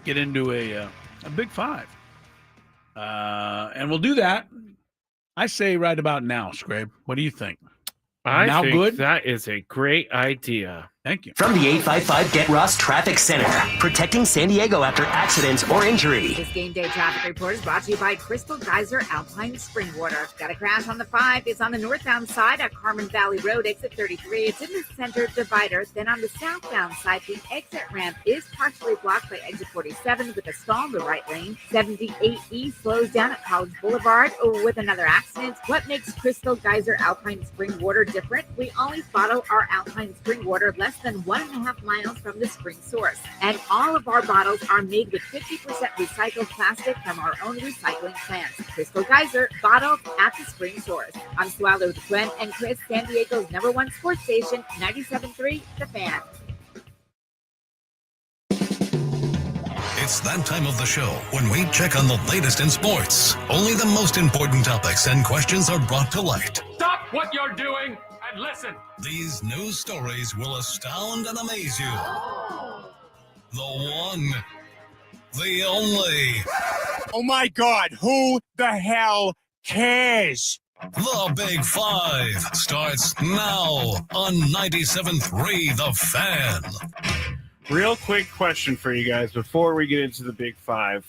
get into a Big Five. And we'll do that, I say, right about now, Scrape. What do you think? I think good? That is a great idea. Thank you. From the 855 Get Ross Traffic Center, protecting San Diego after accidents or injury. This game day traffic report is brought to you by Crystal Geyser Alpine Spring Water. Got a crash on the 5. It's on the northbound side at Carmen Valley Road, exit 33. It's in the center divider. Then on the southbound side, the exit ramp is partially blocked by exit 47 with a stall in the right lane. 78E slows down at College Boulevard with another accident. What makes Crystal Geyser Alpine Spring Water different? We always bottle our Alpine Spring Water less than 1.5 miles from the spring source. And all of our bottles are made with 50% recycled plastic from our own recycling plants. Crystal Geyser, bottled at the spring source. I'm Swallow with Gwynn and Chris, San Diego's #1 sports station, 97.3 The Fan. It's that time of the show when we check on the latest in sports. Only the most important topics and questions are brought to light. Stop what you're doing and listen. These news stories will astound and amaze you. The one, the only. Oh my God, who the hell cares? The Big Five starts now on 97.3 The Fan. Real quick question for you guys before we get into the Big Five.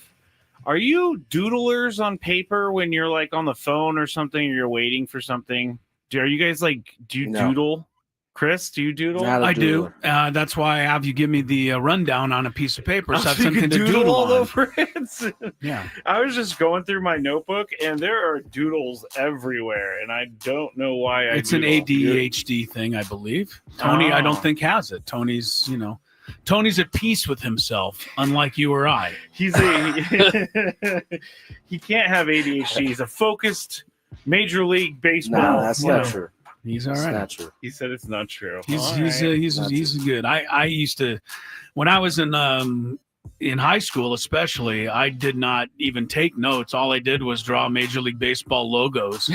Are you doodlers on paper when you're like on the phone or something, or you're waiting for something? Are you guys like, do you doodle? Chris, do you doodle? I do. That's why I have you give me the rundown on a piece of paper, so I have you something can to doodle all on. over it. Yeah. I was just going through my notebook, and there are doodles everywhere, and I don't know why. It's an ADHD thing, I believe. Tony, I don't think has it. Tony's at peace with himself, unlike you or I. He can't have ADHD. He's a focused Major League Baseball. No, that's not true. He's all It's right. not true. He said it's not true. He's good. I used to, when I was in high school, especially, I did not even take notes. All I did was draw Major League Baseball logos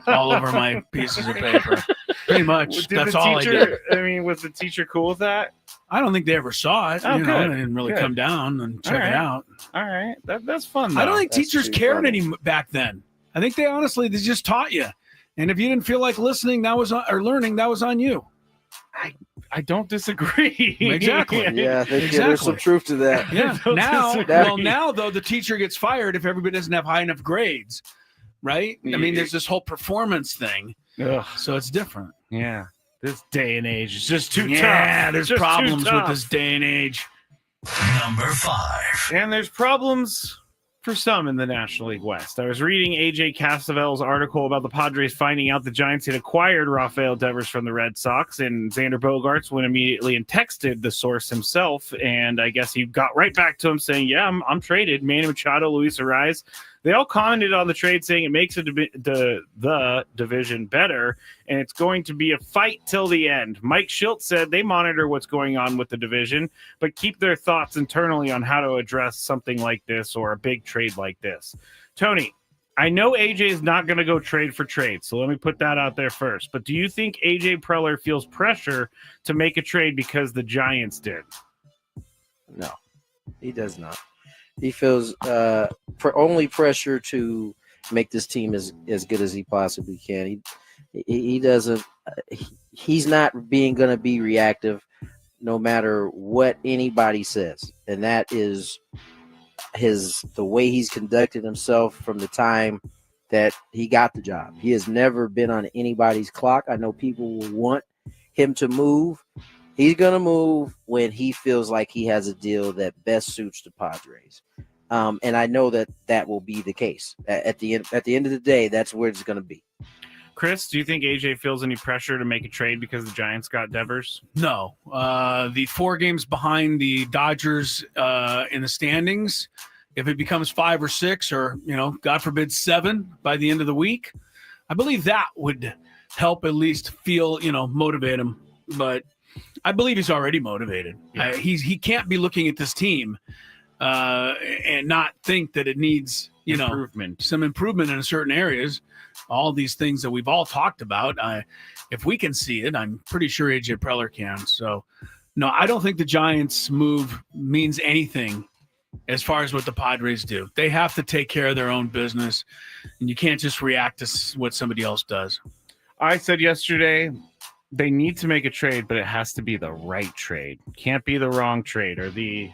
all over my pieces of paper. Pretty much. That's all I did. I mean, was the teacher cool with that? I don't think they ever saw it. Oh, They good. didn't really Good. come down and check it out. All right. That's fun, though. I don't think That's teachers too cared funny. any back then. I think they just taught you. And if you didn't feel like listening, or learning, that was on you. I don't disagree. Exactly. Yeah, I think there's some truth to that. Yeah. don't Now, disagree. now though, the teacher gets fired if everybody doesn't have high enough grades, right? I mean, there's this whole performance thing, Ugh. so it's different. Yeah. This day and age is just too tough. Yeah, there's Just too problems with tough. this day and age. Number 5. And there's problems for some in the National League West. I was reading AJ Castavel's article about the Padres finding out the Giants had acquired Rafael Devers from the Red Sox, and Xander Bogaerts went immediately and texted the source himself, and I guess he got right back to him saying, yeah, I'm traded. Manny Machado, Luis Arraez, they all commented on the trade saying it makes the division better, and it's going to be a fight till the end. Mike Schilt said they monitor what's going on with the division, but keep their thoughts internally on how to address something like this or a big trade like this. Tony, I know AJ is not going to go trade for trade, so let me put that out there first. But do you think AJ Preller feels pressure to make a trade because the Giants did? No, he does not. He feels only pressure to make this team as good as he possibly can. He doesn't. He's not going to be reactive, no matter what anybody says, and that is the way he's conducted himself from the time that he got the job. He has never been on anybody's clock. I know people will want him to move. He's going to move when he feels like he has a deal that best suits the Padres. And I know that will be the case. At the end of the day, that's where it's going to be. Chris, do you think AJ feels any pressure to make a trade because the Giants got Devers? No. The 4 games behind the Dodgers in the standings, if it becomes 5 or 6 or, God forbid, 7 by the end of the week, I believe that would help at least feel, motivate him. But I believe he's already motivated. Yeah. He can't be looking at this team and not think that it needs, some improvement in certain areas. All these things that we've all talked about. If we can see it, I'm pretty sure AJ Preller can. So, no, I don't think the Giants move means anything as far as what the Padres do. They have to take care of their own business, and you can't just react to what somebody else does. I said yesterday they need to make a trade, but it has to be the right trade. Can't be the wrong trade or the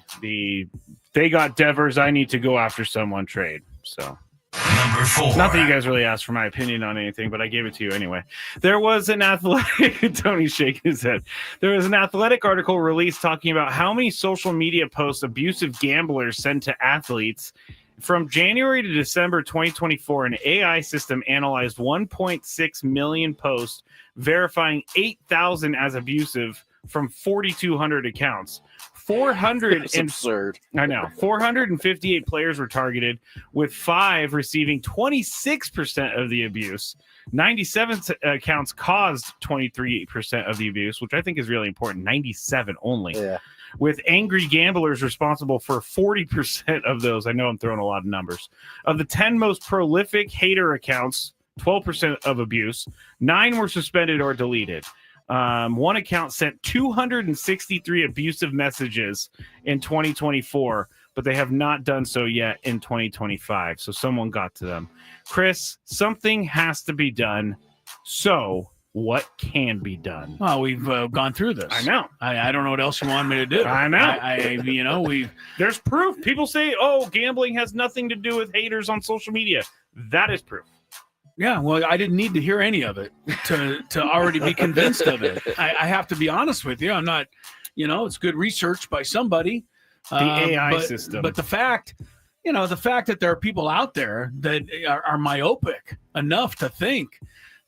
they got Devers, I need to go after someone trade. So Number 4. Not that you guys really asked for my opinion on anything, but I gave it to you anyway. There was an athletic, Tony's shaking his head. There was an athletic article released talking about how many social media posts abusive gamblers send to athletes. From January to December 2024, an AI system analyzed 1.6 million posts, verifying 8,000 as abusive from 4,200 accounts. 458 players were targeted, with 5 receiving 26% of the abuse. 97 accounts caused 23% of the abuse, which I think is really important. 97 only. Yeah. With angry gamblers responsible for 40% of those. I know I'm throwing a lot of numbers. Of the 10 most prolific hater accounts, 12% of abuse, 9 were suspended or deleted. One account sent 263 abusive messages in 2024, but they have not done so yet in 2025. So someone got to them. Chris, something has to be done. So what can be done? Well, we've gone through this. I know. I don't know what else you want me to do. I know. There's proof. People say, oh, gambling has nothing to do with haters on social media. That is proof. Yeah, well, I didn't need to hear any of it to already be convinced of it. I have to be honest with you. I'm not, it's good research by somebody. The AI system. But the fact that there are people out there that are myopic enough to think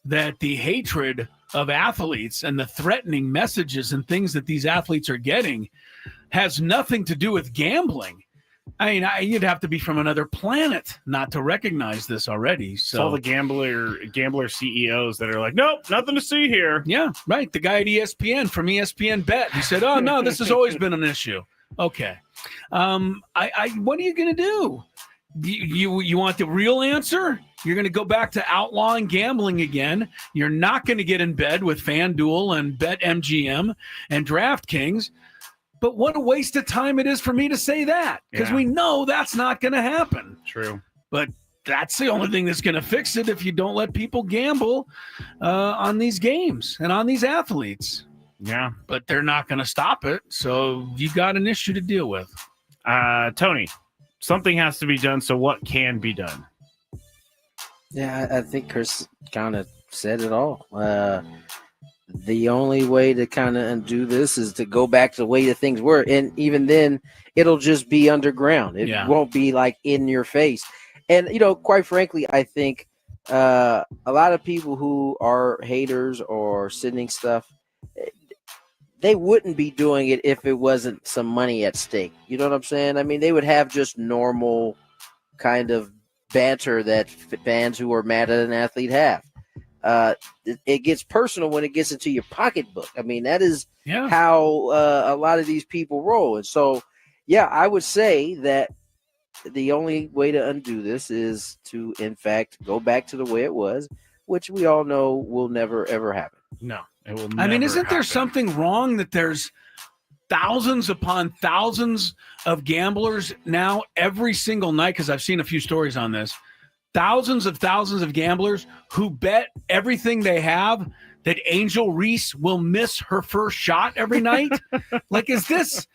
that the hatred of athletes and the threatening messages and things that these athletes are getting has nothing to do with gambling. I mean, you'd have to be from another planet not to recognize this already. So it's all the gambler CEOs that are like, nope, nothing to see here. Yeah, right. The guy at ESPN from ESPN Bet, he said, oh, no, this has always been an issue. Okay. What are you going to do? You want the real answer? You're going to go back to outlawing gambling again. You're not going to get in bed with FanDuel and BetMGM and DraftKings. But what a waste of time it is for me to say that, because we know that's not going to happen. True. But that's the only thing that's going to fix it if you don't let people gamble on these games and on these athletes. Yeah. But they're not going to stop it. So you got an issue to deal with. Tony, something has to be done. So what can be done? Yeah, I think Chris kind of said it all. The only way to kind of undo this is to go back to the way that things were. And even then, it'll just be underground. It won't be like in your face. And, quite frankly, I think a lot of people who are haters or sending stuff, they wouldn't be doing it if it wasn't some money at stake. You know what I'm saying? I mean, they would have just normal kind of banter that fans who are mad at an athlete have. It gets personal when it gets into your pocketbook. I mean, that is how a lot of these people roll. And so, I would say that the only way to undo this is to, in fact, go back to the way it was, which we all know will never, ever happen. No, it will never I mean, isn't there happen. something wrong that there's thousands upon thousands of gamblers now every single night? Because I've seen a few stories on this. Thousands of gamblers who bet everything they have that Angel Reese will miss her first shot every night. Like, is this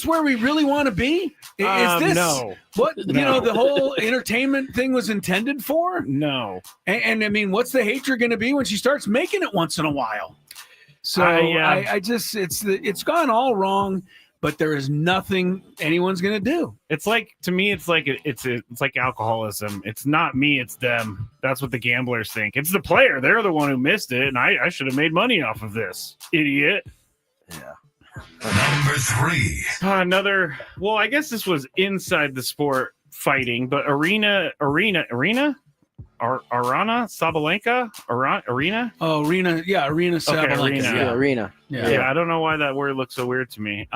where we really want to be? Is this what the whole entertainment thing was intended for? No. And I mean, what's the hatred going to be when she starts making it once in a while? So I just it's gone all wrong. But there is nothing anyone's going to do. It's like, to me, it's like alcoholism. It's not me, it's them. That's what the gamblers think. It's the player. They're the one who missed it, and I should have made money off of this. Idiot. Yeah. Number 3. Well, I guess this was inside the sport fighting, but Arena Sabalenka? Arena? Oh, Arena. Yeah, Arena Sabalenka. Okay, Arena. Yeah, I don't know why that word looks so weird to me.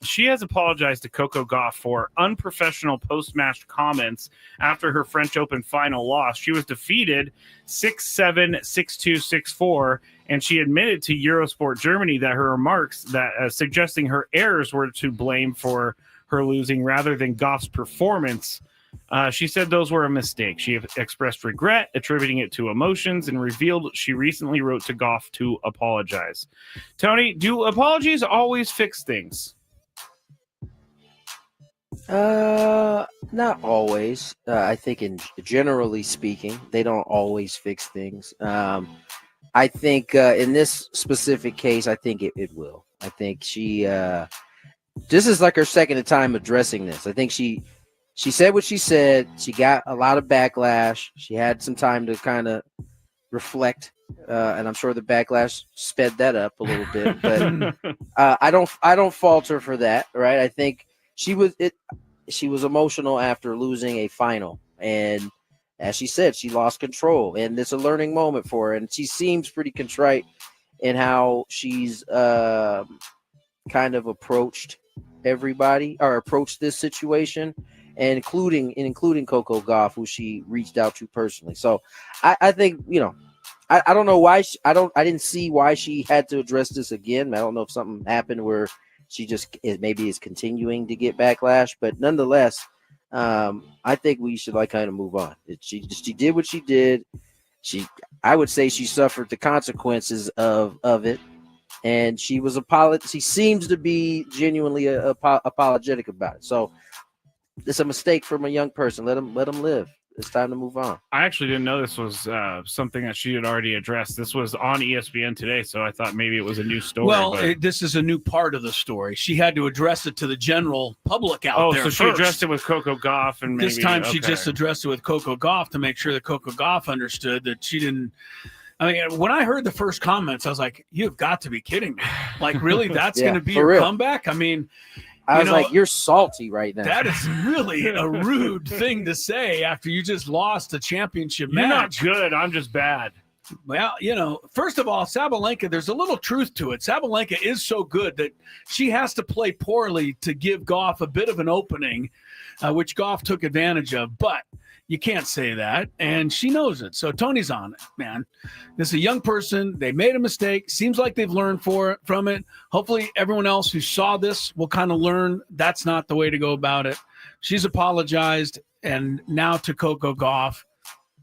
She has apologized to Coco Gauff for unprofessional post-match comments after her French Open final loss. She was defeated 6-7, 6-2, 6-4, and she admitted to Eurosport Germany that her remarks that suggesting her errors were to blame for her losing rather than Goff's performance. She said those were a mistake. She expressed regret, attributing it to emotions, and revealed she recently wrote to Goff to apologize. Tony, do apologies always fix things? Not always. I think generally speaking, they don't always fix things. I think in this specific case, I think it will. I think she this is like her second time addressing this. I think she said what she said. She got a lot of backlash. She had some time to kind of reflect, and I'm sure the backlash sped that up a little bit. But I don't fault her for that, right? I think she was emotional after losing a final, and as she said, she lost control, and it's a learning moment for her. And she seems pretty contrite in how she's kind of approached everybody or approached this situation, and including Coco Gauff, who she reached out to personally. So I think, I don't know why I didn't see why she had to address this again. I don't know if something happened where she just maybe is continuing to get backlash, but nonetheless, I think we should kind of move on. She did what she did. I would say she suffered the consequences of it, and she seems to be genuinely apologetic about it. So it's a mistake from a young person. Let them live. It's time to move on. I actually didn't know this was something that she had already addressed. This was on ESPN today, so I thought maybe it was a new story. Well, this is a new part of the story. She had to address it to the general public out there. So she addressed it with Coco Gauff, and maybe, this time she just addressed it with Coco Gauff to make sure that Coco Gauff understood that she didn't. I mean, when I heard the first comments, I was like, "You've got to be kidding me! Like, really? That's going to be your comeback?" I mean. I was like, you're salty right now. That is really a rude thing to say after you just lost a championship match. You're not good. I'm just bad. Well, first of all, Sabalenka, there's a little truth to it. Sabalenka is so good that she has to play poorly to give Gauff a bit of an opening, which Gauff took advantage of. But you can't say that, and she knows it. So Tony's on it, man. This is a young person. They made a mistake. Seems like they've learned from it. Hopefully everyone else who saw this will kind of learn that's not the way to go about it. She's apologized, and now to Coco Gauff,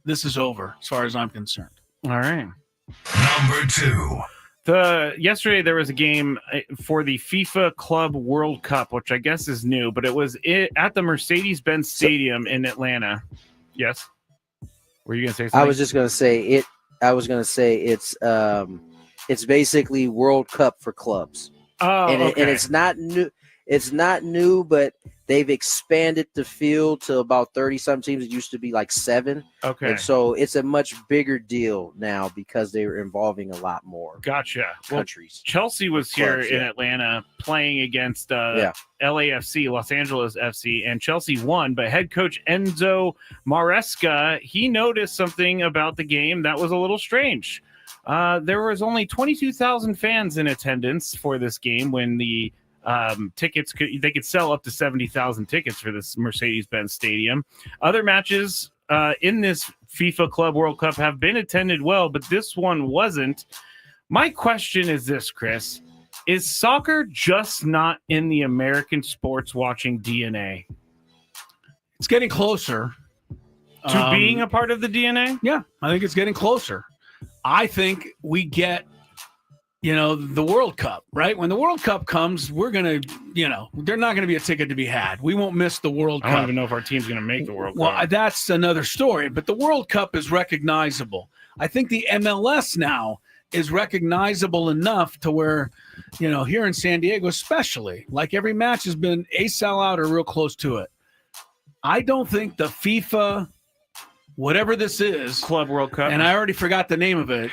this is over as far as I'm concerned. All right. Number 2. Yesterday there was a game for the FIFA Club World Cup, which I guess is new, but it was at the Mercedes-Benz Stadium in Atlanta. Yes. Were you gonna say something? I was just gonna say it. I was gonna say it's basically World Cup for clubs. Oh, and okay. And it's not new. It's not new, but they've expanded the field to about 30-some teams. It used to be like 7. Okay. And so it's a much bigger deal now because they're involving a lot more countries. Chelsea was here in Atlanta playing against LAFC, Los Angeles FC, and Chelsea won. But head coach Enzo Maresca, he noticed something about the game that was a little strange. There was only 22,000 fans in attendance for this game when the tickets they could sell up to 70,000 tickets for this Mercedes-Benz Stadium. Other matches in this FIFA Club World Cup have been attended well, but this one wasn't. My question is this, Chris: is soccer just not in the American sports watching DNA? It's getting closer to being a part of the DNA. Yeah, I think it's getting closer. I think we get the World Cup, right? When the World Cup comes, we're going to, there's not going to be a ticket to be had. We won't miss the World Cup. I don't even know if our team's going to make the World Cup. Well, that's another story, but the World Cup is recognizable. I think the MLS now is recognizable enough to where, here in San Diego especially, like every match has been a sellout or real close to it. I don't think the FIFA, whatever this is, Club World Cup, and I already forgot the name of it,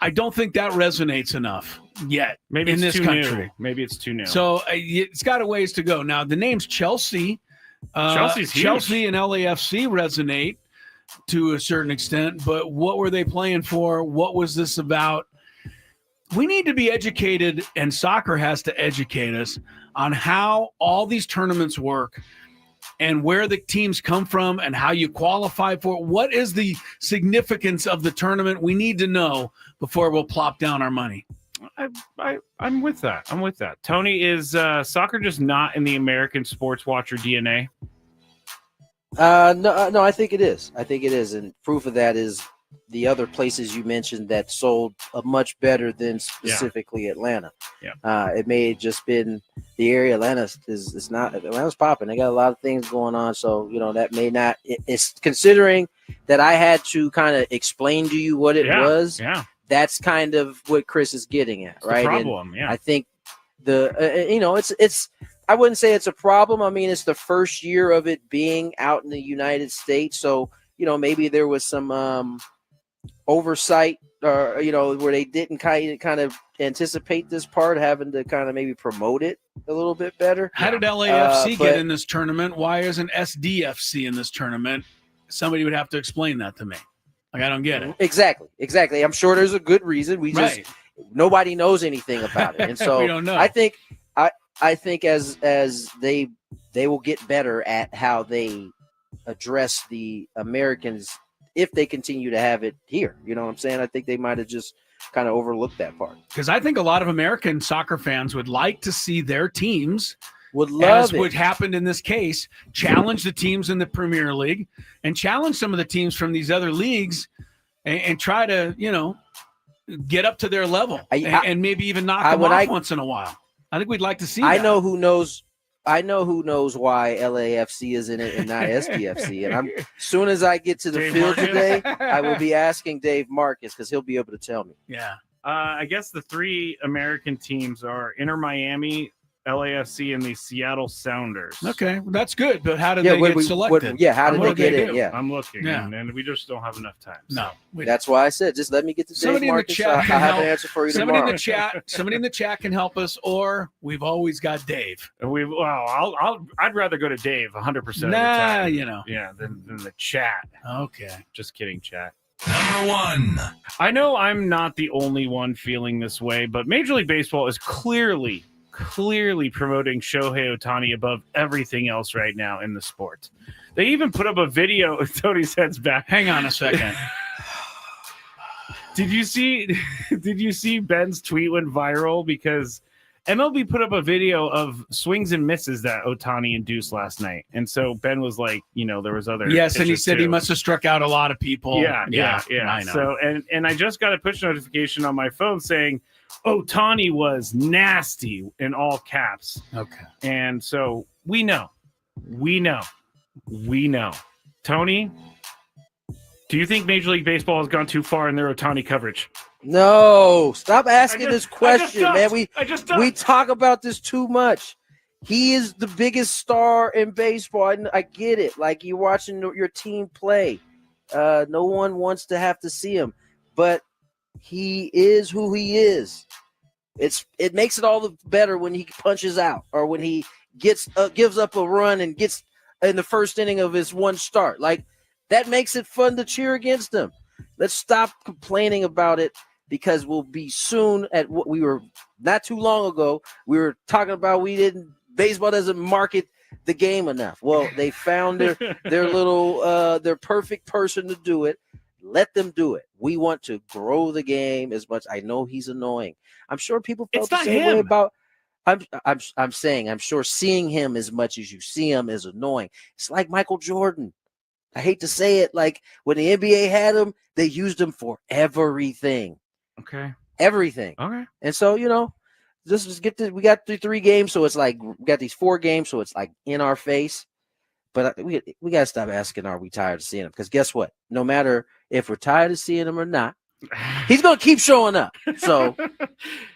I don't think that resonates enough yet. Maybe in it's this too country. New. Maybe it's too new. So it's got a ways to go. Now the name's Chelsea. Chelsea's huge. Chelsea and LAFC resonate to a certain extent, but what were they playing for? What was this about? We need to be educated, and soccer has to educate us on how all these tournaments work and where the teams come from and how you qualify for it. What is the significance of the tournament? We need to know before we'll plop down our money. I'm with that. I'm with that. Tony, is soccer just not in the American sports watcher DNA? No, I think it is. I think it is, and proof of that is the other places you mentioned that sold much better than specifically Atlanta. Yeah. It may have just been the area. Atlanta's popping. They got a lot of things going on. So, that may not, it's considering that I had to kind of explain to you what it was. Yeah. That's kind of what Chris is getting at, right? The problem. And I think it's, I wouldn't say it's a problem. I mean, it's the first year of it being out in the United States. So, maybe there was some, oversight where they didn't kind of anticipate this part, having to kind of maybe promote it a little bit better. How did LAFC get in this tournament? Why isn't SDFC in this tournament? Somebody would have to explain that to me. Like, I don't get it. Exactly. I'm sure there's a good reason. Nobody knows anything about it. And so we don't know. I think as they will get better at how they address the Americans if they continue to have it here. You know what I'm saying? I think they might have just kind of overlooked that part. Because I think a lot of American soccer fans would like to see their teams, as what happened in this case, challenge the teams in the Premier League and challenge some of the teams from these other leagues and try to, get up to their level and maybe even knock them off once in a while. I think we'd like to see that. I know who knows why LAFC is in it and not SDFC. And as soon as I get to the Dave field Marcus? today, I will be asking Dave Marcus because he'll be able to tell me. Yeah. I guess the three American teams are Inter Miami, LAFC, and the Seattle Sounders. Okay, well, that's good. But how did they get selected? How did they get in? Yeah, I'm looking, Yeah. and we just don't have enough time. No, that's why I said just let me get to Dave Marcus. I'll have an answer for you tomorrow. Somebody in the chat can help us, or we've always got Dave. I'd rather go to Dave 100% of the time. Than the chat. Okay, just kidding, chat. Number one. I know I'm not the only one feeling this way, but Major League Baseball is clearly promoting Shohei Ohtani above everything else right now in the sport. They even put up a video of Tony's head's back. Hang on a second. Did you see Ben's tweet went viral because MLB put up a video of swings and misses that Ohtani induced last night. And so Ben was like, there was other. Yes, and he said too. He must have struck out a lot of people. Yeah. I know. So, and I just got a push notification on my phone saying Ohtani was nasty in all caps. Okay. And so we know. Tony, do you think Major League Baseball has gone too far in their Ohtani coverage? No, stop asking this question, man. We talk about this too much. He is the biggest star in baseball. I get it. Like, you're watching your team play. No one wants to have to see him, but he is who he is. It makes it all the better when he punches out or when he gives up a run and gets in the first inning of his one start. Like, that makes it fun to cheer against him. Let's stop complaining about it, because we'll be soon at what we were not too long ago. We were talking about baseball doesn't market the game enough. Well, they found their their perfect person to do it. Let them do it. We want to grow the game as much. I know he's annoying. I'm sure people felt the same way about. I'm saying I'm sure seeing him as much as you see him is annoying. It's like Michael Jordan. I hate to say it, like when the NBA had him, they used him for everything. Okay. Everything. Okay. And so, just get we got the 3 games, so it's like we got these 4 games, so it's like in our face. But we got to stop asking, are we tired of seeing him? Because guess what? No matter if we're tired of seeing him or not, he's going to keep showing up. So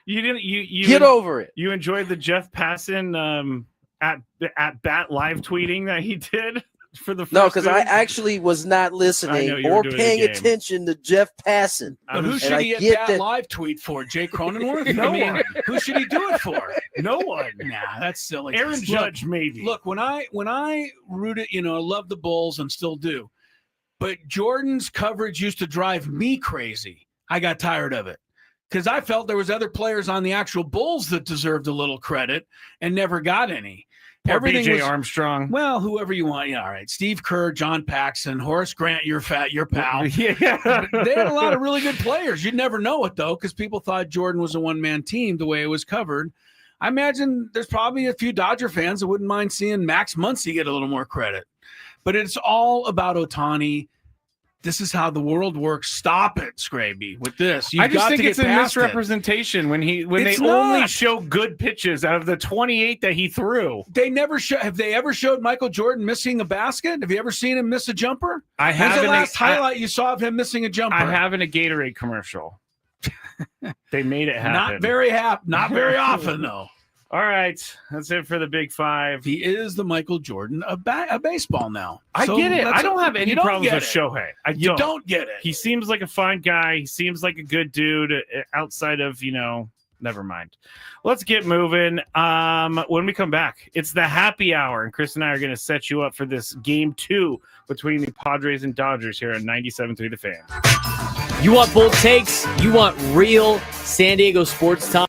you get over it. You enjoyed the Jeff Passan at bat live tweeting that he did for the first No, because I actually was not listening or paying attention to Jeff Passan. But who should he get that live tweet for? Jay Cronenworth? No one. Who should he do it for? No one. Nah, that's silly. Aaron Judge, maybe. Look, when I rooted, I love the Bulls and still do. But Jordan's coverage used to drive me crazy. I got tired of it because I felt there was other players on the actual Bulls that deserved a little credit and never got any. Poor everything BJ was Armstrong. Well, whoever you want. Yeah, all right. Steve Kerr, John Paxson, Horace Grant, your pal. Yeah. They had a lot of really good players. You'd never know it, though, because people thought Jordan was a one-man team the way it was covered. I imagine there's probably a few Dodger fans that wouldn't mind seeing Max Muncy get a little more credit. But it's all about Ohtani. This is how the world works. Stop it, Skraby, with this. I just think it's a misrepresentation when they only show good pitches out of the 28 that he threw. They never show. Have they ever showed Michael Jordan missing a basket? Have you ever seen him miss a jumper? I have. When's the last highlight you saw of him missing a jumper? I have in a Gatorade commercial. They made it happen. Not very often, though. All right, that's it for the Big Five. He is the Michael Jordan of baseball now. I get it. I don't have any problems with it. Shohei. You don't get it. He seems like a fine guy. He seems like a good dude outside of, never mind. Let's get moving. When we come back, it's the happy hour, and Chris and I are going to set you up for this Game 2 between the Padres and Dodgers here on 97.3 The Fan. You want bold takes? You want real San Diego sports talk?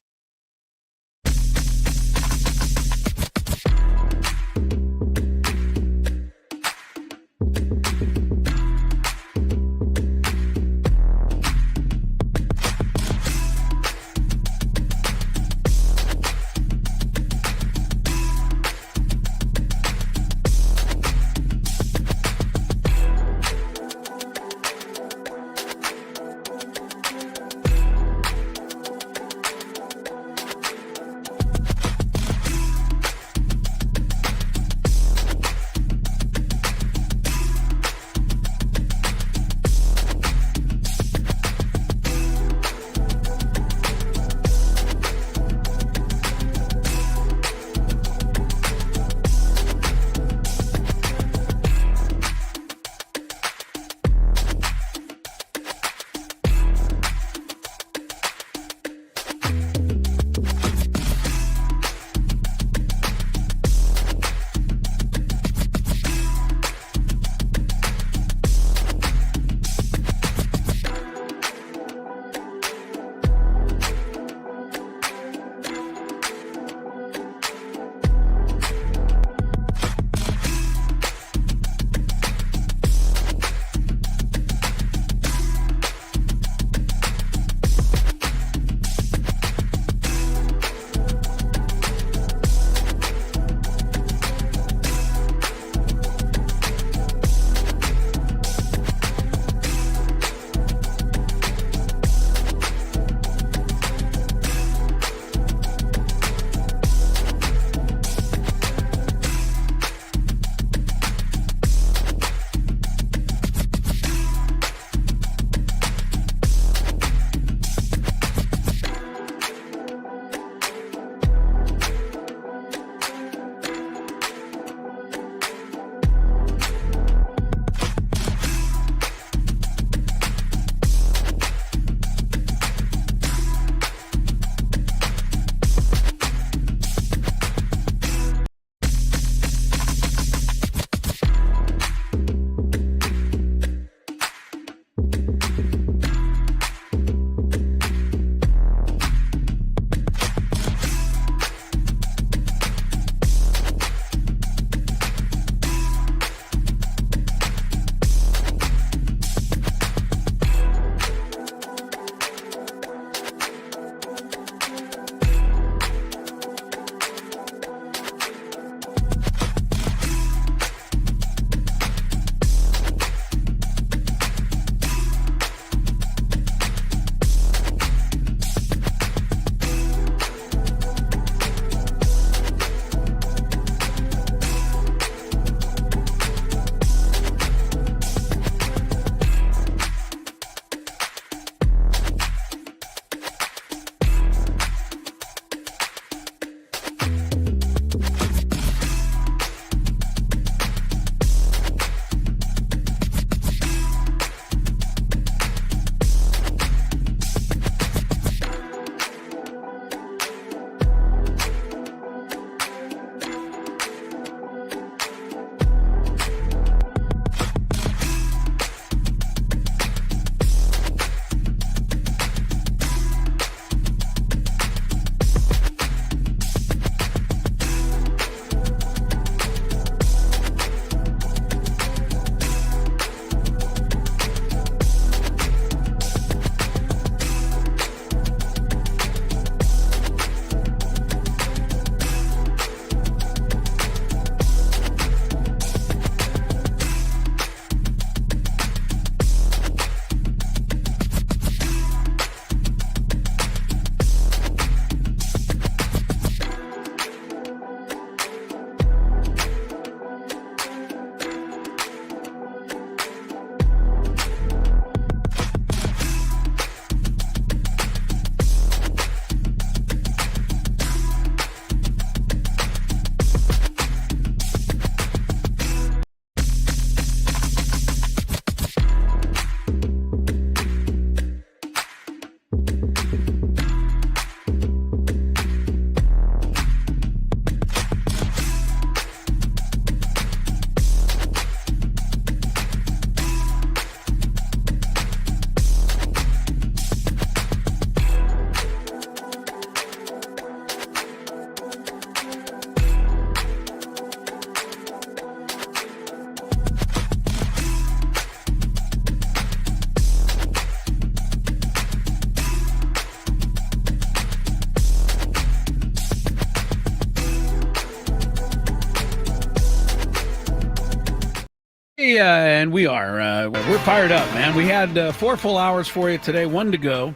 and we are. We're fired up, man. We had 4 full hours for you today, 1 to go.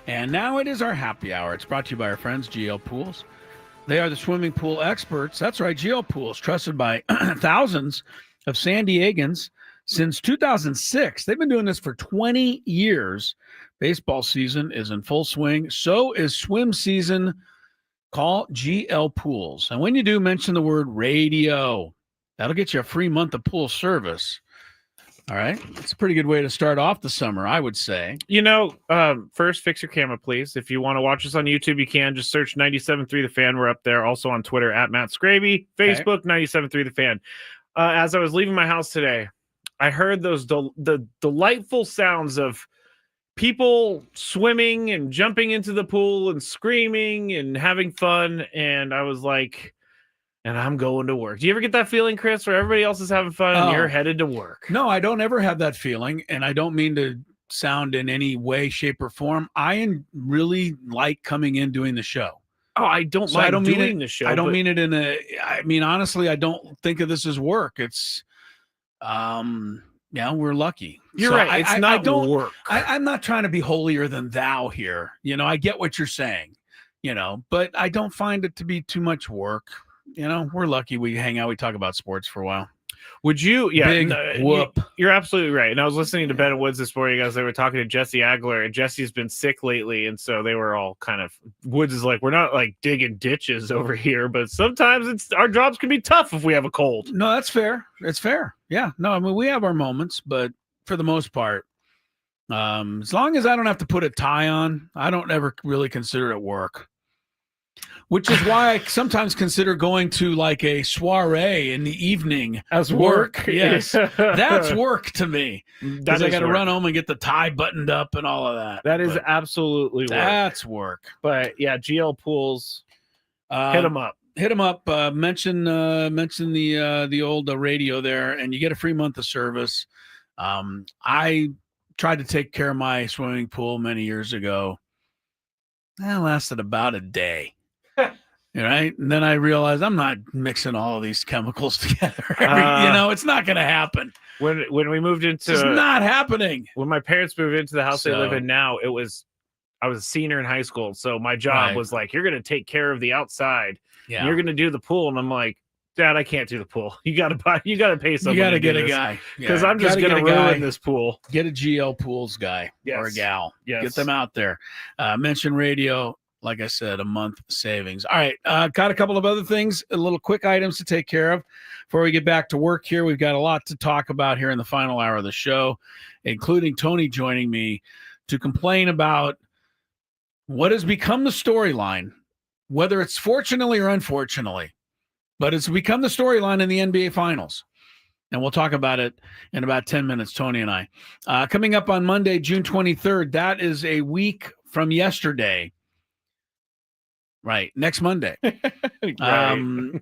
And now it is our happy hour. It's brought to you by our friends, GL Pools. They are the swimming pool experts. That's right, GL Pools, trusted by thousands of San Diegans since 2006. They've been doing this for 20 years. Baseball season is in full swing. So is swim season. Call GL Pools. And when you do, mention the word radio. That'll get you a free month of pool service. All right. It's a pretty good way to start off the summer, I would say. First, fix your camera, please. If you want to watch us on YouTube, you can. Just search 97.3 The Fan. We're up there. Also on Twitter, at Matt Skraby. Facebook, 97.3 The Fan. As I was leaving my house today, I heard those the delightful sounds of people swimming and jumping into the pool and screaming and having fun. And I was like... And I'm going to work. Do you ever get that feeling, Chris, where everybody else is having fun and you're headed to work? No, I don't ever have that feeling. And I don't mean to sound in any way, shape, or form. I really like coming in doing the show. Oh, I don't mind doing the show. I don't mean it in a, I mean, honestly, I don't think of this as work. It's, we're lucky. You're right. It's not work. I'm not trying to be holier than thou here. I get what you're saying, but I don't find it to be too much work. We're lucky we hang out. We talk about sports for a while. Would you? Yeah. Big whoop. You're absolutely right. And I was listening to Ben and Woods this morning as they were talking to Jesse Agler, and Jesse's been sick lately. And so they were all kind of, Woods is like, we're not like digging ditches over here, but sometimes our jobs can be tough if we have a cold. No, that's fair. It's fair. Yeah. No, I mean, we have our moments, but for the most part, as long as I don't have to put a tie on, I don't ever really consider it work. Which is why I sometimes consider going to like a soiree in the evening as work. Yes, that's work to me. Because I got to run home and get the tie buttoned up and all of that. That is absolutely work. That's work. But yeah, GL Pools, hit them up. Hit them up. Mention the old radio there, and you get a free month of service. I tried to take care of my swimming pool many years ago. That lasted about a day. Right. And then I realized I'm not mixing all of these chemicals together. It's not going to happen. When we moved into, it's not happening. When my parents moved into the house they live in now, I was a senior in high school. So my job was like, you're going to take care of the outside. Yeah. And you're going to do the pool. And I'm like, Dad, I can't do the pool. You got to pay someone. You got to get a guy. Because I'm just going to ruin this pool. Get a GL Pools guy or a gal. Yes. Get them out there. Mention radio. Like I said, a month savings. All right. Got a couple of other things, little quick items to take care of before we get back to work here. We've got a lot to talk about here in the final hour of the show, including Tony joining me to complain about what has become the storyline, whether it's fortunately or unfortunately, but it's become the storyline in the NBA Finals. And we'll talk about it in about 10 minutes, Tony and I. Coming up on Monday, June 23rd, that is a week from yesterday. Right. Next Monday. The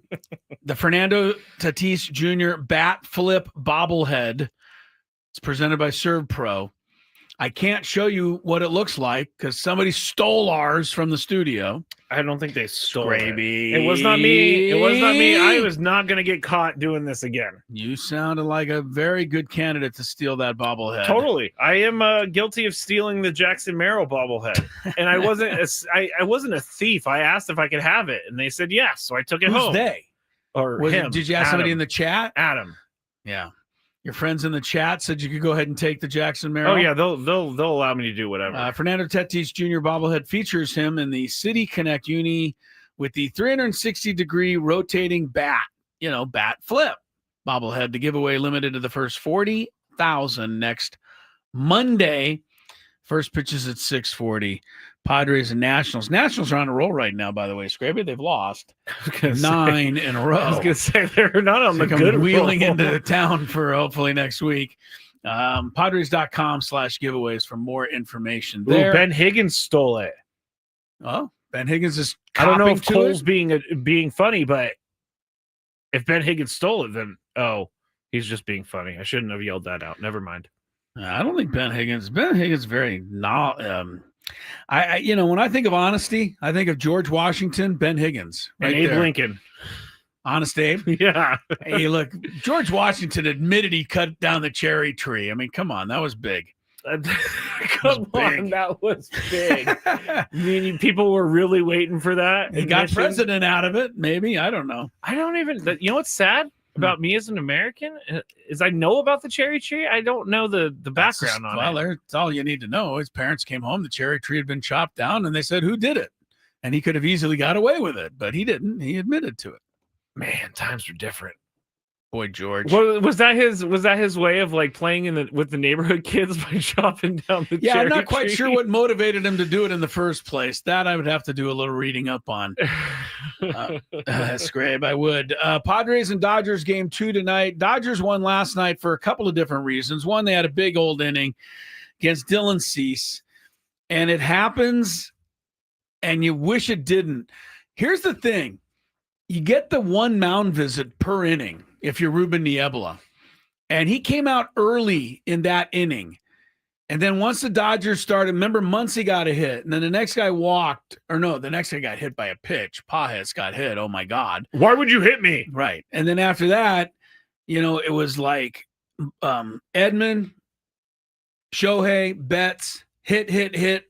Fernando Tatis Jr. Bat Flip Bobblehead. It's presented by Serve Pro. I can't show you what it looks like because somebody stole ours from the studio. I don't think they stole Skraby. It was not me. It was not me. I was not going to get caught doing this again. You sounded like a very good candidate to steal that bobblehead. Totally. I am guilty of stealing the Jackson Merrill bobblehead. And I wasn't a thief. I asked if I could have it, and they said yes. So I took it home. Who's they? Or him. Did you ask somebody in the chat? Adam. Yeah. Your friends in the chat said you could go ahead and take the Jackson Merrill. Oh yeah, they'll allow me to do whatever. Fernando Tatis Jr. bobblehead features him in the City Connect uni with the 360-degree rotating bat flip bobblehead. The giveaway limited to the first 40,000 next Monday. First pitch is at 6:40. Padres and Nationals. Nationals are on a roll right now, by the way, Skraby. They've lost 9 in a row. I was going to say they're not on the good wheeling roll. into the town for hopefully next week. Padres.com/giveaways for more information there. Ooh, Ben Higgins stole it. Oh, Ben Higgins is I don't know if Cole's being funny, but if Ben Higgins stole it, then he's just being funny. I shouldn't have yelled that out. Never mind. I don't think Ben Higgins very when I think of honesty, I think of George Washington, Ben Higgins, and Abe Lincoln. Honest Abe? Yeah. Hey, look, George Washington admitted he cut down the cherry tree. I mean, come on, that was big. Come on, that was big. I mean, people were really waiting for that. He got president out of it, maybe. I don't know. I don't even, you know what's sad about me as an American is I know about the cherry tree. I don't know the background on it. Well, that's all you need to know. His parents came home, the cherry tree had been chopped down, and they said, who did it? And he could have easily got away with it, but he didn't. He admitted to it. Man, times were different. Boy, George. Well, was that his way of like playing with the neighborhood kids by chopping down the Yeah, cherry I'm not quite tree? sure what motivated him to do it in the first place. That I would have to do a little reading up on. Skrabe, I would. Padres and Dodgers game 2 tonight. Dodgers won last night for a couple of different reasons. One, they had a big old inning against Dylan Cease, and it happens, and you wish it didn't. Here's the thing. You get the one mound visit per inning if you're Ruben Niebla. And he came out early in that inning. And then once the Dodgers started, remember Muncy got a hit. And then the next guy walked. Or no, the next guy got hit by a pitch. Pajes got hit. Oh, my God. Why would you hit me? Right. And then after that, it was like Edman, Shohei, Betts, hit,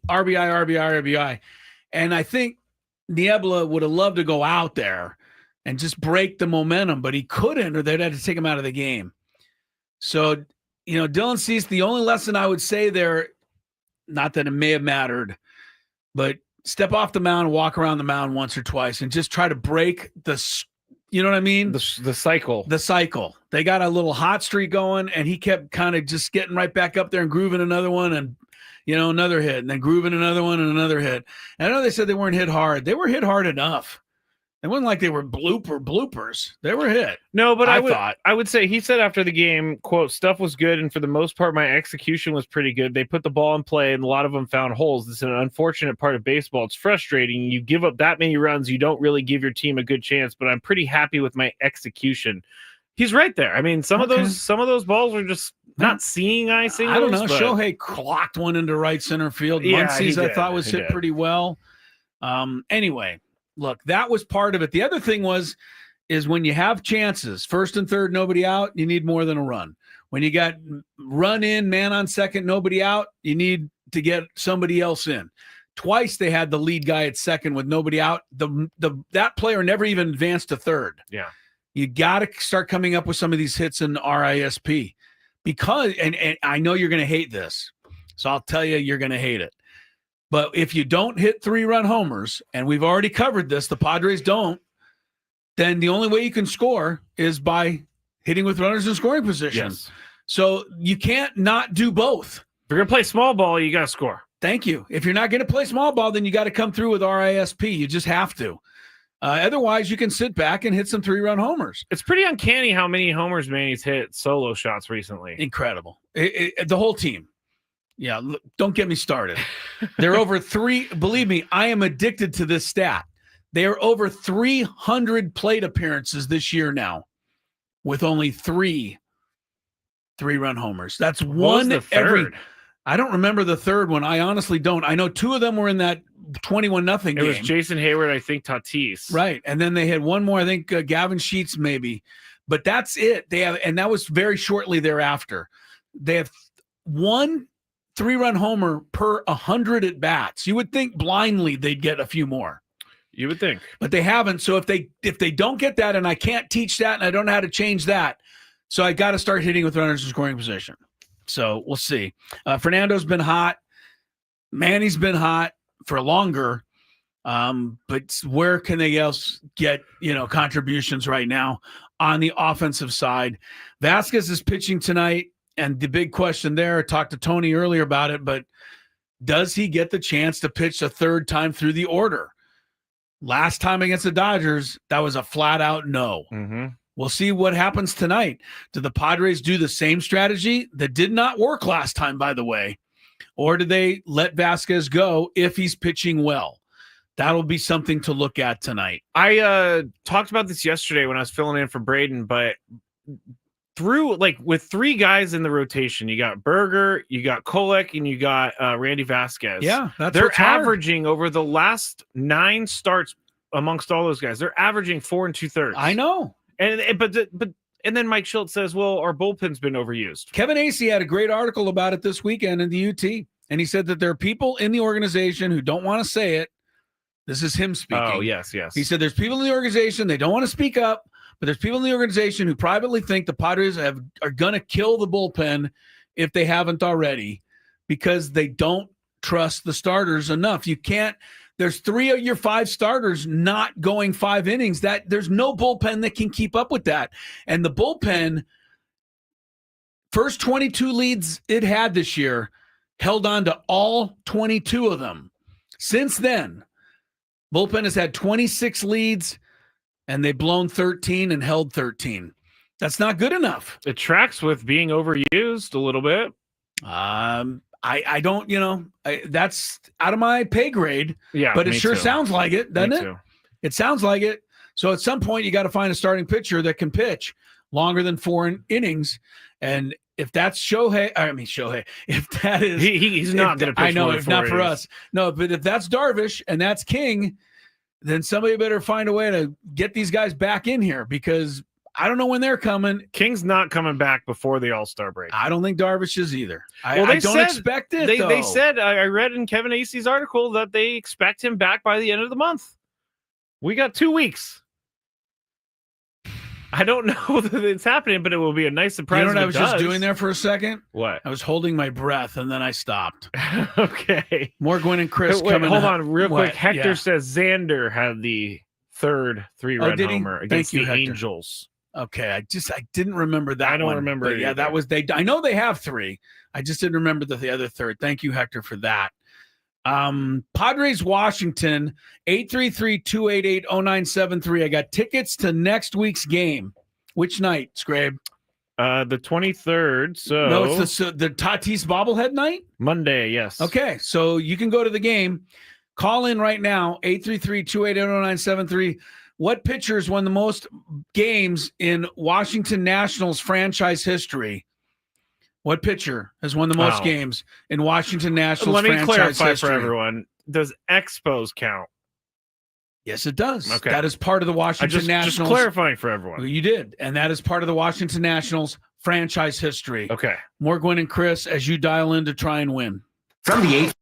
RBI. And I think Niebla would have loved to go out there and just break the momentum, but he couldn't, or they'd have to take him out of the game. So, Dylan Cease, the only lesson I would say there, not that it may have mattered, but step off the mound, walk around the mound once or twice, and just try to break you know what I mean? The cycle. The cycle. They got a little hot streak going, and he kept kind of just getting right back up there and grooving another one, and another hit, and then grooving another one and another hit. And I know they said they weren't hit hard. They were hit hard enough. It wasn't like they were bloopers. They were hit. No, but I would say he said after the game, quote, stuff was good, and for the most part, my execution was pretty good. They put the ball in play, and a lot of them found holes. It's an unfortunate part of baseball. It's frustrating. You give up that many runs, you don't really give your team a good chance, but I'm pretty happy with my execution. He's right there. I mean, some of those balls were just not seeing eye signals. I don't know. Shohei clocked one into right center field. Yeah, Muncy's, I thought, was hit pretty well. Anyway, look, that was part of it. The other thing is when you have chances, first and third, nobody out, you need more than a run. When you got run in, man on second, nobody out, you need to get somebody else in. Twice they had the lead guy at second with nobody out. That player never even advanced to third. Yeah. You got to start coming up with some of these hits in RISP because, and I know you're going to hate this, so I'll tell you, you're going to hate it. But if you don't hit 3-run homers, and we've already covered this, the Padres don't, then the only way you can score is by hitting with runners in scoring position. Yes. So you can't not do both. If you're going to play small ball, you got to score. Thank you. If you're not going to play small ball, then you got to come through with RISP. You just have to. Otherwise, you can sit back and hit some 3-run homers. It's pretty uncanny how many homers Manny's hit solo shots recently. Incredible. The whole team. Yeah, look, don't get me started. They're over believe me, I am addicted to this stat. They are over 300 plate appearances this year now with only 3 3-run homers. That's one every. I don't remember the third one. I honestly don't. I know 2 of them were in that 21-0 game. It was Jason Hayward, I think Tatis. Right. And then they had one more, I think Gavin Sheets maybe. But that's it. They have, and that was very shortly thereafter. They have 1 3-run homer per 100 at bats. You would think blindly they'd get a few more. You would think. But they haven't. So if they don't get that, and I can't teach that, and I don't know how to change that, so I got to start hitting with runners in scoring position. So we'll see. Fernando's been hot. Manny's been hot for longer. But where can they else get, contributions right now on the offensive side? Vasquez is pitching tonight. And the big question there, I talked to Tony earlier about it, but does he get the chance to pitch a third time through the order? Last time against the Dodgers, that was a flat out no. Mm-hmm. We'll see what happens tonight. Do the Padres do the same strategy that did not work last time, by the way? Or do they let Vasquez go if he's pitching well? That'll be something to look at tonight. I talked about this yesterday when I was filling in for Braden, but with 3 guys in the rotation, you got Berger, you got Kolek, and you got Randy Vasquez. Yeah, they're averaging over the last 9 starts amongst all those guys. They're averaging 4 2/3. I know. And then Mike Schultz says, well, our bullpen's been overused. Kevin Acee had a great article about it this weekend in the UT. And he said that there are people in the organization who don't want to say it. This is him speaking. Oh, yes. He said there's people in the organization, they don't want to speak up, but there's people in the organization who privately think the Padres are going to kill the bullpen if they haven't already because they don't trust the starters enough. You can't. There's 3 of your 5 starters not going 5 innings. That there's no bullpen that can keep up with that. And the bullpen, first 22 leads it had this year, held on to all 22 of them. Since then, bullpen has had 26 leads, and they've blown 13 and held 13. That's not good enough. It tracks with being overused a little bit. I don't, that's out of my pay grade. Yeah, but it sure too. sounds like it, doesn't Me it? too. It sounds like it. So at some point, you got to find a starting pitcher that can pitch longer than 4 innings. And if that's Shohei, if that is, he's not going to pitch. I know, more than if 4 not for innings. us. No, but if that's Darvish and that's King, then somebody better find a way to get these guys back in here because I don't know when they're coming. King's not coming back before the All-Star break. I don't think Darvish is either. I don't expect it, They though. said, I read in Kevin Acee's article that they expect him back by the end of the month. We got 2 weeks. I don't know that it's happening, but it will be a nice surprise. You know what if I it was does. just doing there for a second? What? I was holding my breath, and then I stopped. Okay. More Gwynn and Chris Wait, coming hold up. on real What? quick. Hector Yeah. says Xander had the third 3-run did he? homer Thank against you, the Hector. Angels. Okay, I didn't remember that. I don't one, remember but it yeah, either. that was they. I know they have 3. I just didn't remember the other third. Thank you, Hector, for that. Padres Washington 833-288-0973. I got tickets to next week's game. Which night, Skrabe? The 23rd. So No, it's the Tatis bobblehead night. Monday. Yes. Okay, so you can go to the game. Call in right now, 833-288-0973. What pitchers won the most games in Washington Nationals franchise history? What pitcher has won the most games in Washington Nationals Let me franchise clarify history? for everyone. Does Expos count? Yes, it does. Okay. That is part of the Washington Nationals. Just clarifying for everyone. You did, and that is part of the Washington Nationals franchise history. Okay. More Gwynn and Chris as you dial in to try and win. From the 8th.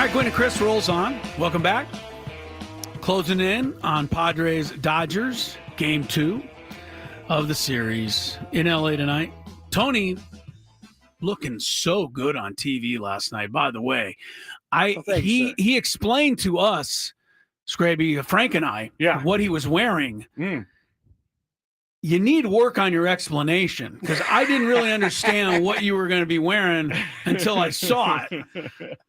right, Gwynn and Chris rolls on. Welcome back. Closing in on Padres Dodgers, game 2 of the series in LA tonight. Tony looking so good on TV last night. By the way, he explained to us, Skraby, Frank and I, what he was wearing. You need work on your explanation, because I didn't really understand what you were going to be wearing until I saw it.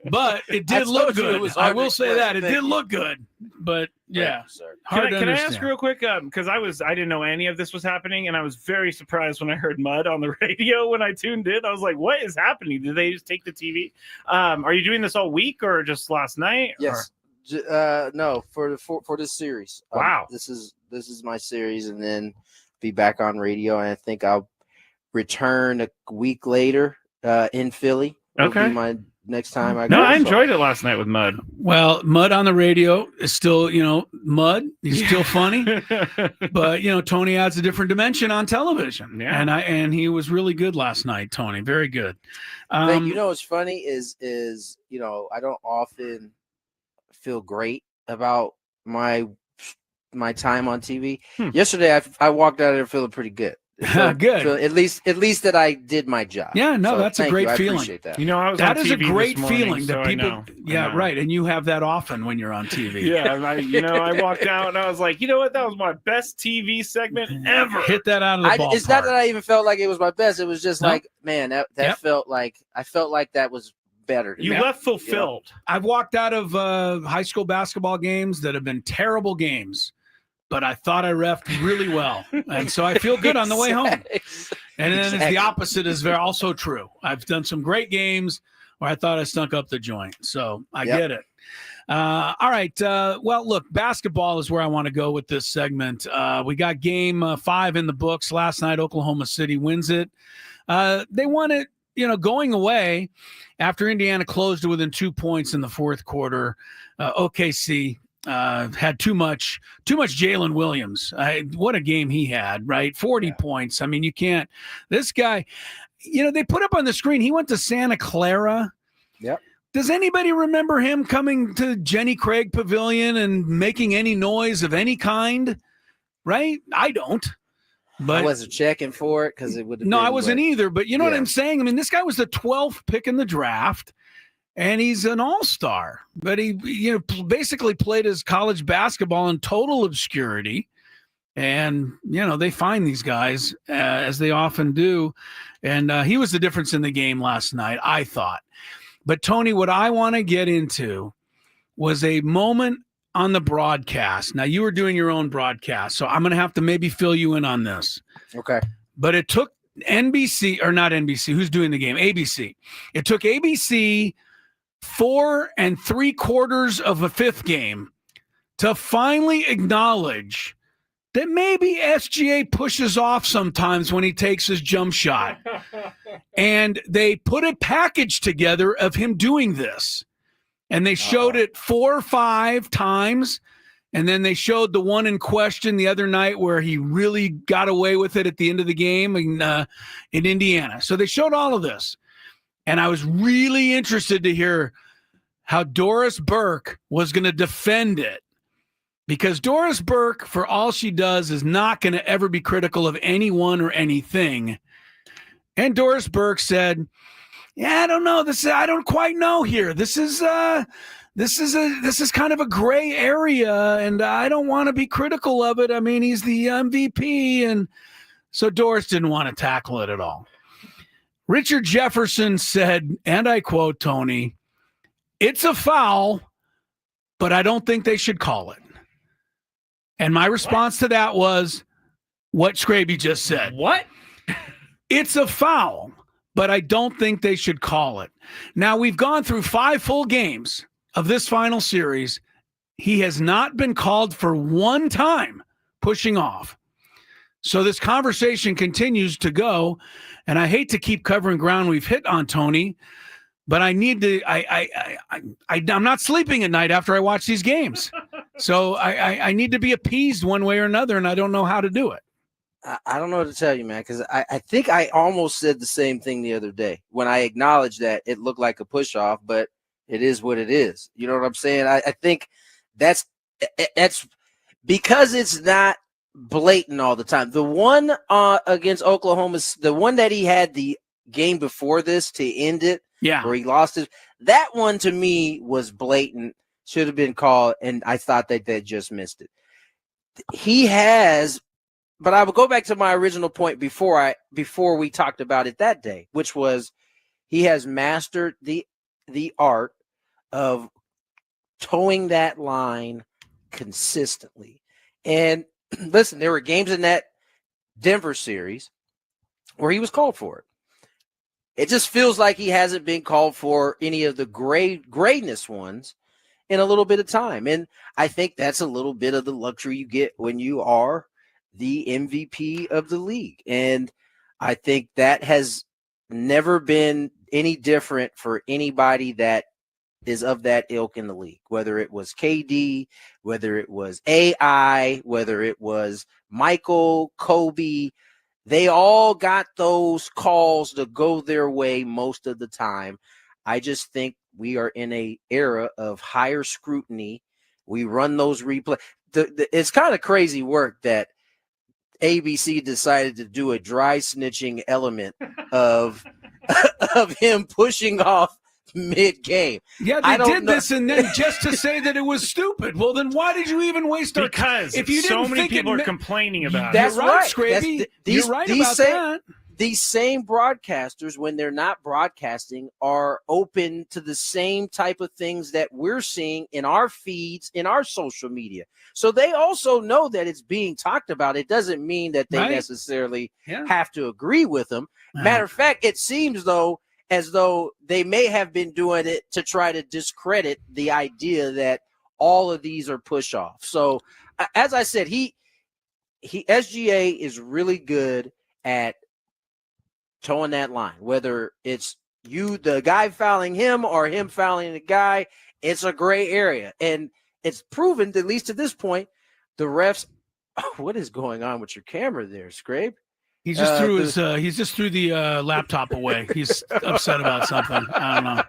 But it did look good. I will say that it did look good. But yeah, can I ask real quick? Because I didn't know any of this was happening, and I was very surprised when I heard Mud on the radio when I tuned in. I was like, "What is happening? Did they just take the TV? Are you doing this all week or just last night?" Yes. No, for this series. Wow. This is my series, and then be back on radio, and I think I'll return a week later in Philly. Will be my next time I go. No, I enjoyed it last night with Mud. Well, Mud on the radio is still, Mud. He's still funny, but Tony adds a different dimension on television. Yeah, and he was really good last night. Tony, very good. What's funny is I don't often feel great about my time on TV. Yesterday, I walked out of there feeling pretty good. Good. At least that I did my job. Yeah, no, that's a great feeling. I appreciate that. I was that on is TV a great this morning, feeling that people. I know. Right, and you have that often when you're on TV. Yeah, I walked out and I was like, you know what? That was my best TV segment ever. Hit that out of the ballpark. It's not that I even felt like it was my best. It was just like, man, that felt like I felt like that was better. You left fulfilled. I've walked out of high school basketball games that have been terrible games, but I thought I reffed really well. And so I feel good on the way home. And then it's the opposite is also true. I've done some great games where I thought I stunk up the joint. So I get it. All right. Well, look, basketball is where I want to go with this segment. We got game 5 in the books. Last night, Oklahoma City wins it. They won it, going away after Indiana closed it within 2 points in the fourth quarter. OKC had too much Jalen Williams. What a game he had, right? 40 points. I mean, you can't. This guy, they put up on the screen, he went to Santa Clara. Yep. Does anybody remember him coming to Jenny Craig Pavilion and making any noise of any kind? Right? I don't. But I wasn't checking for it because it would have. No, I wasn't either. But you know what I'm saying? I mean, this guy was the 12th pick in the draft. And he's an all-star, but he, basically played his college basketball in total obscurity. And, they find these guys, as they often do. And he was the difference in the game last night, I thought. But, Tony, what I want to get into was a moment on the broadcast. Now, you were doing your own broadcast, so I'm going to have to maybe fill you in on this. Okay. But it took NBC, or not NBC, who's doing the game? ABC. It took ABC 4 3/4 of a fifth game to finally acknowledge that maybe SGA pushes off sometimes when he takes his jump shot. And they put a package together of him doing this. And they showed it 4 or 5 times. And then they showed the one in question the other night where he really got away with it at the end of the game in Indiana. So they showed all of this. And I was really interested to hear how Doris Burke was going to defend it. Because Doris Burke, for all she does, is not going to ever be critical of anyone or anything. And Doris Burke said, "Yeah, I don't know. I don't quite know here. This is kind of a gray area, and I don't want to be critical of it. I mean, he's the MVP." And so Doris didn't want to tackle it at all. Richard Jefferson said, and I quote, Tony, "It's a foul, but I don't think they should call it." And my response to that was what Skraby just said. What? It's a foul, but I don't think they should call it. Now, we've gone through 5 full games of this final series. He has not been called for one time pushing off. So this conversation continues to go, and I hate to keep covering ground we've hit on, Tony, but I need to. I'm not sleeping at night after I watch these games, so I need to be appeased one way or another, and I don't know how to do it. I don't know what to tell you, man, because I think I almost said the same thing the other day when I acknowledged that it looked like a push off, but It is what it is. You know what I'm saying? I think that's because it's not blatant all the time. The one against Oklahoma, the one that he had the game before this to end it, where he lost it, that one to me was blatant, should have been called, and I thought that they just missed it. He has, but I will go back to my original point before we talked about it that day, which was he has mastered the art of towing that line consistently. And listen, there were games in that Denver series where he was called for it. It just feels like he hasn't been called for any of the greatness ones in a little bit of time. And I think that's a little bit of the luxury you get when you are the MVP of the league. And I think that has never been any different for anybody that is of that ilk in the league, whether it was KD, whether it was AI, whether it was Michael, Kobe. They all got those calls to go their way most of the time. I just think we are in an era of higher scrutiny. We run those replays. It's kind of crazy work that ABC decided to do a dry snitching element of him pushing off mid-game. Yeah, they did this, and then just to say that it was stupid. Well, then why did you even waste our time? Because if you so many people are complaining about that's it. Right, Skraby. You're right about that. These same broadcasters, when they're not broadcasting, are open to the same type of things that we're seeing in our feeds, in our social media. So they also know that it's being talked about. It doesn't mean that they necessarily have to agree with them. Matter of fact, it seems as though they may have been doing it to try to discredit the idea that all of these are push off. So as I said, SGA is really good at towing that line, whether it's the guy fouling him or him fouling the guy. It's a gray area, and it's proven, at least to this point, the refs. What is going on with your camera there, Skrabe? He's just threw the laptop away. He's upset about something. I don't know.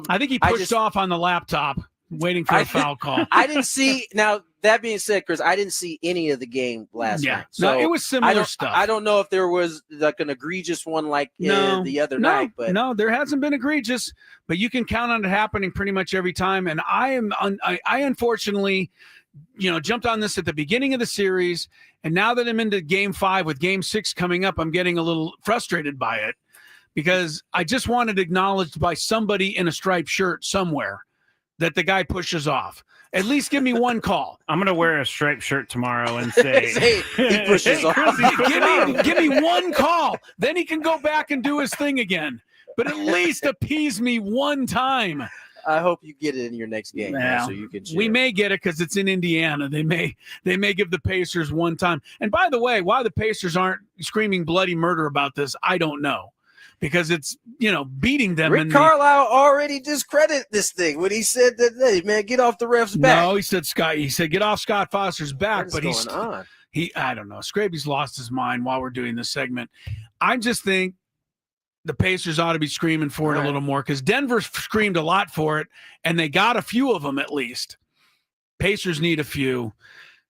I think he pushed off on the laptop, waiting for a foul call. I didn't see. Now that being said, Chris, I didn't see any of the game last night. So no, it was similar stuff. I don't know if there was like an egregious one like the other night, but no, there hasn't been egregious. But you can count on it happening pretty much every time. And I unfortunately, jumped on this at the beginning of the series, and now that I'm into Game 5 with Game 6 coming up, I'm getting a little frustrated by it because I just wanted acknowledged by somebody in a striped shirt somewhere that the guy pushes off. At least give me one call. I'm gonna wear a striped shirt tomorrow and say he pushes off. Give me one call. Then he can go back and do his thing again. But at least appease me one time. I hope you get it in your next game, so you can cheer. We may get it because it's in Indiana. They may give the Pacers one time. And by the way, why the Pacers aren't screaming bloody murder about this, I don't know. Because it's, beating them. Rick Carlisle already discredited this thing when he said that, hey, man, get off the ref's back. No, he said get off Scott Foster's back. What is going on? I don't know. Skraby's lost his mind while we're doing this segment. I just think the Pacers ought to be screaming for it a little more because Denver screamed a lot for it, and they got a few of them at least. Pacers need a few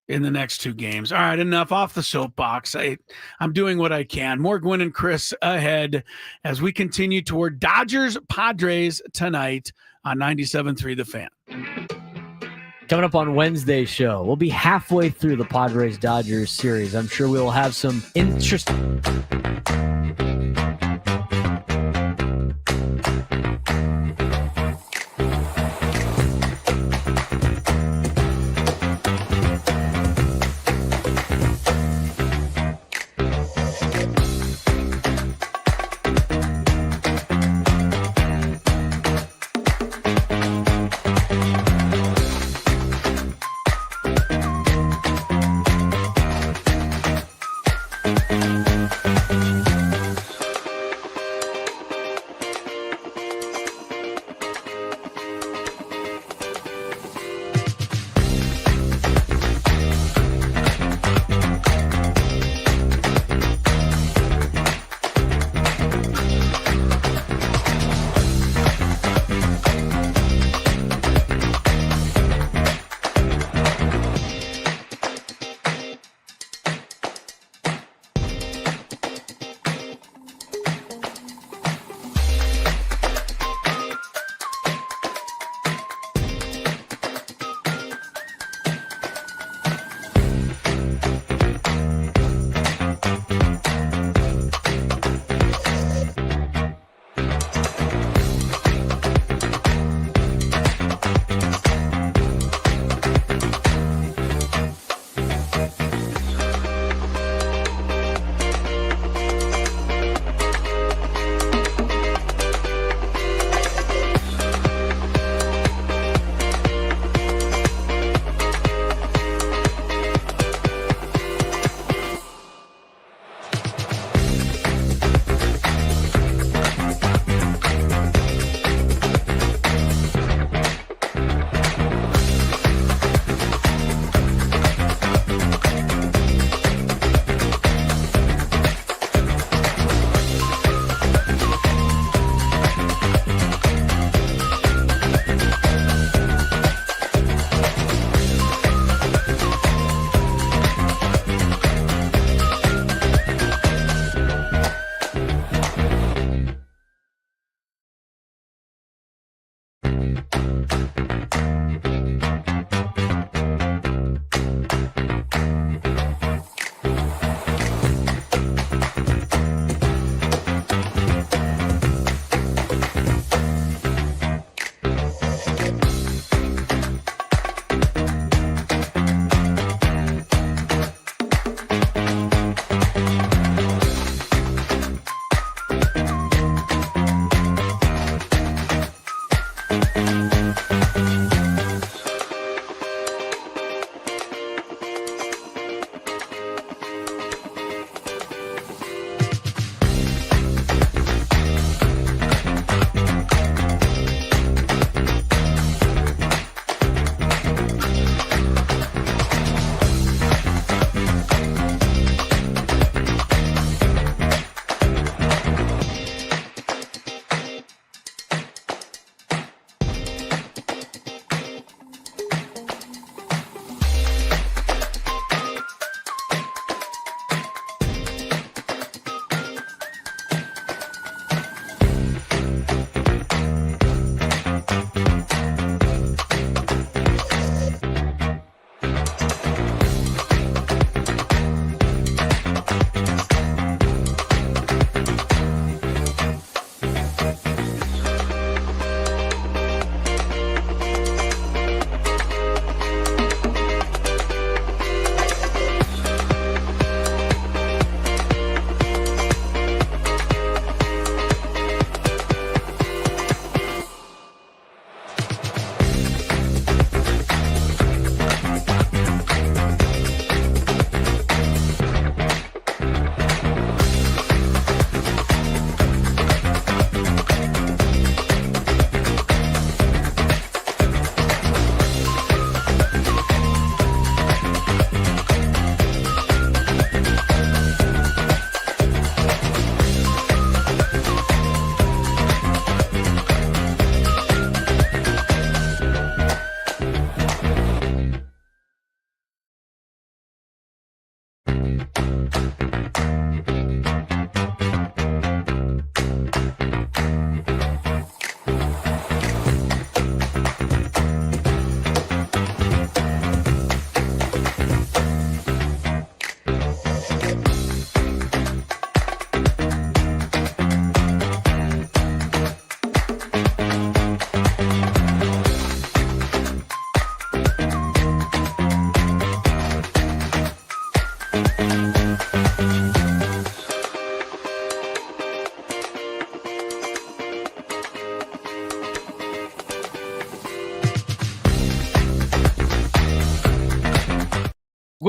in the next two games. All right, enough off the soapbox. I'm doing what I can. More Gwynn and Chris ahead as we continue toward Dodgers Padres tonight on 97.3 The Fan. Coming up on Wednesday's show, we'll be halfway through the Padres-Dodgers series. I'm sure we'll have some interesting...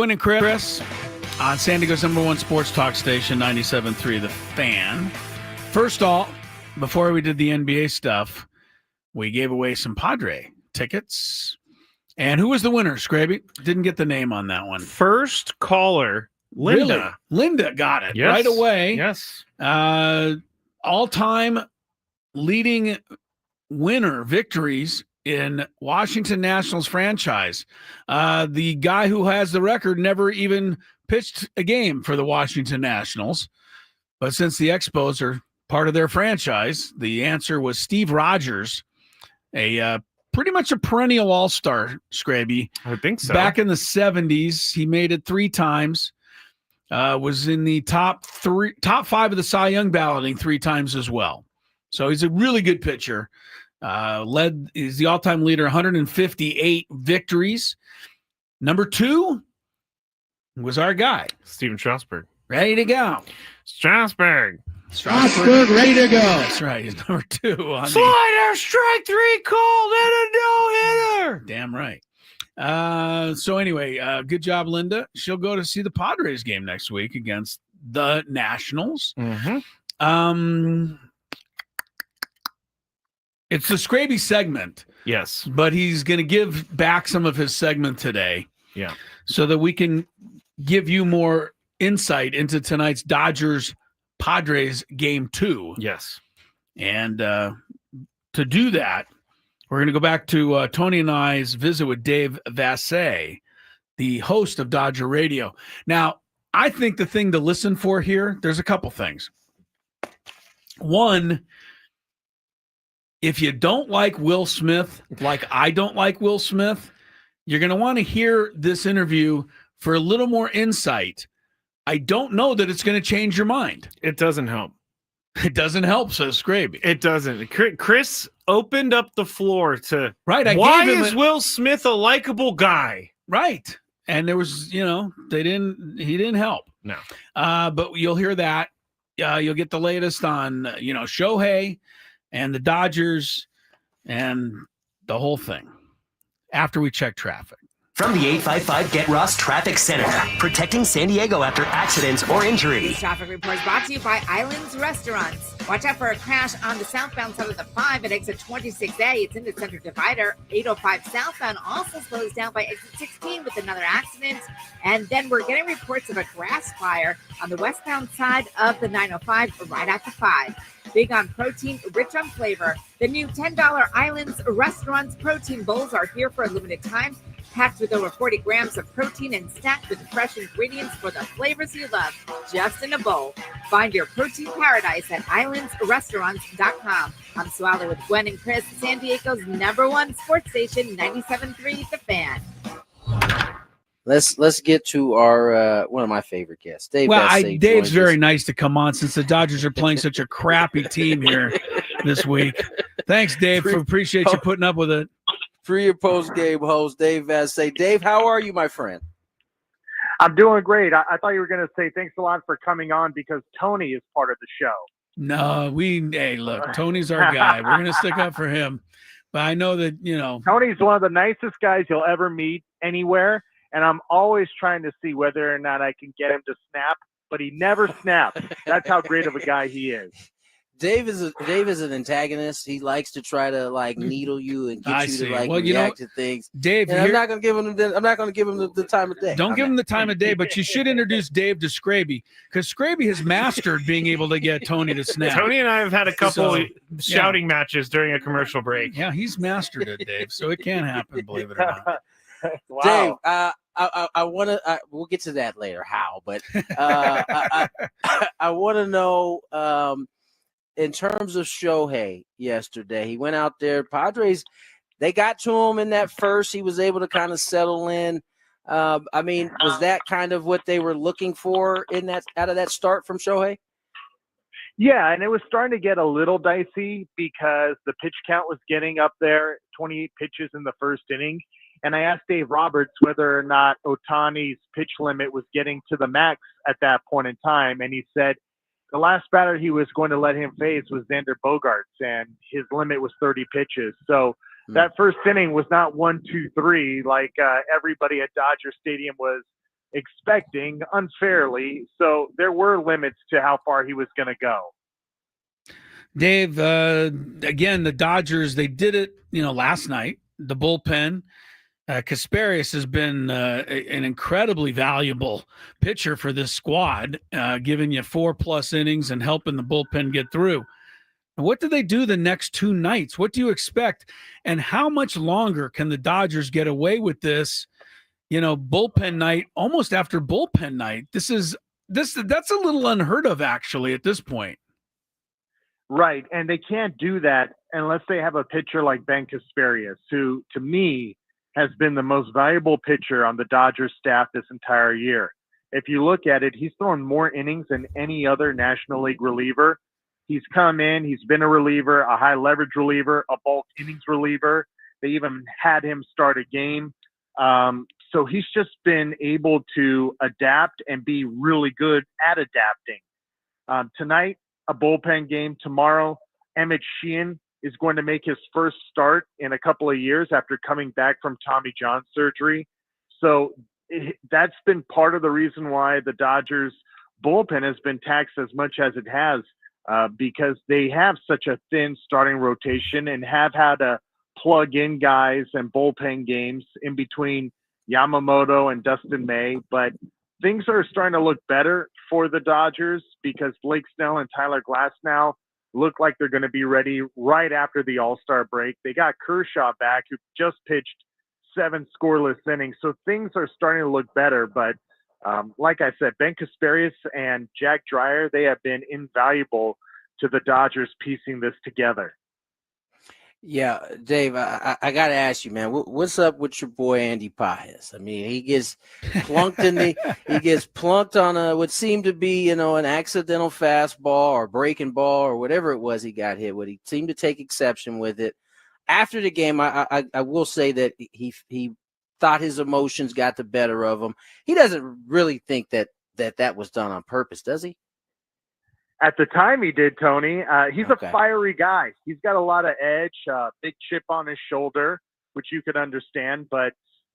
Gwynn and Chris on San Diego's #1 sports talk station, 97.3 The Fan. First off, before we did the NBA stuff, we gave away some Padre tickets. And who was the winner, Skraby? Didn't get the name on that one. First caller, Linda. Really? Linda got it Yes. right away. Yes. All-time leading winner victories in Washington Nationals franchise. The guy who has the record never even pitched a game for the Washington Nationals. But since the Expos are part of their franchise, the answer was Steve Rogers, pretty much a perennial all-star, Skraby. I think so. Back in the 70s, he made it 3 times. Was in the top 5 of the Cy Young balloting 3 times as well. So he's a really good pitcher. Is the all-time leader, 158 victories. Number 2 was our guy, Steven Strasburg. Ready to go. Strasburg, ready to go. That's right. He's number 2 on Slider, strike 3 called, and a no-hitter. Damn right. So anyway, good job, Linda. She'll go to see the Padres game next week against the Nationals. Mm-hmm. It's the Skraby segment. Yes. But he's going to give back some of his segment today. Yeah. So that we can give you more insight into tonight's Dodgers-Padres game 2. Yes. And to do that, we're going to go back to Tony and I's visit with Dave Vassegh, the host of Dodger Radio. Now, I think the thing to listen for here, there's a couple things. One, if you don't like Will Smith, like I don't like Will Smith, you're going to want to hear this interview for a little more insight. I don't know that it's going to change your mind. It doesn't help. It doesn't help, says Skraby. It doesn't. Chris opened up the floor to right. Why is Will Smith a likable guy? Right. And there was, he didn't help. No. But you'll hear that. You'll get the latest on, Shohei and the Dodgers and the whole thing after we check traffic. From the 855 Get Ross Traffic Center, protecting San Diego after accidents or injury. This traffic report is brought to you by Islands Restaurants. Watch out for a crash on the southbound side of the 5 at exit 26A. It's in the center divider. 805 southbound also slows down by exit 16 with another accident. And then we're getting reports of a grass fire on the westbound side of the 905 right after 5. Big on protein, rich on flavor. The new $10 Islands Restaurants protein bowls are here for a limited time. Packed with over 40 grams of protein and stacked with fresh ingredients for the flavors you love, just in a bowl. Find your protein paradise at islandsrestaurants.com. I'm Swallow with Gwynn and Chris, San Diego's #1 sports station, 97.3 The Fan. Let's get to our one of my favorite guests, Dave. Dave's very nice to come on since the Dodgers are playing such a crappy team here this week. Thanks, Dave. Appreciate you putting up with it. For your post-game host, Dave Vassegh. Dave, how are you, my friend? I'm doing great. I thought you were going to say thanks a lot for coming on because Tony is part of the show. No, look, Tony's our guy. We're going to stick up for him. But I know that, Tony's one of the nicest guys you'll ever meet anywhere, and I'm always trying to see whether or not I can get him to snap, but he never snaps. That's how great of a guy he is. Dave is an antagonist. He likes to try to needle you and get you to react to things. Dave, I'm not going to give him the time of day. Don't give him the time of day, but you should introduce Dave to Skraby because Skraby has mastered being able to get Tony to snap. Tony and I have had a couple shouting matches during a commercial break. Yeah, he's mastered it, Dave. So it can happen, believe it or not. Wow. Dave, I want to. We'll get to that later. How, but I want to know. In terms of Shohei yesterday, he went out there. Padres, they got to him in that first. He was able to kind of settle in. Was that kind of what they were looking for out of that start from Shohei? Yeah, and it was starting to get a little dicey because the pitch count was getting up there, 28 pitches in the first inning. And I asked Dave Roberts whether or not Ohtani's pitch limit was getting to the max at that point in time, and he said the last batter he was going to let him face was Xander Bogaerts, and his limit was 30 pitches. So that first inning was not 1, 2, 3 like everybody at Dodger Stadium was expecting unfairly. So there were limits to how far he was going to go. Dave, again, the Dodgers, they did it, last night. The bullpen, Kasparius has been an incredibly valuable pitcher for this squad, giving you 4+ innings and helping the bullpen get through. What do they do the next 2 nights? What do you expect? And how much longer can the Dodgers get away with this, bullpen night, almost after bullpen night? That's a little unheard of, actually, at this point. Right. And they can't do that unless they have a pitcher like Ben Kasparius, who, to me, has been the most valuable pitcher on the Dodgers staff this entire year. If you look at it, he's thrown more innings than any other National League reliever. He's come in, he's been a reliever, a high leverage reliever, a bulk innings reliever. They even had him start a game. So he's just been able to adapt and be really good at adapting. Tonight, a bullpen game. Tomorrow, Emmett Sheehan is going to make his first start in a couple of years after coming back from Tommy John surgery. So that's been part of the reason why the Dodgers bullpen has been taxed as much as it has, because they have such a thin starting rotation and have had to plug in guys and bullpen games in between Yamamoto and Dustin May. But things are starting to look better for the Dodgers because Blake Snell and Tyler Glasnow look like they're going to be ready right after the All-Star break. They got Kershaw back, who just pitched 7 scoreless innings. So things are starting to look better. But like I said, Ben Kasparius and Jack Dreyer, they have been invaluable to the Dodgers piecing this together. Yeah, Dave, I got to ask you, man, what's up with your boy Andy Pages? I mean, he gets plunked on what seemed to be, an accidental fastball or breaking ball or whatever it was he got hit with. He seemed to take exception with it. After the game, I will say that he thought his emotions got the better of him. He doesn't really think that was done on purpose, does he? At the time he did, Tony. He's a fiery guy. He's got a lot of edge, big chip on his shoulder, which you could understand. But,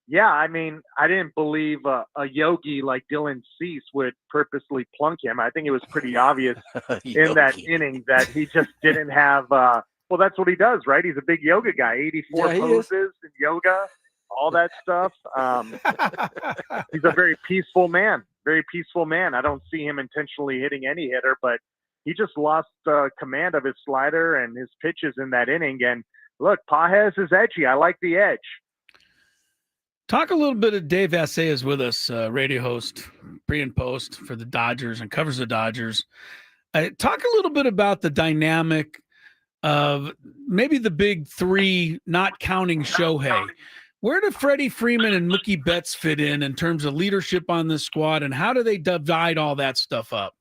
yeah, I mean, I didn't believe a yogi like Dylan Cease would purposely plunk him. I think it was pretty obvious in that inning that he just didn't have well, that's what he does, right? He's a big yoga guy, 84 poses in yoga, all that stuff. He's a very peaceful man. I don't see him intentionally hitting any hitter, but he just lost command of his slider and his pitches in that inning. And look, Pages is edgy. I like the edge. Talk a little bit of Dave Vassegh is with us, radio host, pre and post for the Dodgers and covers the Dodgers. Talk a little bit about the dynamic of maybe the big three, not counting Shohei. Where do Freddie Freeman and Mookie Betts fit in terms of leadership on this squad, and how do they divide all that stuff up?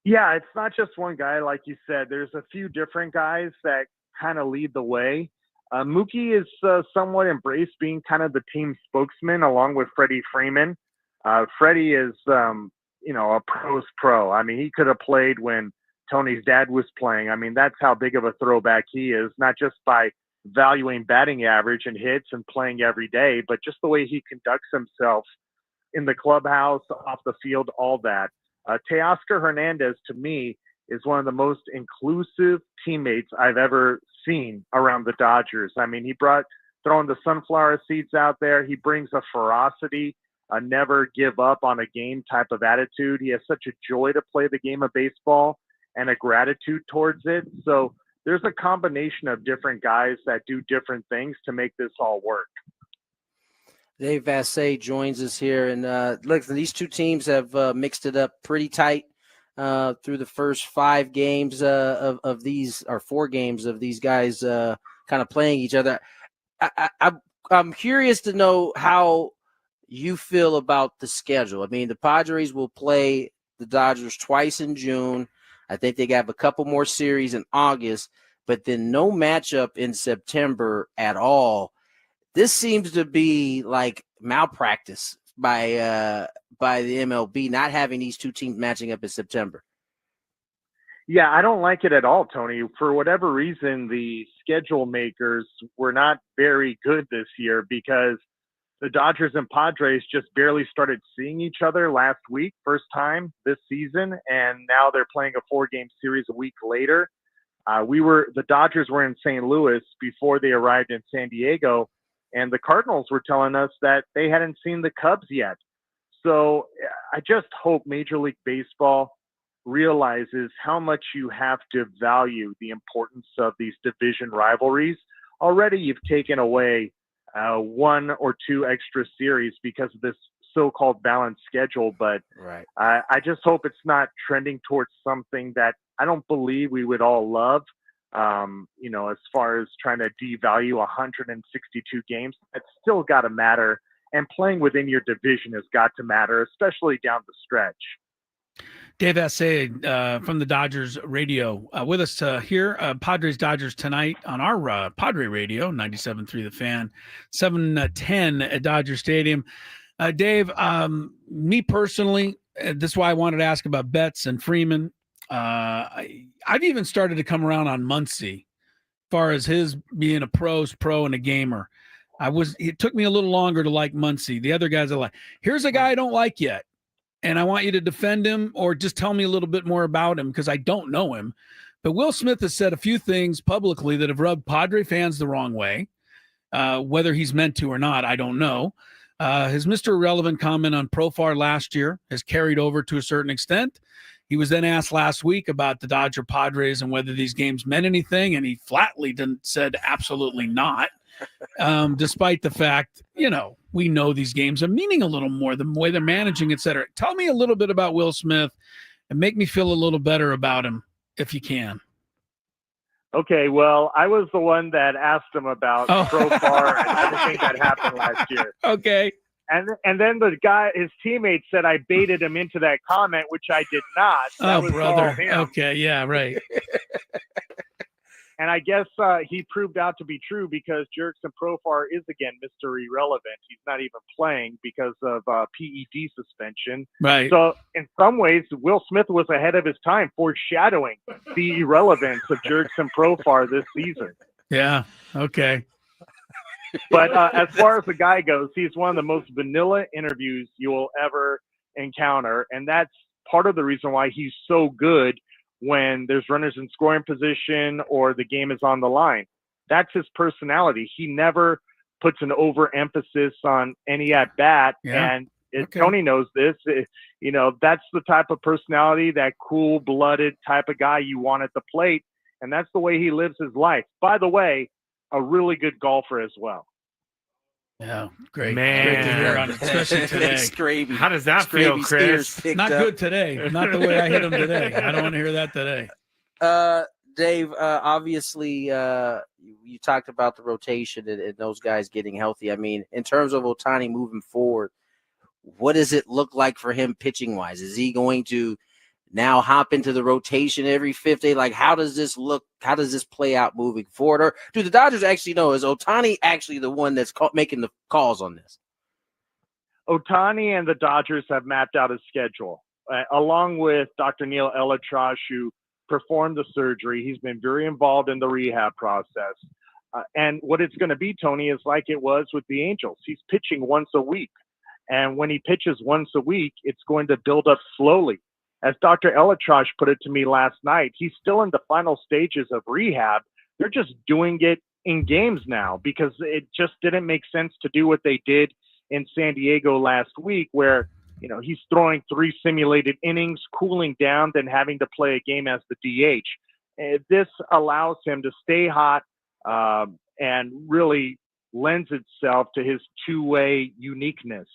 Yeah, it's not just one guy, like you said. There's a few different guys that kind of lead the way. Mookie is somewhat embraced being kind of the team spokesman along with Freddie Freeman. Freddie is, a pro's pro. I mean, he could have played when Tony's dad was playing. I mean, that's how big of a throwback he is, not just by valuing batting average and hits and playing every day, but just the way he conducts himself in the clubhouse, off the field, all that. Teoscar Hernandez, to me, is one of the most inclusive teammates I've ever seen around the Dodgers. I mean, he brought throwing the sunflower seeds out there. He brings a ferocity, a never give up on a game type of attitude. He has such a joy to play the game of baseball and a gratitude towards it. So there's a combination of different guys that do different things to make this all work. Dave Vassegh joins us here. And look, these two teams have mixed it up pretty tight through the first 5 games of these, or 4 games of these guys kind of playing each other. I'm curious to know how you feel about the schedule. I mean, the Padres will play the Dodgers twice in June. I think they have a couple more series in August, but then no matchup in September at all. This seems to be like malpractice by the MLB, not having these two teams matching up in September. Yeah, I don't like it at all, Tony. For whatever reason, the schedule makers were not very good this year because the Dodgers and Padres just barely started seeing each other last week, first time this season, and now they're playing a 4-game series a week later. The Dodgers were in St. Louis before they arrived in San Diego, and the Cardinals were telling us that they hadn't seen the Cubs yet. So I just hope Major League Baseball realizes how much you have to value the importance of these division rivalries. Already you've taken away 1 or 2 extra series because of this so-called balanced schedule, but right. I just hope it's not trending towards something that I don't believe we would all love. As far as trying to devalue 162 games, it's still got to matter, and playing within your division has got to matter, especially down the stretch. Dave Vassegh from the Dodgers radio with us here. Padres Dodgers tonight on our Padre radio, 97.3 The Fan, 7:10 at Dodger Stadium. Dave, me personally, this is why I wanted to ask about Betts and Freeman. I've even started to come around on Muncy, as far as his being a pro and a gamer. It took me a little longer to like Muncy. The other guys I like. Here's a guy I don't like yet, and I want you to defend him or just tell me a little bit more about him because I don't know him. But Will Smith has said a few things publicly that have rubbed Padre fans the wrong way. Whether he's meant to or not, I don't know. His Mr. Irrelevant comment on Profar last year has carried over to a certain extent. He was then asked last week about the Dodger Padres and whether these games meant anything, and he flatly said absolutely not, despite the fact, we know these games are meaning a little more, the way they're managing, et cetera. Tell me a little bit about Will Smith and make me feel a little better about him, if you can. Okay, well, I was the one that asked him about Profar and everything that happened last year. Okay. And then his teammate said I baited him into that comment, which I did not. That was brother. all him. Okay, yeah, right. And I guess he proved out to be true because Jurickson Profar is, again, Mr. Irrelevant. He's not even playing because of PED suspension. Right. So in some ways, Will Smith was ahead of his time, foreshadowing the irrelevance of Jurickson Profar this season. Yeah, okay. But as far as the guy goes, he's one of the most vanilla interviews you will ever encounter. And that's part of the reason why he's so good when there's runners in scoring position or the game is on the line. That's his personality. He never puts an overemphasis on any at-bat. Yeah. And Tony knows this. That's the type of personality, that cool-blooded type of guy you want at the plate. And that's the way he lives his life. By the way, a really good golfer as well. Yeah, great. Man. Great to hear on it, especially today. Skraby. How does that feel, Chris? Not good today. Not the way I hit him today. I don't want to hear that today. Dave, obviously, you talked about the rotation and those guys getting healthy. I mean, in terms of Ohtani moving forward, what does it look like for him pitching-wise? Is he going to now hop into the rotation every 5th day? Like, how does this look? How does this play out moving forward? Or do the Dodgers actually know? Is Ohtani actually the one that's making the calls on this? Ohtani and the Dodgers have mapped out his schedule, along with Dr. Neil Elatrash, who performed the surgery. He's been very involved in the rehab process. And what it's going to be, Tony, is like it was with the Angels. He's pitching once a week. And when he pitches once a week, it's going to build up slowly. As Dr. Elatrash put it to me last night, he's still in the final stages of rehab. They're just doing it in games now because it just didn't make sense to do what they did in San Diego last week, where he's throwing 3 simulated innings, cooling down, then having to play a game as the DH. This allows him to stay hot and really lends itself to his two-way uniqueness.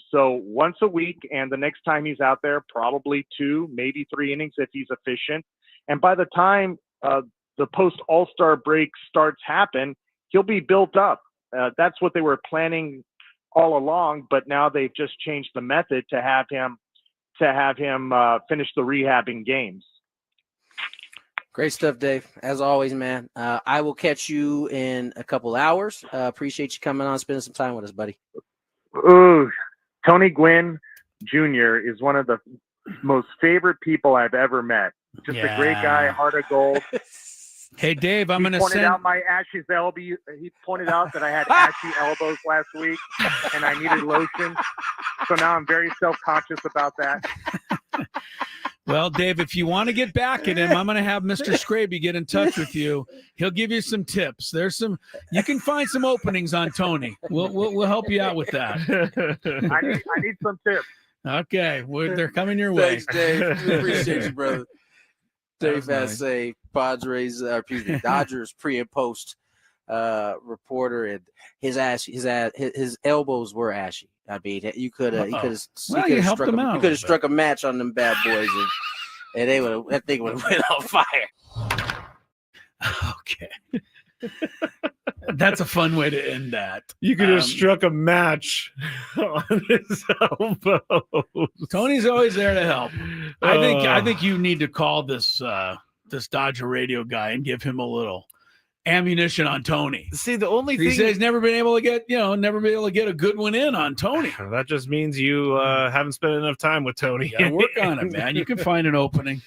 So once a week, and the next time he's out there, probably 2, maybe 3 innings if he's efficient. And by the time the post-All-Star break starts happen, he'll be built up. That's what they were planning all along, but now they've just changed the method to have him finish the rehab in games. Great stuff, Dave. As always, man. I will catch you in a couple hours. Appreciate you coming on, spending some time with us, buddy. Ooh, Tony Gwynn Jr. is one of the most favorite people I've ever met. Just a great guy, heart of gold. Hey, Dave, I'm going to pointed send. out my ashy elbow. He pointed out that I had ashy elbows last week, and I needed lotion. So now I'm very self-conscious about that. Well, Dave, if you want to get back at him, I'm going to have Mr. Skraby get in touch with you. He'll give you some tips. You can find some openings on Tony. We'll help you out with that. I need some tips. Okay, they're coming your way. Thanks, Dave. We appreciate you, brother. Dave Vassegh, Dodgers pre and post reporter, and his elbows were ashy. I mean, you could have struck a match on them bad boys, and that thing would have went on fire. Okay. That's a fun way to end that. You could have struck a match on his elbow. Tony's always there to help. I think you need to call this Dodger radio guy and give him a little ammunition on Tony. See, the only thing he says he's never been able to get a good one in on Tony. That just means you haven't spent enough time with Tony. You gotta work on it, man. You can find an opening.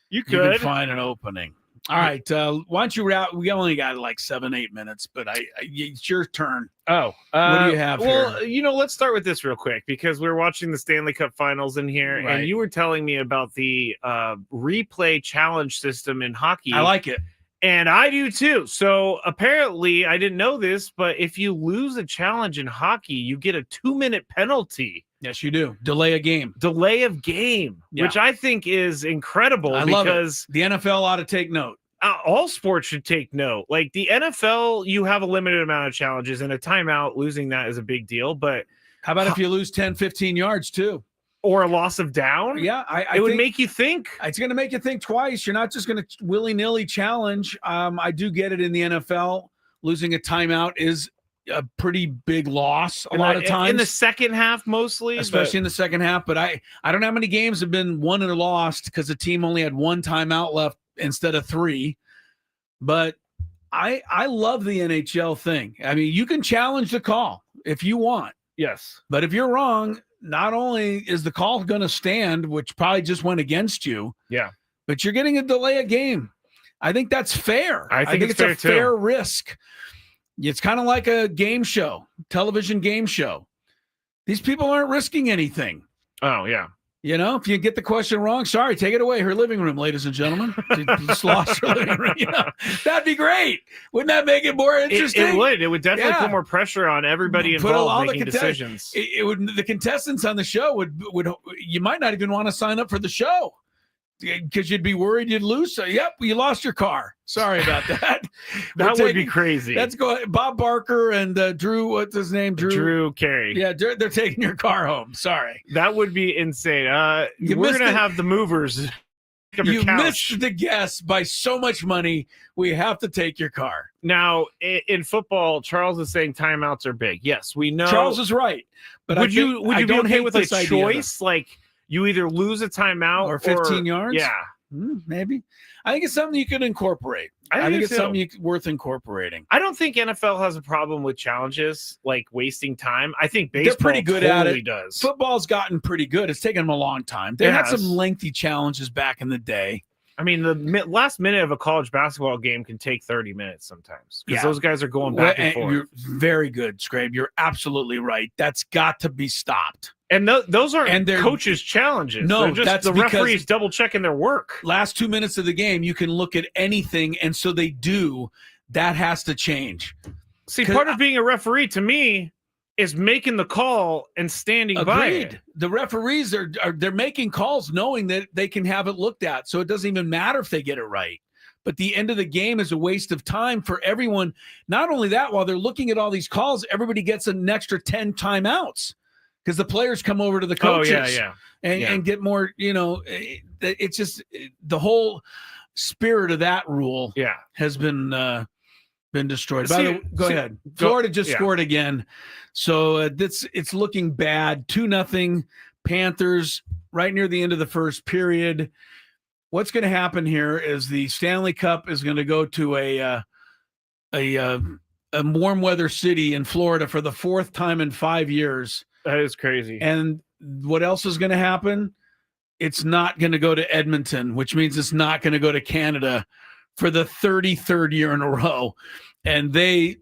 You can find an opening. All right. Why don't you wrap? We only got like 7-8 minutes, but it's your turn. Oh, what do you have well, here? Let's start with this real quick because we're watching the Stanley Cup Finals in here, Right. and you were telling me about the replay challenge system in hockey. I like it. And I do too. So apparently, I didn't know this, but if you lose a challenge in hockey, you get a 2-minute penalty. Yes, you do. Delay of game, which I think is incredible. Love because it. The NFL ought to take note. All sports should take note. Like the NFL, you have a limited amount of challenges, and a timeout, losing that is a big deal. But how about if you lose 10, 15 yards too? Or a loss of down? Yeah, it would make you think. It's going to make you think twice. You're not just going to willy-nilly challenge. I do get it in the NFL. Losing a timeout is a pretty big loss a lot of times. In the second half, mostly. Especially in the second half. But I don't know how many games have been won and lost because the team only had one timeout left instead of 3. But I love the NHL thing. I mean, you can challenge the call if you want. Yes. But if you're wrong, not only is the call going to stand, which probably just went against you, but you're getting a delay of game. I think that's fair. I think it's a fair risk. It's kind of like a game show, television game show. These people aren't risking anything. Oh, yeah. If you get the question wrong, sorry, take it away. Her living room, ladies and gentlemen. Just lost her living room. That'd be great. Wouldn't that make it more interesting? It would. It would definitely put more pressure on everybody involved making decisions. It would. The contestants on the show would. You might not even want to sign up for the show because you'd be worried you'd lose. So, yep, you lost your car. Sorry about that. That would be crazy. Let's go. Bob Barker and Drew. What's his name? Drew Carey. Yeah, they're taking your car home. Sorry. That would be insane. We're gonna have the movers. You missed the guess by so much money. We have to take your car. Now, in football, Charles is saying timeouts are big. Yes, we know. Charles is right. But would you be okay with a choice? Like you either lose a timeout or 15 yards? Yeah. Maybe. I think it's something you could incorporate. I think it's something worth incorporating. I don't think NFL has a problem with challenges, like wasting time. I think baseball they're pretty good at it. Does. Football's gotten pretty good. It's taken them a long time. They had some lengthy challenges back in the day. I mean, the last minute of a college basketball game can take 30 minutes sometimes because those guys are going back and forth. You're very good, Skrabe. You're absolutely right. That's got to be stopped. And those aren't coaches' challenges. No, they're just that's the because referees double checking their work. Last 2 minutes of the game, you can look at anything, and so they do. That has to change. See, part of being a referee to me is making the call and standing by it. The referees they're making calls knowing that they can have it looked at, so it doesn't even matter if they get it right. But the end of the game is a waste of time for everyone. Not only that, while they're looking at all these calls, everybody gets an extra 10 timeouts. Because the players come over to the coaches and get more, it's just the whole spirit of that rule has been destroyed. Go ahead. Florida just scored again. So it's looking bad. 2-0 Panthers right near the end of the first period. What's going to happen here is the Stanley Cup is going to go to a warm weather city in Florida for the 4th time in 5 years. That is crazy. And what else is going to happen? It's not going to go to Edmonton, which means it's not going to go to Canada for the 33rd year in a row, and they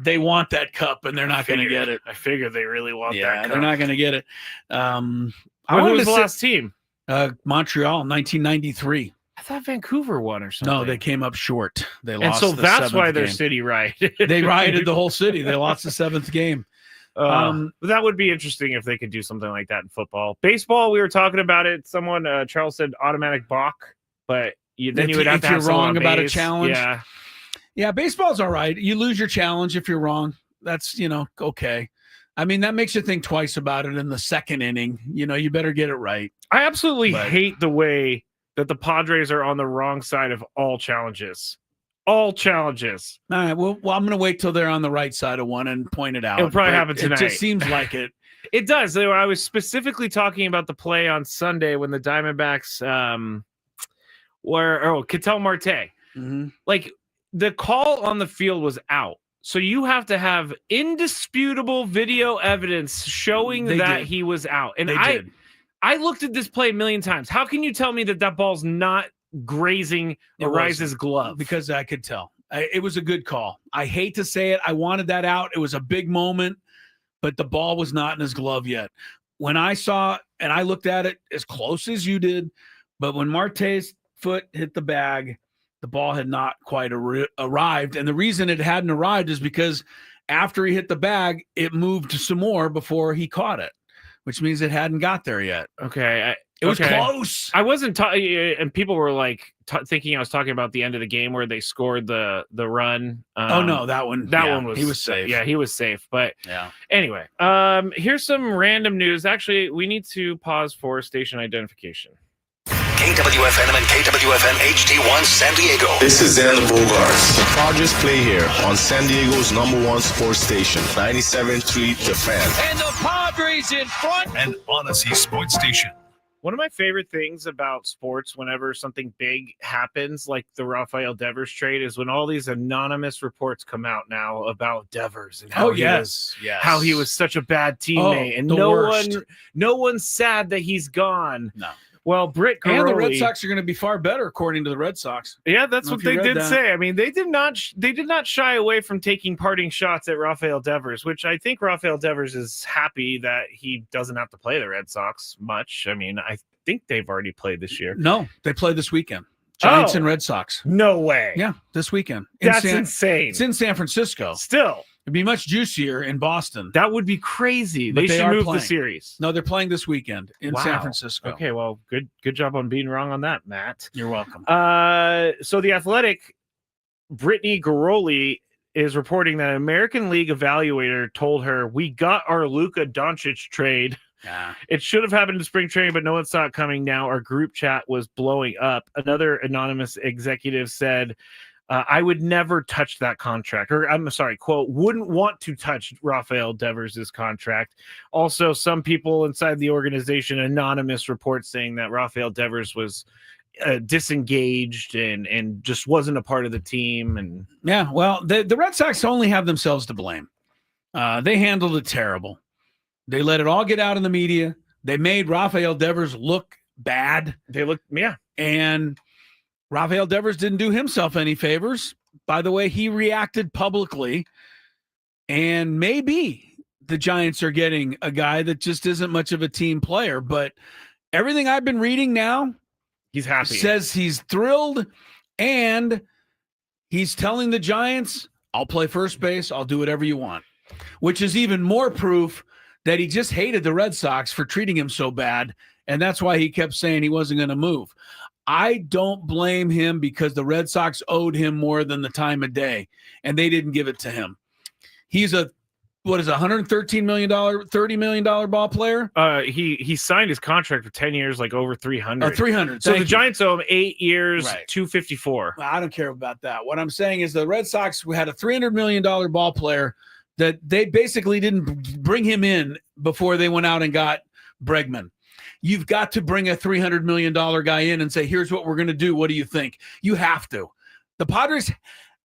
want that cup, and they're not going to get it. I figure they really want that Yeah, cup. they're not going to get it. Who was the last team? Montreal, 1993. I thought Vancouver won or something. No, they came up short. They and lost. so the that's why 7th their game. city rioted. They rioted the whole city. They lost the 7th game. But that would be interesting if they could do something like that in football. Baseball, we were talking about it. Someone, Charles said automatic balk, but then you would have to have if you're wrong someone on about a base. challenge. Yeah. Baseball's all right. You lose your challenge if you're wrong. That's okay. I mean, that makes you think twice about it in the second inning. You better get it right. I absolutely hate the way that the Padres are on the wrong side of all challenges. All challenges. All right. Well, I'm going to wait till they're on the right side of one and point it out. It'll probably But happen tonight. It just seems like it. It does. I was specifically talking about the play on Sunday when the Diamondbacks Ketel Marte. Mm-hmm. Like, the call on the field was out. So you have to have indisputable video evidence showing he was out. And I looked at this play a million times. How can you tell me that ball's not grazing Ariza's glove? Because I could tell. It was a good call. I hate to say it. I wanted that out. It was a big moment, but the ball was not in his glove yet. When I saw, and I looked at it as close as you did, but when Marte's foot hit the bag, the ball had not quite arrived. And the reason it hadn't arrived is because after he hit the bag, it moved some more before he caught it, which means it hadn't got there yet. Okay. It was close. I wasn't and people were like thinking I was talking about the end of the game where they scored the run. No, that one. One was, he was safe. Yeah, he was safe. But anyway, here's some random news. Actually, we need to pause for station identification. KWFM and KWFM HD1 San Diego. This is Xander Bogarts. The Padres play here on San Diego's #1 sports station, 97.3 The Fan. And the Padres in front. An Odyssey sports station. One of my favorite things about sports, whenever something big happens, like the Rafael Devers trade, is when all these anonymous reports come out now about Devers and how he was such a bad teammate, and no one's sad that he's gone. No. Well, Britt Caroli, and the Red Sox are going to be far better, according to the Red Sox. Yeah, that's what they did say. I mean, they did not shy away from taking parting shots at Rafael Devers, which I think Rafael Devers is happy that he doesn't have to play the Red Sox much. I mean, I think they've already played this year. No, they play this weekend. Giants and Red Sox. No way. Yeah, this weekend. That's insane. It's in San Francisco. Still. It'd be much juicier in Boston. That would be crazy. They should move the series. No, they're playing this weekend in San Francisco. Okay, well, good job on being wrong on that, Matt. You're welcome. So the Athletic, Brittany Garoli, is reporting that an American League evaluator told her, "We got our Luka Doncic trade. It should have happened in spring training, but no one saw it coming. Now our group chat was blowing up." Another anonymous executive said, I would never touch that contract. Or I'm sorry, quote, wouldn't want to touch Rafael Devers' contract. Also, some people inside the organization, anonymous reports saying that Rafael Devers was disengaged and just wasn't a part of the team. And yeah, well, the Red Sox only have themselves to blame. They handled it terrible. They let it all get out in the media. They made Rafael Devers look bad. And Rafael Devers didn't do himself any favors. By the way, he reacted publicly, and maybe the Giants are getting a guy that just isn't much of a team player, but everything I've been reading now, he's happy. Says he's thrilled, and he's telling the Giants, I'll play first base, I'll do whatever you want, which is even more proof that he just hated the Red Sox for treating him so bad, and that's why he kept saying he wasn't going to move. I don't blame him because the Red Sox owed him more than the time of day, and they didn't give it to him. He's $113 million, $30 million ball player? He signed his contract for 10 years, like over 300. 300. So the Giants owe him 8 years, right. 254. Well, I don't care about that. What I'm saying is the Red Sox had a $300 million ball player that they basically didn't bring him in before they went out and got Bregman. You've got to bring a $300 million guy in and say, here's what we're going to do. What do you think? You have to. The Padres,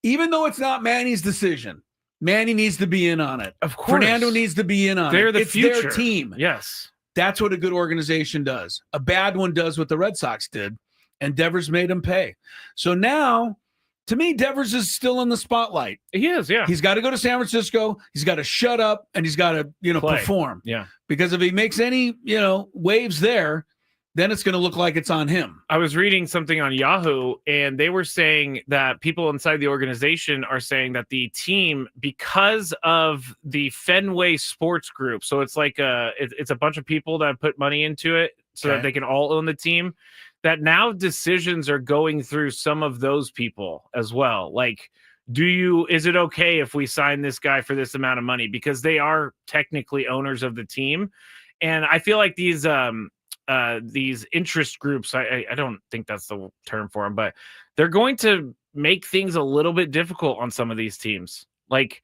even though it's not Manny's decision, Manny needs to be in on it. Of course. Fernando needs to be in on They're it. The it's future. Their team. Yes. That's what a good organization does. A bad one does what the Red Sox did, and Devers made them pay. So now To me, Devers is still in the spotlight. He is, yeah. He's got to go to San Francisco. He's got to shut up, and he's got to, Play. perform. Yeah. Because if he makes any, waves there, then it's going to look like it's on him. I was reading something on Yahoo, and they were saying that people inside the organization are saying that the team, because of the Fenway Sports Group, so it's like it's a bunch of people that put money into it so that they can all own the team, that now decisions are going through some of those people as well. Like, is it okay if we sign this guy for this amount of money? Because they are technically owners of the team. And I feel like these interest groups, I don't think that's the term for them, but they're going to make things a little bit difficult on some of these teams. Like,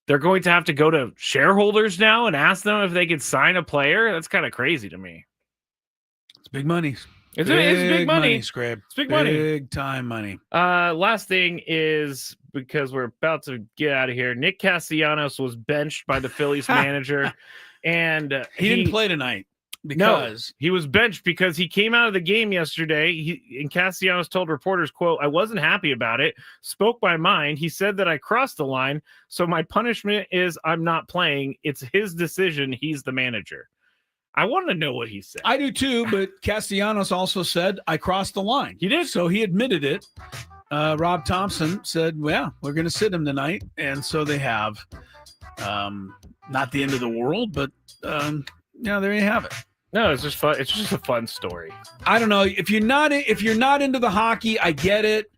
they're going to have to go to shareholders now and ask them if they could sign a player. That's kind of crazy to me. It's big money. It's big money. Scrab. It's big money. Big time money. Last thing is, because we're about to get out of here, Nick Castellanos was benched by the Phillies manager, and he didn't play tonight. Because he was benched because he came out of the game yesterday. And Castellanos told reporters, quote, "I wasn't happy about it. Spoke my mind. He said that I crossed the line. So my punishment is I'm not playing. It's his decision. He's the manager." I want to know what he said. I do too, but Castellanos also said, I crossed the line. He did. So he admitted it. Rob Thompson said, well, we're going to sit him tonight. And so they have. Not the end of the world, but there you have it. No, it's just fun. It's just a fun story. I don't know. If you're not into the hockey, I get it.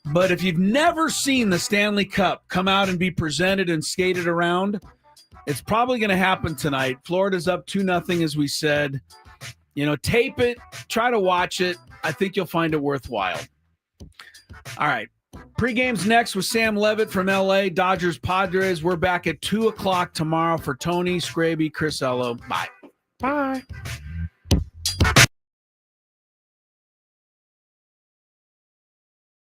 But if you've never seen the Stanley Cup come out and be presented and skated around, it's probably going to happen tonight. Florida's up 2-0, as we said. Tape it, try to watch it. I think you'll find it worthwhile. All right. Pre-game's next with Sam Levitt from LA, Dodgers Padres. We're back at 2:00 tomorrow for Tony, Skraby, Chris Ello. Bye. Bye.